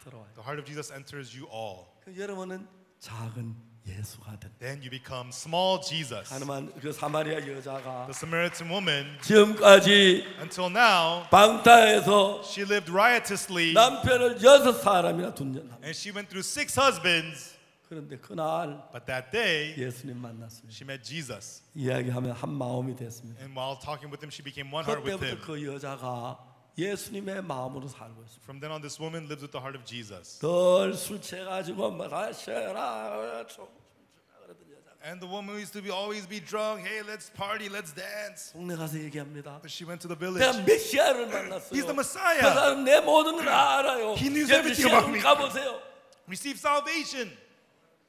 들어와요. the heart of Jesus enters you all. 그 여러분은 작은 예수가 된. Then you become small Jesus. 하나만 그 사마리아 여자가 The Samaritan woman, 지금까지 until now, 방탕해서 she lived riotously 남편을 6사람이나 둔 년. and she went through 6 husbands. 그런데 그날 But that day, 예수님 만났습니다. she met Jesus. 이야기하면 한 마음이 됐습니다. And while talking with him, she became one heart with 그때부터 him. 그 여자가 예수님의 마음으로 살고 있습니다. From then on, this woman lives with the heart of Jesus. 덜 술 취해가지고 마셔라 그러던 여자가 And the woman used to always be drunk. Hey, let's party, let's dance. 동네 가서 얘기합니다. But she went to the village. 내가 메시아를 만났어요. He's the 그 Messiah. 사람 내 모든 걸 알아요. He knew 이제 everything about 메시아로 me. 가보세요. Receive salvation.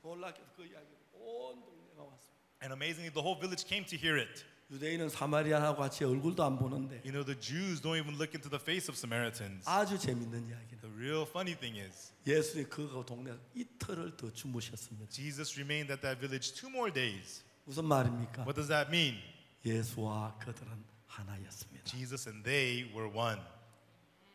놀랍게도 그 이야기 온 동네가 왔어요. And amazingly, the whole village came to hear it. 유대인은 사마리아하고 같이 얼굴도 안 보는데 You know, the Jews don't even look into the face of Samaritans. 아주 재밌는 이야기는 The real funny thing is, 예수님 그 동네 이틀을 더 주무셨습니다. Jesus remained at that village 2 more days. 무슨 말입니까? What does that mean? 예수와 그들은 하나였습니다. Jesus and they were one.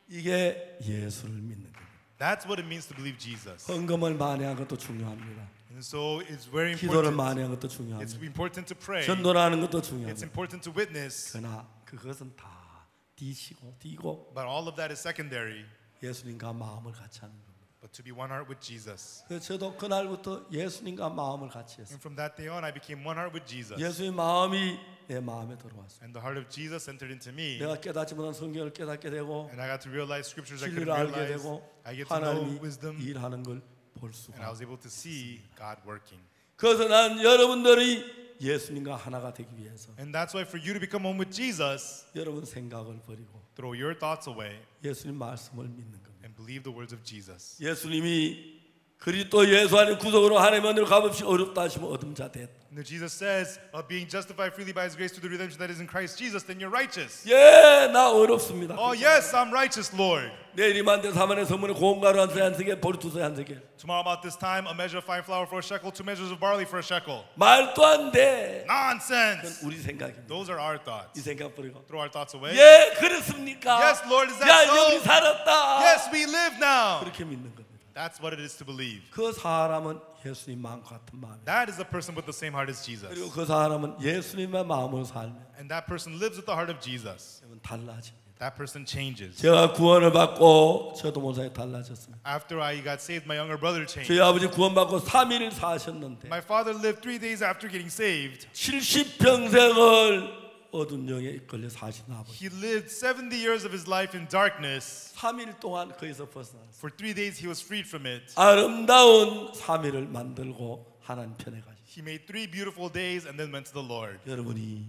이게 예수를 믿는 겁니다. That's what it means to believe Jesus. 헌금을 만회한 것도 중요합니다. And so it's very 기도를 important. 만회한 것도 It's 중요합니다. important to pray. 전도하는 것도 It's 중요합니다. important to witness. 그러나 그것은 다 뒤고 But all of that is secondary. 예수님과 마음을 같이 하는 겁니다. But but to be one heart with Jesus. 그래서 저도 그날부터 예수님과 마음을 같이 했어요. And from that day on, I became one heart with Jesus. 예수의 마음이 내 마음에 들어왔어요. And the heart of Jesus entered into me. 내가 깨닫지 못한 성경을 깨닫게 되고 And I got to realize scriptures I couldn't 진리를 알게 realize. 되고 I get to know 하나님이 wisdom. 일하는 걸 볼 And I 수가. was able to see God working. 그래서 난 여러분들이 예수님과 하나가 되기 위해서 And that's why for you to become one with Jesus, 여러분 생각을 버리고 throw your thoughts away 예수님 말씀을 믿는 겁니다. and believe the words of Jesus. 예수님이 그리스도 예수 안에 구속으로 하나님 은혜로 값없이 어렵다 하시면 얻은 자 됐다. And if Jesus says, being justified freely by His grace through the redemption that is in Christ Jesus, then you're righteous. 예, 나 어렵습니다. Oh yes, I'm righteous, Lord. 내일 이맘때 3만의 선물에 고운가루 한 세개, 보리 2세 한 세개. Tomorrow about this time, a measure of fine flour for a shekel, 2 measures of barley for a shekel. 말도 안 돼. Nonsense. 우리 생각입니다. Those are our 이 thoughts. 생각 버리고. Throw our thoughts away. 예, 그렇습니까? Yes, Lord, is that 야, so? 우리 살았다. Yes, we live now. 그렇게 믿는 겁니다. That's what it is to believe. 그 사람은 예수님 마음 같은 마음이에요. That is a person with the same heart as Jesus. 그리고 그 사람은 예수님의 마음으로 살면 And that person lives with the heart of Jesus. 달라집니다. That person changes. 제가 구원을 받고 저도 모사에 달라졌습니다. After I got saved, my younger brother changed. 저희 아버지 구원받고 3일 사셨는데 My father lived 3 days after getting saved. 70평생을 어두운 영에 이끌려 사신 아버지. He lived 70 years of his life in darkness. 3일 동안 거기서 벗어났어요. For 3 days he was freed from it. 아름다운 3일을 만들고 하나님 편에 가시죠. He made 3 beautiful days and then went to the Lord. 여러분이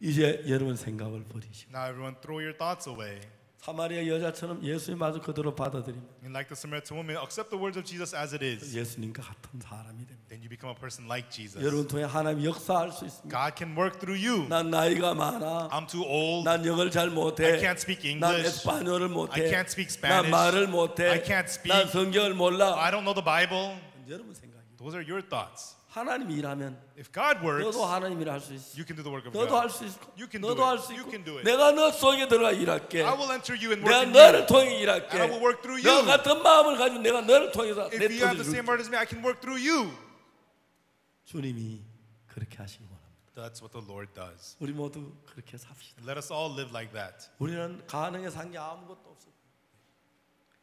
이제 여러분 생각을 버리시고 Now everyone throw your thoughts away. 사마리아 여자처럼 예수님 말을 그대로 받아들이면 And like the Samaritan woman, accept the words of Jesus as it is. 예수님과 같은 사람이 됩니다. Then you become a person like Jesus. 여러분 통해 하나님 역사할 수 있습니다. God can work through you. 난 나이가 많아. I'm too old. 난 영어를 잘 I 못해. can't speak 난 English. 에스파뇰을 못해. I can't speak 난 Spanish. 말을 못해. I can't speak. 난 성경을 몰라. I don't know the Bible. 여러분 생각이. Those are your thoughts. 하나님이 일하면 If God works, 너도 하나님 일할 수 있어. you can do the work of 너도 God. 할 수 있어. You can do 너도 할 it. 수 You 있고. can do it. 내가 너 속에 들어가 일할게. I will enter you and work 내가 in 너를 you. 통해 일할게. And I will work through 너 you. 같은 마음을 가지고 내가 너를 통해서 내 If you have the 뜻을 same 이룰게. heart as me, I can work through you. 주님이 그렇게 하시기 원합니다. That's what the Lord does. 우리 모두 그렇게 삽시다. Let us all live like that. 우리는 가능해서 한 게 아무것도 없어요.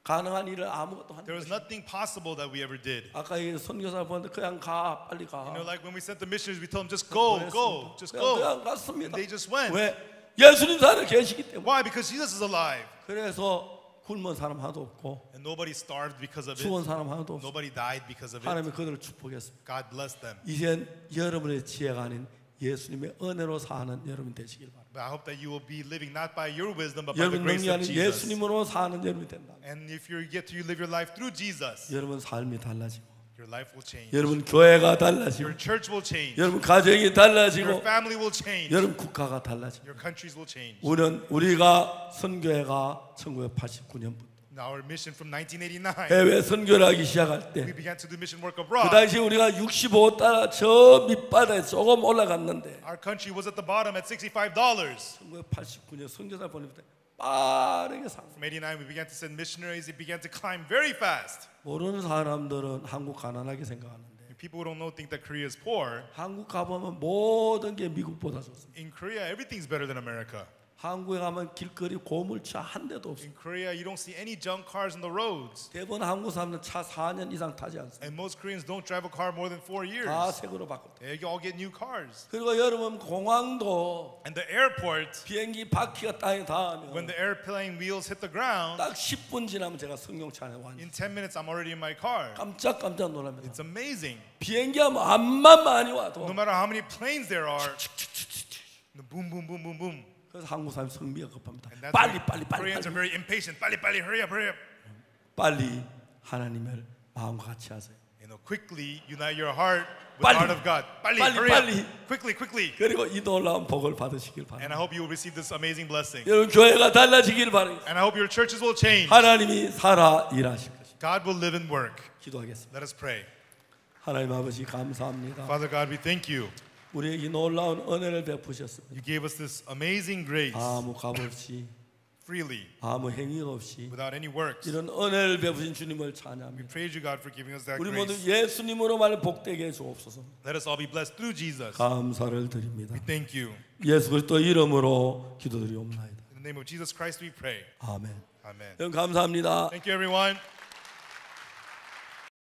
가능한 일을 아무것도 한 There was 것이. nothing possible that we ever did. 아까 이 선교사 보는데 그냥 가 빨리 가. You know, like when we sent the missionaries, we told them just go, go, just go. 그냥 갔습니다. And they just went. 왜? 예수님 살아 계시기 때문에. Why? Because Jesus is alive. 그래서 굶은 사람 하나도 없고 And nobody starved because of 죽은 it. 사람 하나도 없어. Nobody died because of it. 하나님이 그들을 축복했습니다. God blessed them. 이젠 여러분의 지혜가 아닌 예수님의 은혜로 사는 여러분 되시길 바랍니다. But I hope that you will be living not by your wisdom, but by the 여러분 grace 능력이 of 아닌 Jesus. 예수님으로 사는 여러분이 된다. And if you get to live your life through Jesus, 여러분 삶이 달라지고 your life will change. 여러분 교회가 달라지고 Your church will change. 여러분 가정이 Your 달라지고 family will change. 여러분 국가가 달라지고 Your countries will change. 우리가 선교회가 1989년부터 Now our mission from 1989, 해외 선교를 하기 시작할 we 때 began to do mission work 그 abroad. 당시 우리가 65달러 저 밑바닥에 조금 올라갔는데 Our country was at the bottom at $65. 1989년 선교사 보내부터 빠르게 상. From 89, we began to send missionaries. It began to climb very fast. 모르는 사람들은 한국 가난하게 생각하는데 People who don't know think that Korea is poor. 한국 가보면 모든 게 미국보다 좋습니다. In Korea, everything's better than America. 한국에 가면 길거리 고물차 한 대도 없습니다. In Korea, you don't see any junk cars on the roads. 대부분 한국 사람들은 차 4년 이상 타지 않습니다. And most Koreans don't drive a car more than 4 years. 다 새거로 바꿨다. They all get new cars. 그리고 여러분 공항도 And the airport, 비행기 바퀴가 땅에 when 닿으면 the airplane wheels hit the ground, 딱 10분 지나면 제가 승용차 안에 왔는데 in 10 minutes, I'm already in my car. 깜짝 놀랍니다. It's amazing. 비행기 하면 암만 많이 와도 No matter how many planes there are, boom, boom, boom, boom, boom. 그래서 한국 사람이 성미가 급합니다. And that's 빨리 why 빨리 빨리 Koreans are 빨리 very impatient. 빨리, hurry up, hurry up. 빨리 하나님을 마음과 같이 하세요. You know, quickly unite your heart with 빨리. the heart of God. 빨리, 빨리, hurry 빨리. up. Quickly. 그리고 이 놀라운 복을 받으시길 And 바랍니다. I hope you will receive this amazing blessing. 여러분 교회가 달라지길 바랍니다. And I hope your churches will change. 하나님이 살아 일하실 것입니다. God will live and work. 기도하겠습니다. Let us pray. 하나님 아버지 감사합니다. Father God, we thank you. 우리에게 놀라운 은혜를 베푸셨습니다. You gave us this amazing grace 아무 값 없이 freely, 아무 행위 없이 without any works. 이런 은혜를 베푸신 주님을 We 찬양합니다. praise you, God, for giving us that 우리 모두 grace. 예수님으로 말 복되게 해주옵소서. Let us all be blessed through Jesus. 감사를 드립니다. We thank you. 예수 그리스도 이름으로 기도드리옵나이다. In the name of Jesus Christ, we pray. 아멘. Amen. 여러분 감사합니다. Thank you, everyone.